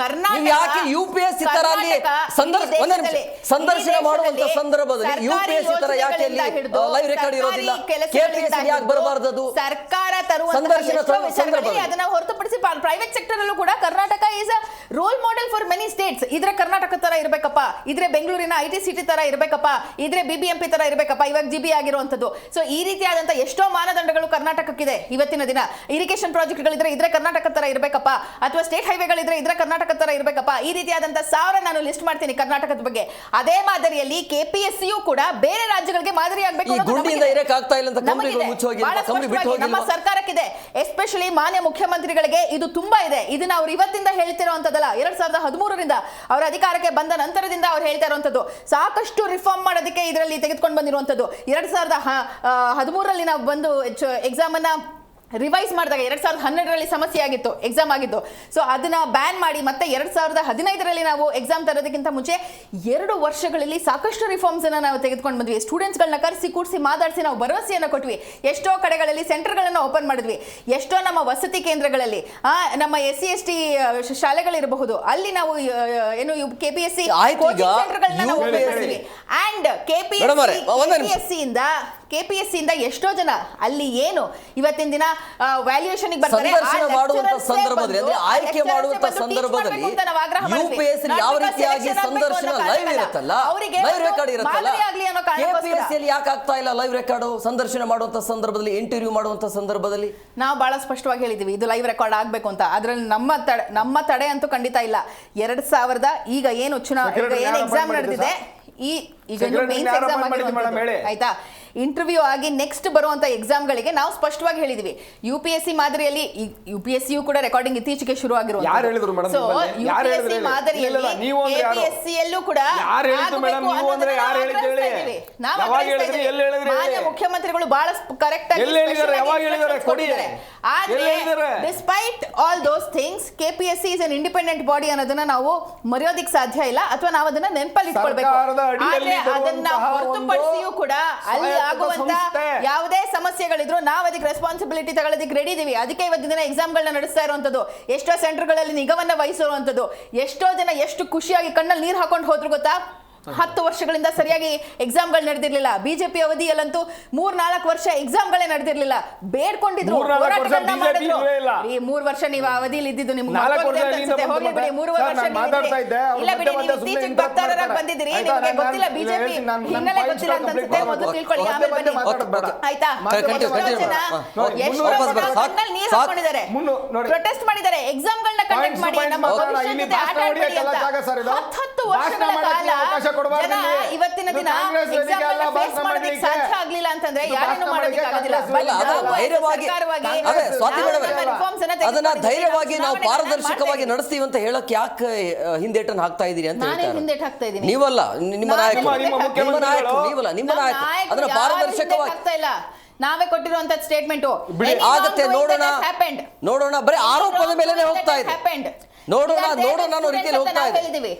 ಯಾಕೆ UPSC ತರ ಅಲ್ಲಿ ಸಂದರ್ಶನ ಮಾಡುವಂತ ಸಂದರ್ಭದಲ್ಲಿ UPSC ತರ ಯಾಕೆ ಲೈವ್ ರೆಕಾರ್ಡ್ ಇರೋದಿಲ್ಲ? KPSC ಯಾಕೆ ಬರಬಾರದು? ಅದು ಸರ್ಕಾರ ಅದನ್ನ ಹೊರತುಪಡಿಸಿ ಪ್ರೈವೇಟ್ ಸೆಕ್ಟರ್ ಅಲ್ಲೂ ಕೂಡ Karnataka is a role model for many States. ಇದ್ರೆ ಕರ್ನಾಟಕ ತರ ಇರ್ಬೇಕಪ್ಪ, ಇದ್ರೆ ಬೆಂಗಳೂರಿನ IT ಸಿಟಿ ತರ ಇರ್ಬೇಕಪ್ಪ, ಇದ್ರೆ BBMP ತರ ಇರ್ಬೇಕಪ್ಪ, ಇವಾಗ GB ಆಗಿರುವಂತದ್ದು. ಸೊ ಈ ರೀತಿಯಾದಂತ ಎಷ್ಟೋ ಮಾನದಂಡಗಳು ಕರ್ನಾಟಕಕ್ಕಿದೆ ಇವತ್ತಿನ ದಿನ. ಇರಿಗೇಷನ್ ಪ್ರಾಜೆಕ್ಟ್ಗಳಿದ್ರೆ ಇದ್ರೆ ಕರ್ನಾಟಕ ತರ ಇರ್ಬೇಕಪ್ಪ, ಅಥವಾ ಸ್ಟೇಟ್ ಹೈವೇಗಳಿದ್ರೆ ಇದ್ರೆ ಕರ್ನಾಟಕ ತರ ಇರಬೇಕಪ್ಪ. ಈ ರೀತಿಯಾದಂತ 1000 ನಾನು ಲಿಸ್ಟ್ ಮಾಡ್ತೀನಿ ಕರ್ನಾಟಕದ ಬಗ್ಗೆ. ಅದೇ ಮಾದರಿಯಲ್ಲಿ KPSCಯೂ ಕೂಡ ಬೇರೆ ರಾಜ್ಯಗಳಿಗೆ ಮಾದರಿ ಆಗಬೇಕು. ನಮ್ಮ ಸರ್ಕಾರಕ್ಕಿದೆ, ಎಸ್ಪೆಷಲಿ ಮಾನ್ಯ ಮುಖ್ಯಮಂತ್ರಿಗಳಿಗೆ ಇದು ತುಂಬಾ ಇದೆ. ಇದನ್ನ ಅವ್ರು ಇವತ್ತಿಂದ ಹೇಳ್ತಿರೋಂಥದ್ದಲ್ಲ, 2013ರಿಂದ ಅವರ ಅಧಿಕಾರಕ್ಕೆ ಬಂದ ನಂತರದಿಂದ ಅವ್ರು ಹೇಳ್ತಾ ಇರುವಂತದ್ದು. ಸಾಕಷ್ಟು ರಿಫಾರ್ಮ್ ಮಾಡೋದಕ್ಕೆ ಇದರಲ್ಲಿ ತೆಗೆದುಕೊಂಡು ಬಂದಿರುವಂತದ್ದು. 2013ರಲ್ಲಿ ನಾವು ಬಂದು ಎಕ್ಸಾಮ್ ಅನ್ನ ರಿವೈಸ್ ಮಾಡಿದಾಗ 2012ರಲ್ಲಿ ಸಮಸ್ಯೆ ಆಗಿತ್ತು, ಎಕ್ಸಾಮ್ ಆಗಿತ್ತು. ಸೊ ಅದನ್ನ ಬ್ಯಾನ್ ಮಾಡಿ ಮತ್ತೆ 2015ರಲ್ಲಿ ನಾವು ಎಕ್ಸಾಮ್ ತರೋದಕ್ಕಿಂತ ಮುಂಚೆ 2 ವರ್ಷಗಳಲ್ಲಿ ಸಾಕಷ್ಟು ರಿಫಾರ್ಮ್ಸ್ ಅನ್ನ ನಾವು ತೆಗೆದುಕೊಂಡು ಬಂದ್ವಿ. ಸ್ಟೂಡೆಂಟ್ಸ್ಗಳನ್ನ ಕರೆಸಿ ಕೂಡಿಸಿ ಮಾತಾಡಿಸಿ ನಾವು ಭರವಸೆಯನ್ನು ಕೊಟ್ವಿ. ಎಷ್ಟೋ ಕಡೆಗಳಲ್ಲಿ ಸೆಂಟರ್ಗಳನ್ನು ಓಪನ್ ಮಾಡಿದ್ವಿ. ಎಷ್ಟೋ ನಮ್ಮ ವಸತಿ ಕೇಂದ್ರಗಳಲ್ಲಿ, ನಮ್ಮ SC ST ಶಾಲೆಗಳಿರಬಹುದು, ಅಲ್ಲಿ ನಾವು ಏನು KPSC ಕೋಚಿಂಗ್ ಸೆಂಟರ್ಗಳನ್ನ ನಾವು ಓಪನ್ ಮಾಡಿದ್ವಿ. ಅಂಡ್ KPSC ಇಂದ ಎಷ್ಟೋ ಜನ ಅಲ್ಲಿ ಏನು ಇವತ್ತಿನ ದಿನ ವ್ಯಾಲ್ಯೂಯೇಷನ್ ಬರ್ತಾರೆ, ಆಯ್ಕೆ ಮಾಡುವಂತ ಸಂದರ್ಭದಲ್ಲಿ UPSC ಯಾವ ರೀತಿಯಾಗಿ ಸಂದರ್ಶನ ಲೈವ್ ಇರುತ್ತಲ್ಲ, ಲೈವ್ ರೆಕಾರ್ಡ್ ಇರುತ್ತಲ್ಲ, KPSC ಯಾಕೆ ಆಗ್ತಾ ಇಲ್ಲ ಲೈವ್ ರೆಕಾರ್ಡ್? ಸಂದರ್ಶನ ಮಾಡುವಂತ ಸಂದರ್ಭದಲ್ಲಿ, ಇಂಟರ್ವ್ಯೂ ಮಾಡುವಂತ ಸಂದರ್ಭದಲ್ಲಿ ನಾವು ಬಹಳ ಸ್ಪಷ್ಟವಾಗಿ ಹೇಳಿದೀವಿ ಇದು ಲೈವ್ ರೆಕಾರ್ಡ್ ಆಗ್ಬೇಕು ಅಂತ. ಅದ್ರಲ್ಲಿ ನಮ್ಮ ತಡೆ ಅಂತೂ ಖಂಡಿತ ಇಲ್ಲ. 2000 ಈಗ ಏನು ಎಕ್ಸಾಮ್ ನಡೆದಿದೆ, ಈಗ ಮೇನ್ಸ್ ಎಕ್ಸಾಮ್ ಆಯ್ತಾ, ಇಂಟರ್ವ್ಯೂ ಆಗಿ ನೆಕ್ಸ್ಟ್ ಬರುವಂತ ಎಕ್ಸಾಮ್ಗಳಿಗೆ ನಾವು ಸ್ಪಷ್ಟವಾಗಿ ಹೇಳಿದ್ವಿ. UPSC ಮಾದರಿಯಲ್ಲಿ UPSC ಕೂಡ ರೆಕಾರ್ಡಿಂಗ್ ಇತ್ತೀಚೆಗೆ ಶುರು ಆಗಿರುವಂತ. ಯಾರು ಹೇಳಿದ್ರು ಮೇಡಮ್? ಯಾರು ಹೇಳಿದ್ರು? ಮಾದರಿಯಲ್ಲಿ ನೀವು ಅಂದ್ರೆ ಯಾರು? KPSC ಯಲ್ಲೂ ಕೂಡ ಯಾರು ಹೇಳಿದ್ರು ಮೇಡಮ್? ನೀವು ಅಂದ್ರೆ ಯಾರು ಹೇಳಿದ್ರು ಹೇಳಿ? ಯಾವಾಗ ಹೇಳಿದ್ರಿ? ಎಲ್ಲಿ ಹೇಳಿದ್ರಿ? ಮಾನ್ಯ ಮುಖ್ಯಮಂತ್ರಿಗಳು ಬಹಳ ಕರೆಕ್ಟ್ ಆಗಿ ಎಲ್ಲಿ ಹೇಳಿದ್ದಾರೆ? ಯಾವಾಗ ಹೇಳಿದ್ದಾರೆ? ಕೊಡಿ. ಆದ್ರೆ despite all those things KPSC is an independent body ಅನ್ನೋದನ್ನ ನಾವು ಮರೆಯೋದಿಕ್ ಸಾಧ್ಯ ಇಲ್ಲ, ಅಥವಾ ನಾವು ಅದನ್ನ ನೆನಪಲ್ಲಿ ಇಟ್ಕೊಳ್ಬೇಕು. ಆದ್ರೆ ಅದನ್ನ ಹೊರತುಪಡಿಸಿಯೂ ಕೂಡ ಅಲ್ಲಿ ಆಗುವಂತ ಯಾವುದೇ ಸಮಸ್ಯೆಗಳಿದ್ರು ನಾವು ಅದಕ್ಕೆ ರೆಸ್ಪಾನ್ಸಿಬಿಲಿಟಿ ತಗೊಳ್ಳೋದಕ್ಕೆ ರೆಡಿ ಇದೀವಿ. ಅದಕ್ಕೆ ಇವತ್ತಿನ ದಿನ ಎಕ್ಸಾಮ್ಗಳನ್ನ ನಡೆಸ್ತಾ ಇರುವಂತದ್ದು, ಎಷ್ಟೋ ಸೆಂಟರ್ಗಳಲ್ಲಿ ನಿಗವನ್ನ ವಹಿಸಿರುವಂತದ್ದು, ಎಷ್ಟೋ ಜನ ಎಷ್ಟು ಖುಷಿಯಾಗಿ ಕಣ್ಣಲ್ಲಿ ನೀರು ಹಾಕೊಂಡು ಹೋದ್ರು ಗೊತ್ತಾ. 10 ವರ್ಷಗಳಿಂದ ಸರಿಯಾಗಿ ಎಕ್ಸಾಮ್ಗಳು ನಡೆದಿರ್ಲಿಲ್ಲ. ಬಿಜೆಪಿ ಅವಧಿಯಲ್ಲಂತೂ 3-4 ವರ್ಷ ಎಕ್ಸಾಮ್ಗಳೇ ನಡೆದಿರ್ಲಿಲ್ಲ. ಬೇಡ್ಕೊಂಡಿದ್ರು, ಹೋರಾಟಗಳನ್ನ ಮಾಡಿದ್ರು. ಈ 3 ವರ್ಷ ನೀವು ಅವಧಿಯಲ್ಲಿ ಇದ್ದಿದ್ದು ನಿಮ್ಗೆ ಹೋಗ್ಲಿ ಬಿಡಿ. 3 ವರ್ಷ ಇಲ್ಲ ಬಿಡಿ, ನೀವು ಇತ್ತೀಚೆಗೆ ಭಕ್ತಾರರಾಗಿ ಬಂದಿದ್ದೀರಿ, ನಿಮಗೆ ಗೊತ್ತಿಲ್ಲ ಬಿಜೆಪಿ ಹಿನ್ನೆಲೆ ಗೊತ್ತಿಲ್ಲ ಅಂತ ಅನ್ಸುತ್ತೆ. ಮೊದಲು ತಿಳ್ಕೊಳ್ಳಿ, ಆಮೇಲೆ ಬನ್ನಿ ಆಯ್ತಾ. ನೀರು ಹಾಕೊಂಡಿದ್ದಾರೆ, ಪ್ರೊಟೆಸ್ಟ್ ಮಾಡಿದ್ದಾರೆ, ಎಕ್ಸಾಮ್ಗಳನ್ನ ಕಂಡಕ್ಟ್ ಮಾಡಿ ನಮ್ಮ ಭವಿಷ್ಯದ ಜೊತೆ ಆಟ ಆಡ್ಬೇಡಿ ಅಂತ 10 ವರ್ಷಗಳ ಕಾಲ ಜನ ಇವತ್ತಿನ ದಿನ ಎಕ್ಸಾಮ್ಗಳನ್ನ ಫೇಸ್ ಮಾಡೋದಕ್ಕೆ ಸಾಧ್ಯ ಆಗ್ಲಿಲ್ಲ ಅಂತಂದ್ರೆ ಯಾರೇನು ಮಾಡೋದಕ್ಕೆ ಆಗೋದಿಲ್ಲ. ಅದನ್ನ ಧೈರ್ಯವಾಗಿ ನಾವು ಪಾರದರ್ಶಕವಾಗಿ ನಡೆಸ್ತೀವಿ ಅಂತ ಹೇಳಕ್ ಯಾಕೆ ಹಿಂದೇಟನ್ ಹಾಕ್ತಾ ಇದೀರಿ ಅಂತ ಹೇಳ್ತಾರೆ. ನೀವಲ್ಲ, ನಿಮ್ಮ ನಾಯಕರು, ನಿಮ್ಮ ನಾಯಕರು ಅದನ್ನ ಪಾರದರ್ಶಕವಾಗಿ ನಾವೇ ಕೊಟ್ಟಿರುವಂತ ಸ್ಟೇಟ್ಮೆಂಟ್ ಆಗತ್ತೆ. ನೋಡೋಣ ಬರೀ ಆರೋಪದ ಮೇಲೆ ಹೋಗ್ತಾ ಇದೆ. ನೋಡೋಣ ಅನ್ನೋ ರೀತಿಯಲ್ಲಿ ಹೋಗ್ತಾ ಇದೆ.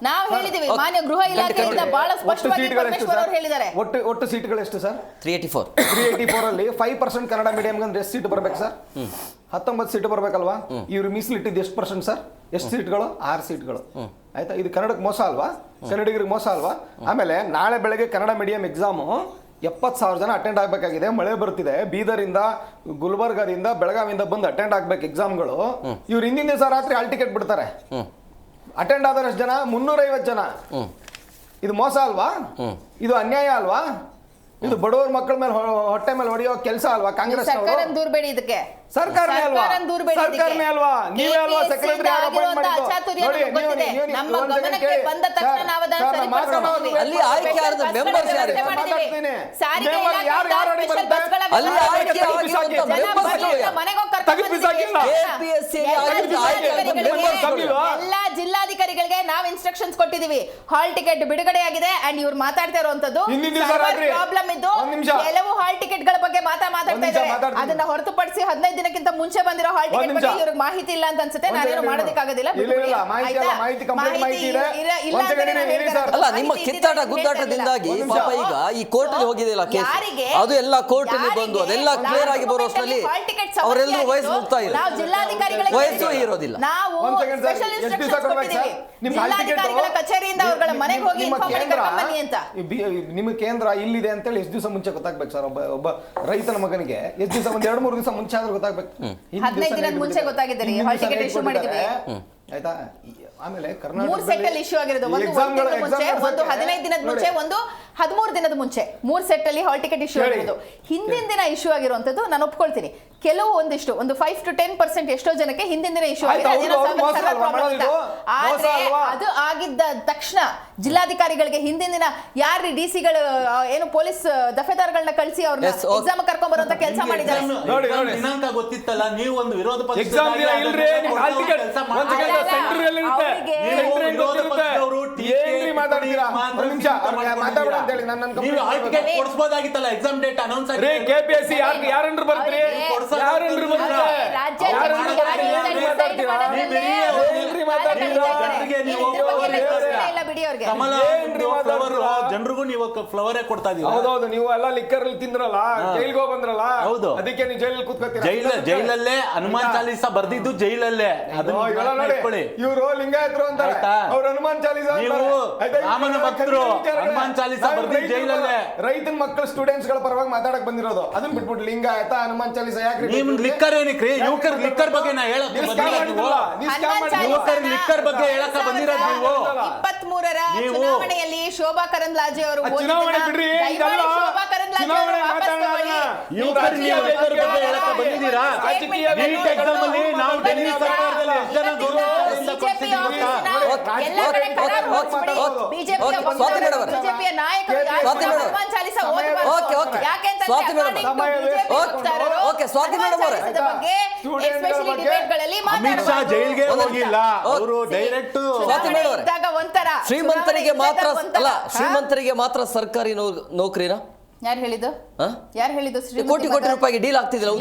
ನಾವು ಹೇಳಿದೀವಿ, ಮಾನ್ಯ ಗೃಹ ಇಲಾಖೆಯಿಂದ ಬಹಳ ಸ್ಪಷ್ಟವಾಗಿ ಪರಮೇಶ್ವರ್ ಅವರು ಹೇಳಿದ್ದಾರೆ. ಒಟ್ಟು ಸೀಟ್ಗಳು ಎಷ್ಟು ಸರ್? 384 ಅಲ್ಲಿ 5% ಕನ್ನಡ ಮೀಡಿಯಂ ಅಂದ್ರೆ ಎಷ್ಟು ಸೀಟ್ ಬರ್ಬೇಕು ಸರ್? 19 ಸೀಟ್ ಬರ್ಬೇಕಲ್ವಾ? ಇವ್ರು ಮೀಸಲಿಟ್ಟಿದ್ದು ಎಷ್ಟು ಪರ್ಸೆಂಟ್ ಸರ್? ಎಷ್ಟು ಸೀಟ್ಗಳು? 6 ಸೀಟ್ಗಳು. ಆಯ್ತಾ? ಇದು ಕನ್ನಡಕ್ಕೆ ಮೋಸ ಅಲ್ವಾ? ಕನ್ನಡಿಗರಿಗೆ ಮೋಸ ಅಲ್ವಾ? ಆಮೇಲೆ ನಾಳೆ ಬೆಳಗ್ಗೆ ಕನ್ನಡ ಮೀಡಿಯಂ ಎಕ್ಸಾಮು 70,000 ಜನ ಅಟೆಂಡ್ ಆಗಬೇಕಾಗಿದೆ. ಮಳೆ ಬರ್ತಿದೆ. ಬೀದರಿಂದ, ಗುಲ್ಬರ್ಗದಿಂದ, ಬೆಳಗಾವಿಯಿಂದ ಬಂದು ಅಟೆಂಡ್ ಆಗ್ಬೇಕು ಎಕ್ಸಾಮ್ಗಳು. ಇವ್ರು ಹಿಂದಿನ ದಿವಸ ರಾತ್ರಿ ಹಾಲ್ ಟಿಕೆಟ್ ಬಿಡ್ತಾರೆ. ಅಟೆಂಡ್ ಆದಷ್ಟು ಜನ 350 ಜನ. ಇದು ಮೋಸ ಅಲ್ವಾ? ಇದು ಅನ್ಯಾಯ ಅಲ್ವಾ? ಇದು ಬಡವರ ಮಕ್ಕಳ ಮೇಲೆ ಹೊಟ್ಟೆ ಮೇಲೆ ಹೊಡೆಯೋ ಕೆಲಸ ಅಲ್ವಾ ಕಾಂಗ್ರೆಸ್? ದೂರಬೇಡಿ, ಇದಕ್ಕೆ ಸರ್ಕಾರನೇ ಅಲ್ವಾ? ಸರ್ಕಾರನೇ ಅಲ್ವಾ? ನೀವೇ ಅಲ್ವಾ ಸೆಕ್ರೆಟರಿ ಅಪಾಯಿಂಟ್ ಮಾಡಿದ್ದು? ನಮ್ಮ ಗಮನಕ್ಕೆ ಬಂದ ತಕ್ಷಣ ನಾವು ಅದನ್ನ ಸರಿಪಡಿಸ್ತೀವಿ. ಅಲ್ಲಿ ಆಯ್ಕೆ ಆದ ಮೆಂಬರ್ಸ್ ಯಾರು? ಸಾರಿಗೆ ಇಲಾಖೆ ಬಸ್ಗಳ ಅಲ್ಲಿ ಆಯ್ಕೆ ಆಗಿರುವಂತ ಮೆಂಬರ್ಸ್ ಮನೆಗೆ ಹೋಗಿ ಕರ್ಕೊಂಡು KPSC ಎಲ್ಲ ಜಿಲ್ಲಾಧಿಕಾರಿಗಳಿಗೆ ನಾವು ಇನ್ಸ್ಟ್ರಕ್ಷನ್ಸ್ ಕೊಟ್ಟಿದೀವಿ. ಹಾಲ್ ಟಿಕೆಟ್ ಬಿಡುಗಡೆ ಆಗಿದೆ ಅಂಡ್ ಇವ್ರು ಮಾತಾಡ್ತಾ ಇರುವಂತದ್ದು ಪ್ರಾಬ್ಲಮ್ ಇದ್ದು ಕೆಲವು ಹಾಲ್ ಟಿಕೆಟ್ ಗಳ ಬಗ್ಗೆ ಮಾತಾಡ್ತಾ ಇದ್ದಾರೆ. ಅದನ್ನ ಹೊರತುಪಡಿಸಿ 15 ದಿನಕ್ಕಿಂತ ಮುಂಚೆ ಬಂದಿರೋ ಹಾಲ್ ಟಿಕೆಟ್ ಬಗ್ಗೆ ಇವ್ರಿಗೆ ಮಾಹಿತಿ ಇಲ್ಲ ಅಂತ ಅನ್ಸುತ್ತೆ. ನಾನೇನು ಮಾಡೋದಕ್ಕಾಗೋದಿಲ್ಲ. ಅಲ್ಲ, ನಿಮ್ಮ ಕಿತ್ತಾಟ ಗುದ್ದಾಟದಿಂದಾಗಿ ಪಾಪ ಈಗ ಈ ಕೋರ್ಟ್ ಹೋಗಿದೆಯಲ್ಲ ಕೇಸ್, ಅದು ಎಲ್ಲ ಕೋರ್ಟ್ ಬಂದು ಅದೆಲ್ಲ ಕ್ಲಿಯರ್ ಆಗಿ ಬರೋಷ್ಟರಲ್ಲಿ ಅವರೆಲ್ಲರೂ ವಯಸ್ಸು ಮುಗ್ತಾ ಇಲ್ಲ, ವಯಸ್ಸು ಇರೋದಿಲ್ಲ. ನಾವು ಸ್ಪೆಷಲ್ ಇನ್ಸ್ಟ್ರಕ್ಷನ್ಸ್ ಕೊಟ್ಟಿದ್ದೀವಿ ಜಿಲ್ಲಾಧಿಕಾರಿಗಳ ಕಚೇರಿಯಿಂದ ಅವರ ಮನೆಗೆ ಹೋಗಿ ಇನ್ಫಾರ್ಮ್ ಮಾಡಿ ಕರ್ಕೊಂಡು ಬನ್ನಿ ಅಂತ. ನಿಮ್ಮ ಕೇಂದ್ರ ಇಲ್ಲಿದೆ ಅಂತೇಳಿ ಎಷ್ಟು ದಿವಸ ಮುಂಚೆ ಗೊತ್ತಾಗ್ಬೇಕು ಸರ್? ಒಬ್ಬ ರೈತನ ಮಗನಿಗೆ ಎಷ್ಟು ದಿವಸ? 2-3 ದಿವಸ ಮುಂಚೆ ಆದ್ರೂ ಗೊತ್ತಾಗ್ಬೇಕು. 15 ದಿನದ ಮುಂಚೆ ಗೊತ್ತಾಗಿದೆ ರೀ. ಹಾಲ್ ಟಿಕೆಟ್ ಇಶ್ಯೂ ಮಾಡಿದ್ವಿ ಆಯ್ತಾ? ಆಮೇಲೆ ಮೂರು ಸೆಟ್ ಅಲ್ಲಿ ಇಶ್ಯೂ ಆಗಿರೋದು. ಒಂದು 1 ದಿನದ ಮುಂಚೆ, ಒಂದು 15 ದಿನದ ಮುಂಚೆ, ಒಂದು 13 ದಿನದ ಮುಂಚೆ. 3 ಸೆಟ್ ಅಲ್ಲಿ ಹಾಲ್ ಟಿಕೆಟ್ ಇಶ್ಯೂ ಆಗಿರೋದು. ಹಿಂದಿನ ದಿನ ಇಶ್ಯೂ ಆಗಿರುವಂತದ್ದು ನಾನು ಒಪ್ಕೊಳ್ತೀನಿ. ಕೆಲವು ಒಂದಿಷ್ಟು ಒಂದು 5 to 10% ಎಷ್ಟೋ ಜನಕ್ಕೆ ಹಿಂದಿನ ದಿನ ಇಶ್ಯೂ ಆಗಿದೆ. ಆದ್ರೆ ಅದು ಆಗಿದ್ದ ತಕ್ಷಣ ಜಿಲ್ಲಾಧಿಕಾರಿಗಳಿಗೆ ಹಿಂದಿನ ದಿನ ಯಾರು ಡಿಸಿಗಳು ಏನು ಪೊಲೀಸ್ ದಫೆದಾರ್ಗಳನ್ನ ಕಳಿಸಿ ಅವ್ರನ್ನ ಎಕ್ಸಾಮ್ ಕರ್ಕೊಂಡ್ ಬರುವಂತ ಕೆಲಸ ಮಾಡಿದ್ದಾರೆ. ದಿನಾಂಕ ಗೊತ್ತಿತ್ತಲ್ಲ, ನೀವು ಒಂದು ವಿರೋಧ ಪಕ್ಷ ಕೊಡಿಸಬಹುದಾಗಿತ್ತಲ್ಲ. ಎಕ್ಸಾಮ್ ಡೇಟ್ ಅನೌನ್ಸ್ ಆಗಿದೆ. KPSC ಯಾರು ಬರ್ತೀರಿ? ಜನರಿಗೂ ನೀವು ಫ್ಲವರೇ ಕೊಡ್ತಾ ಇದೀವಿ. ಹೌದೌದು, ನೀವು ಎಲ್ಲ ಲಿಕ್ಕರ್ ತಿಂದ್ರಲ್ಲ, ಜೈಲ್ಗೆ ಹೋಗಿ ಬಂದ್ರಲ್ಲ. ಹೌದು, ಅದಕ್ಕೆ ನೀವು ಜೈಲಲ್ಲಿ ಕೂತ್ಕೊತೀರ. ಜೈಲಲ್ಲೇ ಹನುಮಾನ್ ಚಾಲೀಸ ಬರ್ದಿದ್ದು ಜೈಲಲ್ಲೇ. ಇವರು ಲಿಂಗಾಯತರು ಅಂತ ಅವ್ರು ಹನುಮಾನ್ ಚಾಲೀಸ, ನೀವು ರಾಮನ ಭಕ್ತರು, ಹನುಮಾನ್ ಚಾಲೀಸ ಬರ್ದಿದ್ದು ಜೈಲಲ್ಲೇ. ರೈತನ ಮಕ್ಕಳು ಸ್ಟೂಡೆಂಟ್ಸ್ ಗಳ ಪರವಾಗಿ ಮಾತಾಡಕ್ ಬಂದಿರೋದು. ಅದನ್ನ ಬಿಟ್ಬಿಟ್ಟು ಲಿಂಗಾಯತ ಹನುಮಾನ್ ಚಾಲೀಸ ಯಾಕ್ರಿ? ಲಿಕ್ಕರ್ ಏನಕ್ರಿ? ಯುವಕರ್ ಲಿಕ್ಕರ್ ಬಗ್ಗೆ ನಾ ಹೇಳಕ್ ಯುವಕರ್ ಲಿಕ್ಕರ್ ಬಗ್ಗೆ ಹೇಳಕ ಬಂದಿರೋದು ನೀವು. 23ರ ಚುನಾವಣೆಯಲ್ಲಿ ಶೋಭಾ ಕರಂದ್ಲಾಜೆ ಅವರು ಚುನಾವಣೆ ಬಿಡ್ರಿ, ಶೋಭಾ ಕರಂದ್ಲಾಜೆ ಅವರು ಯುವಕರ್ ನೀವು ಲಿಕ್ಕರ್ ಬಗ್ಗೆ ಹೇಳಕ ಬಂದಿದ್ದೀರಾ? ನೀಟ್ ಎಕ್ಸಾಮ್ ಅಲ್ಲಿ ನಾವು ಡೆಲ್ಲಿ ಸರ್ಕಾರದಲ್ಲಿ ಎಷ್ಟು ಜನ ಗೌರವದಿಂದ ಕೊಡ್ತಿದ್ದೀವಿ ಬಿಜೆಪಿಯ ನಾಯಕರು ಹನುಮಾನ್ ಚಾಲೀಸ ಓದ್ಬಾರ್ದು. Swati madam okay Swati madam ಅವರೇ ಅಮಿತ್ ಶಾ ಜೈಲ್ಗೆ ಹೋಗಿಲ್ಲ, ಅವರು ಡೈರೆಕ್ಟ್ ಸ್ವಾತಿ ಮೇಡಮ್ ಅವರೇ ಶ್ರೀಮಂತರಿಗೆ ಮಾತ್ರ ಅಲ್ಲ, ಶ್ರೀಮಂತರಿಗೆ ಮಾತ್ರ ಸರ್ಕಾರಿ ನೌಕರಿನಾ? ಯಾರು ಹೇಳಿದ್ದು? ಯಾರು ಹೇಳಿದ್ದು? ಕೋಟಿ ಕೋಟಿ ರೂಪಾಯಿಗೆ ಡೀಲ್ ಆಗ್ತಿದಿಲ್ಲ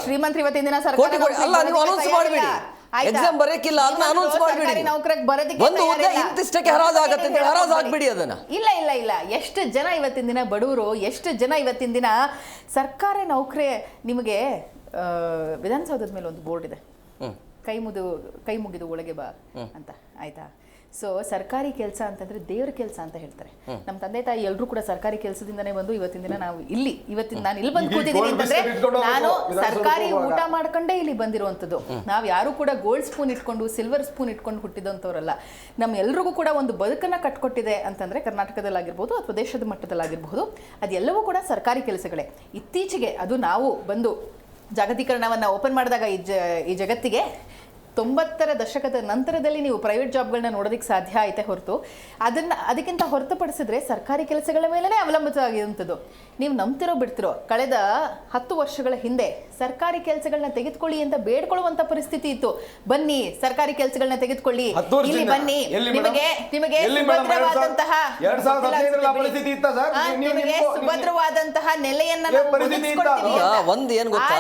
ಶ್ರೀಮಂತರು ಇವತ್ತಿನ ದಿನ ಕೋಟಿ ಕೋಟಿ ಅಲ್ಲ, ನೀವು ಅನೌನ್ಸ್ ಮಾಡಬೇಡಿ, ಎಕ್ಸಾಮ್ ಬರೆಯಕ್ಕಿಲ್ಲ ಅದನ್ನ ಅನೌನ್ಸ್ ಮಾಡಬೇಡಿ. ಒಂದು ಹುದ್ದೆ ಇಂತಿಷ್ಟಕ್ಕೆ ಹರಾಜು ಆಗತ್ತೆ ಅಂತ ಹರಾಜು ಆಗ್ಬಿಡಿ ಅದನ್ನ. ಇಲ್ಲ ಇಲ್ಲ ಇಲ್ಲ, ಎಷ್ಟು ಜನ ಇವತ್ತಿನ ದಿನ ಬಡವರು, ಎಷ್ಟು ಜನ ಇವತ್ತಿನ ದಿನ ಸರ್ಕಾರಿ ನೌಕರಿ. ನಿಮಗೆ ವಿಧಾನಸೌಧದ ಮೇಲೆ ಒಂದು ಬೋರ್ಡ್ ಇದೆ, ಕೈ ಮುಗಿದು ಒಳಗೆ ಬಾ ಅಂತ, ಆಯ್ತಾ? ಸೊ ಸರ್ಕಾರಿ ಕೆಲಸ ಅಂತಂದ್ರೆ ದೇವ್ರ ಕೆಲಸ ಅಂತ ಹೇಳ್ತಾರೆ. ನಮ್ಮ ತಂದೆ ತಾಯಿ ಎಲ್ಲರೂ ಕೂಡ ಸರ್ಕಾರಿ ಕೆಲಸದಿಂದನೇ ಬಂದು ಇವತ್ತಿನ ದಿನ ನಾವು ನಾನು ಇಲ್ಲಿ ಬಂದು ಕೂತಿದ್ದೀನಿ ಅಂತಂದ್ರೆ ನಾನು ಸರ್ಕಾರಿ ಊಟ ಮಾಡ್ಕೊಂಡೇ ಇಲ್ಲಿ ಬಂದಿರುವಂಥದ್ದು. ನಾವು ಯಾರು ಕೂಡ ಗೋಲ್ಡ್ ಸ್ಪೂನ್ ಇಟ್ಕೊಂಡು ಸಿಲ್ವರ್ ಸ್ಪೂನ್ ಇಟ್ಕೊಂಡು ಹುಟ್ಟಿದಂಥವ್ರಲ್ಲ. ನಮ್ಮ ಎಲ್ರಿಗೂ ಕೂಡ ಒಂದು ಬದುಕನ್ನ ಕಟ್ಕೊಟ್ಟಿದೆ ಅಂತಂದ್ರೆ ಕರ್ನಾಟಕದಲ್ಲಾಗಿರ್ಬೋದು ಅಥವಾ ದೇಶದ ಮಟ್ಟದಲ್ಲಾಗಿರ್ಬೋದು, ಅದೆಲ್ಲವೂ ಕೂಡ ಸರ್ಕಾರಿ ಕೆಲಸಗಳೇ. ಇತ್ತೀಚೆಗೆ ಅದು ನಾವು ಬಂದು ಜಾಗತೀಕರಣವನ್ನು ಓಪನ್ ಮಾಡಿದಾಗ ಈ ಜಗತ್ತಿಗೆ 90ರ ದಶಕದ ನಂತರದಲ್ಲಿ ನೀವು ಪ್ರೈವೇಟ್ ಜಾಬ್ಗಳನ್ನ ನೋಡೋದಕ್ಕೆ ಸಾಧ್ಯ ಐತೆ ಹೊರತು ಅದಕ್ಕಿಂತ ಹೊರತುಪಡಿಸಿದ್ರೆ ಸರ್ಕಾರಿ ಕೆಲಸಗಳ ಮೇಲೇ ಅವಲಂಬಿತವಾಗಿರುವಂಥದ್ದು. ನೀವು ನಂಬ್ತಿರೋ ಬಿಡ್ತಿರೋ, ಕಳೆದ 10 ವರ್ಷಗಳ ಹಿಂದೆ ಸರ್ಕಾರಿ ಕೆಲಸಗಳನ್ನ ತೆಗೆದುಕೊಳ್ಳಿ ಅಂತ ಬೇಡ್ಕೊಳ್ಳುವಂತ ಪರಿಸ್ಥಿತಿ ಇತ್ತು. ಬನ್ನಿ ಸರ್ಕಾರಿ ಕೆಲಸಗಳನ್ನ ತೆಗೆದುಕೊಳ್ಳಿ, ಇಲ್ಲಿ ಬನ್ನಿ, ನಿಮಗೆ ಸುಭದ್ರವಾದಂತಹ ನೆಲೆಯನ್ನ ಒಂದು ಏನ್ ಗೊತ್ತಾ,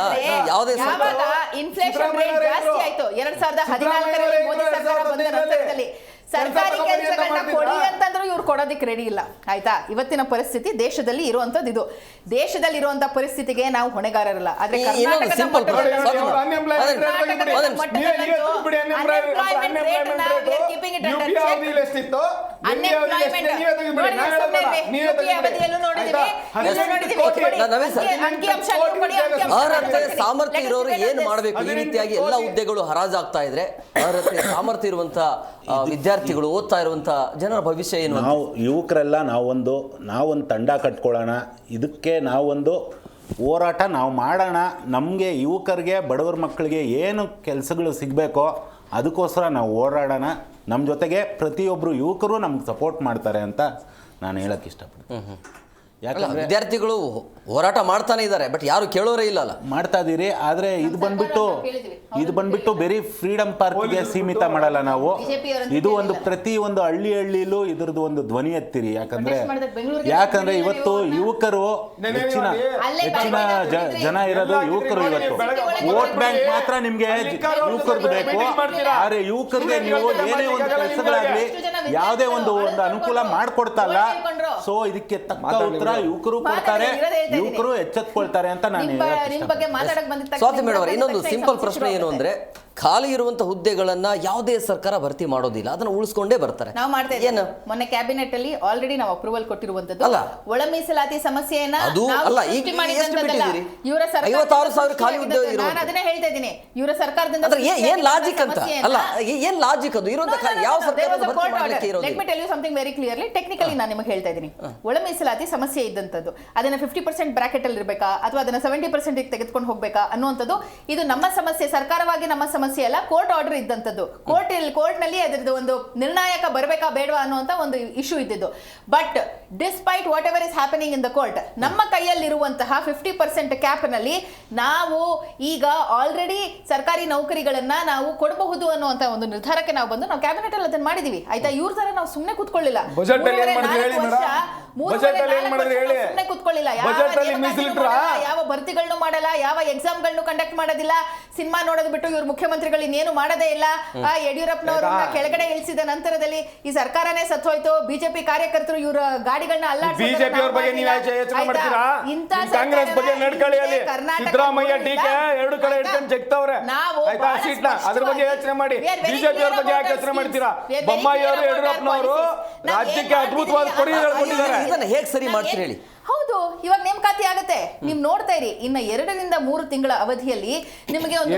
ಇನ್ಫ್ಲೇಷನ್ ರೇಟ್ ಜಾಸ್ತಿ ಆಯ್ತು 2014ರಲ್ಲಿ ಮೋದಿ ಸರ್ಕಾರ ಬಂದ ನಂತರದಲ್ಲಿ. ಸರ್ಕಾರಿ ಕೆಲಸಗಳನ್ನ ಕೊಡಿ ಅಂತಂದ್ರೂ ಇವ್ರು ಕೊಡೋದಕ್ಕೆ ರೆಡಿ ಇಲ್ಲ, ಆಯ್ತಾ? ಇವತ್ತಿನ ಪರಿಸ್ಥಿತಿ ದೇಶದಲ್ಲಿ ಇರುವಂತದ್ದು ಇದು. ದೇಶದಲ್ಲಿ ಇರುವಂತ ಪರಿಸ್ಥಿತಿಗೆ ನಾವು ಹೊಣೆಗಾರರಲ್ಲ. ಆದ್ರೆ ಅರ್ಹತೆ ಸಾಮರ್ಥ್ಯ ಇರೋರು ಏನ್ ಮಾಡ್ಬೇಕು? ಈ ರೀತಿಯಾಗಿ ಎಲ್ಲ ಹುದ್ದೆಗಳು ಹರಾಜಾಗ್ತಾ ಇದ್ರೆ ಅರ್ಹತೆ ಸಾಮರ್ಥ್ಯ ಇರುವಂತ ವಿದ್ಯಾರ್ಥಿಗಳು, ಓದ್ತಾ ಇರುವಂತ ಜನರ ಭವಿಷ್ಯ ಏನು? ನಾವು ಯುವಕರೆಲ್ಲ ನಾವೊಂದು ತಂಡ ಕಟ್ಕೊಳ್ಳೋಣ, ಇದಕ್ಕೆ ನಾವೊಂದು ಹೋರಾಟ ನಾವು ಮಾಡೋಣ. ನಮಗೆ ಯುವಕರಿಗೆ, ಬಡವರ ಮಕ್ಕಳಿಗೆ ಏನು ಕೆಲಸಗಳು ಸಿಗಬೇಕೋ ಅದಕ್ಕೋಸ್ಕರ ನಾವು ಹೋರಾಡೋಣ. ನಮ್ಮ ಜೊತೆಗೆ ಪ್ರತಿಯೊಬ್ಬರು ಯುವಕರು ನಮ್ಗೆ ಸಪೋರ್ಟ್ ಮಾಡ್ತಾರೆ ಅಂತ ನಾನು ಹೇಳಕ್ಕೆ ಇಷ್ಟಪಡ್ತೀನಿ. ಯಾಕಂದ್ರೆ ವಿದ್ಯಾರ್ಥಿಗಳು ಹೋರಾಟ ಮಾಡ್ತಾನೆ ಇದ್ದಾರೆ, ಬಟ್ ಯಾರು ಕೇಳೋರೇ ಇಲ್ಲಲ್ಲ. ಮಾಡ್ತಾ ಇದೀರಿ, ಆದರೆ ಇದು ಬಂದ್ಬಿಟ್ಟು ಬರೀ ಫ್ರೀಡಮ್ ಪಾರ್ಕ್ಗೆ ಸೀಮಿತ ಮಾಡಲ್ಲ ನಾವು. ಇದು ಒಂದು ಪ್ರತಿಯೊಂದು ಹಳ್ಳಿಲೂ ಇದ್ರದ್ದು ಒಂದು ಧ್ವನಿ ಎತ್ತಿರಿ. ಯಾಕಂದ್ರೆ ಇವತ್ತು ಯುವಕರು ಹೆಚ್ಚಿನ ಜನ ಇರೋದು ಯುವಕರು. ಇವತ್ತು ವೋಟ್ ಬ್ಯಾಂಕ್ ಮಾತ್ರ ನಿಮ್ಗೆ ಯುವಕರದ್ದು ಬೇಕು, ಆದ್ರೆ ಯುವಕರಿಗೆ ನೀವು ಏನೇ ಒಂದು ಕೆಲಸಗಳಾಗ್ಲಿ ಯಾವುದೇ ಒಂದು ಅನುಕೂಲ ಮಾಡ್ಕೊಡ್ತಲ್ಲ. ಸೊ ಇದಕ್ಕೆ ತಕ್ಕ ಉತ್ತರ ಯುವಕರು ಕೊಡ್ತಾರೆ, ಯುವಕರು ಎಚ್ಚೆತ್ಕೊಳ್ತಾರೆ ಅಂತ ನಾನು ಸ್ವಾತಿ ಮೇಡಮ್, ಇನ್ನೊಂದು ಸಿಂಪಲ್ ಪ್ರಶ್ನೆ ಏನು ಅಂದ್ರೆ, ಖಾಲಿ ಇರುವಂತ ಹುದ್ದೆಗಳನ್ನ ಯಾವುದೇ ಸರ್ಕಾರ ಭರ್ತಿ ಮಾಡೋದಿಲ್ಲ, ಅದನ್ನ ಉಳಿಸ್ಕೊಂಡೇ ಬರ್ತಾರೆ. ನಾವು ಮಾಡ್ತಾ ಇದ್ದೇವೆ. ಮೊನ್ನೆ ಕ್ಯಾಬಿನೆಟ್ ಅಲ್ಲಿ ಆಲ್ರೆಡಿ ನಾವು ಅಪ್ರೂವಲ್ ಕೊಟ್ಟಿರುವಂತದ್ದು ಒಳ ಮೀಸಲಾತಿ ಸಮಸ್ಯೆಯನ್ನ ಇವರ ಸರ್ಕಾರ 56,000 ಖಾಲಿ ಹುದ್ದೆ ಇರೋದು. ನಾನು ಅದನ್ನೇ ಹೇಳ್ತಾ ಇದ್ದೀನಿ, ಇವರ ಸರ್ಕಾರದಿಂದ ಏನ್ ಲಾಜಿಕ್ ಅಂತ ಅಲ್ಲ, ಏನ್ ಲಾಜಿಕ್ ಅದು ಇರುವಂತ ಯಾವ ಸರ್ಕಾರ ಭರ್ತಿ ಮಾಡಲಿಕ್ಕೆ ಇರೋದು? Let me tell you something very clearly. Technically ನಾನು ನಿಮಗೆ ಹೇಳ್ತಾ ಇದ್ದೀನಿ, ಒಳ ಮೀಸಲಾತಿ ಸಮಸ್ಯೆ ಇದ್ದಂತದ್ದು ಅದನ್ನ 50% ಬ್ರಾಕೆಟ್ ಅಲ್ಲಿ ಇರಬೇಕಾ ಅಥವಾ ಅದನ್ನ 70% ತೆಗೆದುಕೊಂಡು ಹೋಗ್ಬೇಕಾ ಅನ್ನುವಂಥದ್ದು ಇದು ನಮ್ಮ ಸಮಸ್ಯೆ, ಸರ್ಕಾರವಾಗಿ ನಮ್ಮ ಸಮಸ್ಯೆ ಅಲ್ಲ, ಕೋರ್ಟ್ ಆರ್ಡರ್ ಇದ್ದಂಥದ್ದು. ಕೋರ್ಟ್ ನಲ್ಲಿ ಅದರದ್ದು ಒಂದು ನಿರ್ಣಾಯಕ ಬರಬೇಕಾ ಬೇಡವಾ ಅನ್ನುವಂತ ಒಂದು ಇಶ್ಯೂ ಇದ್ದಿದ್ದು. But despite what ever is happening in the court, ನಮ್ಮ ಕೈಯಲ್ಲಿರುವಂತಹ 50% ಕ್ಯಾಪ್ ನಲ್ಲಿ ನಾವು ಈಗ ಆಲ್ರೆಡಿ ಸರ್ಕಾರಿ ನೌಕರಿಗಳನ್ನ ನಾವು ಕೊಡಬಹುದು ಅನ್ನುವಂತ ಒಂದು ನಿರ್ಧಾರಕ್ಕೆ ನಾವು ಬಂದು ನಾವು ಕ್ಯಾಬಿನೆಟ್ ಅಲ್ಲಿ ಅದನ್ನ ಮಾಡಿದೀವಿ, ಆಯ್ತಾ? ಇವ್ರ ತರ ನಾವು ಸುಮ್ಮನೆ ಕೂತ್ಕೊಳ್ಳಿಲ್ಲ, ಸುಮ್ಮನೆ ಕೂತ್ಕೊಳ್ಳಿಲ್ಲ. ಯಾವ ಭರ್ತಿಗಳನ್ನು ಮಾಡಲ್ಲ, ಯಾವ ಎಕ್ಸಾಮ್ಗಳನ್ನು ಕಂಡಕ್ಟ್ ಮಾಡೋದಿಲ್ಲ, ಸಿನಿಮಾ ನೋಡೋದು ಬಿಟ್ಟು ಇವ್ರು ಮುಖ್ಯಮಂತ್ರಿಗಳು ಇನ್ನೇನು ಮಾಡದೇ ಇಲ್ಲ. ಇಂಥ ಕೆಳಗಡೆ ಇಳಿಸಿದ ನಂತರದಲ್ಲಿ ಈ ಸರ್ಕಾರನೇ ಸತ್ತೋಯ್ತು, ಬಿಜೆಪಿ ಕಾರ್ಯಕರ್ತರು ಇವರ ಗಾಡಿಗಳನ್ನ ರಾಜ್ಯಕ್ಕೆ ಅದ್ಭುತವಾದ ಕೊಡುಗೆ ಇದನ್ನ ಹೇಗೆ ಸರಿ ಮಾಡ್ತೀರಿ ಹೇಳಿ? ಹೌದು, ಇವಾಗ ನೇಮಕಾತಿ ಆಗುತ್ತೆ, ನೀವು ನೋಡ್ತಾ ಇರಿ. ಇನ್ನ 2 ರಿಂದ 3 ತಿಂಗಳ ಅವಧಿಯಲ್ಲಿ ನಿಮಗೆ ಒಂದು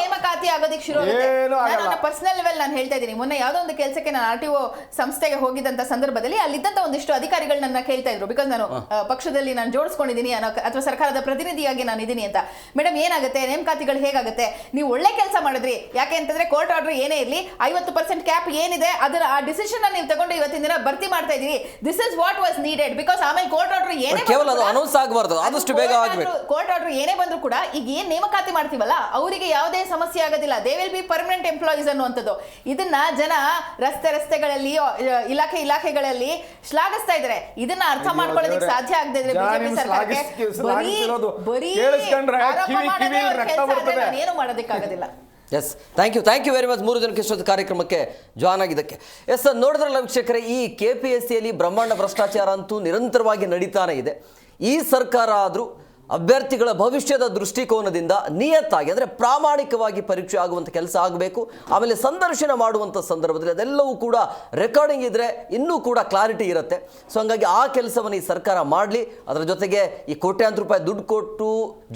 ನೇಮಕಾತಿ ಆಗೋದಕ್ಕೆ ಶುರು ಆಗುತ್ತೆ. ಪರ್ಸನಲ್ ಲೆವೆಲ್ ನಾನು ಹೇಳ್ತಾ ಇದ್ದೀನಿ, ಮೊನ್ನೆ ಯಾವುದೋ ಒಂದು ಕೆಲಸಕ್ಕೆ ನಾನು RTO ಸಂಸ್ಥೆಗೆ ಹೋಗಿದ್ದಂತ ಸಂದರ್ಭದಲ್ಲಿ ಅಲ್ಲಿದ್ದಂತ ಒಂದಿಷ್ಟು ಅಧಿಕಾರಿಗಳು ನನ್ನ ಕೇಳ್ತಾ ಇದ್ರು, ಬಿಕಾಸ್ ನಾನು ಪಕ್ಷದಲ್ಲಿ ನಾನು ಜೋಡಿಸ್ಕೊಂಡಿದ್ದೀನಿ ಅಥವಾ ಸರ್ಕಾರದ ಪ್ರತಿನಿಧಿಯಾಗಿ ನಾನು ಇದ್ದೀನಿ ಅಂತ. ಮೇಡಮ್ ಏನಾಗುತ್ತೆ, ನೇಮಕಾತಿಗಳು ಹೇಗಾಗುತ್ತೆ? ನೀವು ಒಳ್ಳೆ ಕೆಲಸ ಮಾಡಿದ್ರಿ, ಯಾಕೆ ಅಂತಂದ್ರೆ ಕೋರ್ಟ್ ಆರ್ಡರ್ ಏನೇ ಇರಲಿ 50% ಕ್ಯಾಪ್ ಏನಿದೆ ಅದರ ಆ ಡಿಸಿಷನ್ ನೀವು ತಗೊಂಡು ಇವತ್ತಿನ ದಿನ ಭರ್ತಿ ಮಾಡ್ತಾ ಇದೀವಿ. This is what was needed, because ಆಮೇಲೆ ಕೋರ್ಟ್ ಆರ್ಡರ್ ಕೇವಲ ಅಲ್ಲ, ಅದು ಅನೌನ್ಸ್ ಆಗಬಾರ್ದು, ಆದಷ್ಟು ಬೇಗ ಆಗಬೇಕು. ಕೋರ್ಟ್ ಆರ್ಡರ್ ಏನೇ ಬಂದ್ರು ಕೂಡ ಈಗ ಏನ್ ನೇಮಕಾತಿ ಮಾಡ್ತೀವಲ್ಲ ಅವರಿಗೆ ಯಾವುದೇ ಸಮಸ್ಯೆ ಆಗೋದಿಲ್ಲ. They will be permanent employees ಅನ್ನುವಂಥದ್ದು. ಇದನ್ನ ಜನ ರಸ್ತೆಗಳಲ್ಲಿ ಇಲಾಖೆಗಳಲ್ಲಿ ಶ್ಲಾಘಿಸ್ತಾ ಇದ್ದಾರೆ. ಇದನ್ನ ಅರ್ಥ ಮಾಡ್ಕೊಳ್ಳೋದಕ್ಕೆ ಸಾಧ್ಯ ಆಗದೆ ಇದ್ರೆ ಬಿಜೆಪಿ ಸರ್ಕಾರಕ್ಕೆ ಬರೀ ಆರೋಪ ಮಾಡೋದೇ ಅವ್ರ ಕೆಲಸ ಆದ್ರೆ ನಾನೇನು ಮಾಡೋದಕ್ಕಾಗೋದಿಲ್ಲ. Yes, thank you very much 3 ಜನಕ್ಕೆ ಇಷ್ಟೊಂದು ಕಾರ್ಯಕ್ರಮಕ್ಕೆ ಜಾಯ್ನ್ ಆಗಿದ್ದಕ್ಕೆ. ಎಸ್, ನೋಡಿದ್ರಲ್ಲ ವೀಕ್ಷಕರೇ, ಈ KPSCಯಲ್ಲಿ ಬ್ರಹ್ಮಾಂಡ ಭ್ರಷ್ಟಾಚಾರ ಅಂತೂ ನಿರಂತರವಾಗಿ ನಡೀತಾನೆ ಇದೆ. ಈ ಸರ್ಕಾರ ಆದರೂ ಅಭ್ಯರ್ಥಿಗಳ ಭವಿಷ್ಯದ ದೃಷ್ಟಿಕೋನದಿಂದ ನಿಯತ್ತಾಗಿ ಅಂದರೆ ಪ್ರಾಮಾಣಿಕವಾಗಿ ಪರೀಕ್ಷೆ ಆಗುವಂಥ ಕೆಲಸ ಆಗಬೇಕು. ಆಮೇಲೆ ಸಂದರ್ಶನ ಮಾಡುವಂಥ ಸಂದರ್ಭದಲ್ಲಿ ಅದೆಲ್ಲವೂ ಕೂಡ ರೆಕಾರ್ಡಿಂಗ್ ಇದ್ದರೆ ಇನ್ನೂ ಕೂಡ ಕ್ಲಾರಿಟಿ ಇರುತ್ತೆ. ಸೊ ಹಾಗಾಗಿ ಆ ಕೆಲಸವನ್ನು ಈ ಸರ್ಕಾರ ಮಾಡಲಿ. ಅದರ ಜೊತೆಗೆ ಈ ಕೋಟ್ಯಾಂತರ ರೂಪಾಯಿ ದುಡ್ಡು ಕೊಟ್ಟು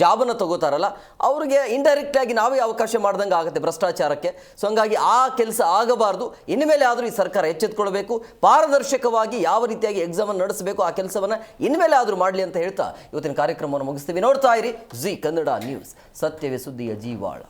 ಜಾಬನ್ನು ತಗೋತಾರಲ್ಲ ಅವರಿಗೆ ಇಂಡೈರೆಕ್ಟಾಗಿ ನಾವೇ ಅವಕಾಶ ಮಾಡ್ದಂಗೆ ಆಗುತ್ತೆ ಭ್ರಷ್ಟಾಚಾರಕ್ಕೆ. ಸೊ ಹಾಗಾಗಿ ಆ ಕೆಲಸ ಆಗಬಾರ್ದು. ಇನ್ಮೇಲೆ ಆದರೂ ಈ ಸರ್ಕಾರ ಎಚ್ಚೆತ್ತುಕೊಳ್ಬೇಕು. ಪಾರದರ್ಶಕವಾಗಿ ಯಾವ ರೀತಿಯಾಗಿ ಎಕ್ಸಾಮನ್ನು ನಡೆಸಬೇಕು ಆ ಕೆಲಸವನ್ನು ಇನ್ಮೇಲೆ ಆದರೂ ಮಾಡಲಿ ಅಂತ ಹೇಳ್ತಾ ಇವತ್ತಿನ ಕಾರ್ಯಕ್ರಮವನ್ನು ಮುಗಿಸ್ತೀವಿ. ನೋಡ್ತಾ ಇರಿ ಜಿ ಕನ್ನಡ ನ್ಯೂಸ್, ಸತ್ಯವೇ ಸುದ್ದಿಯ ಜೀವಾಳ.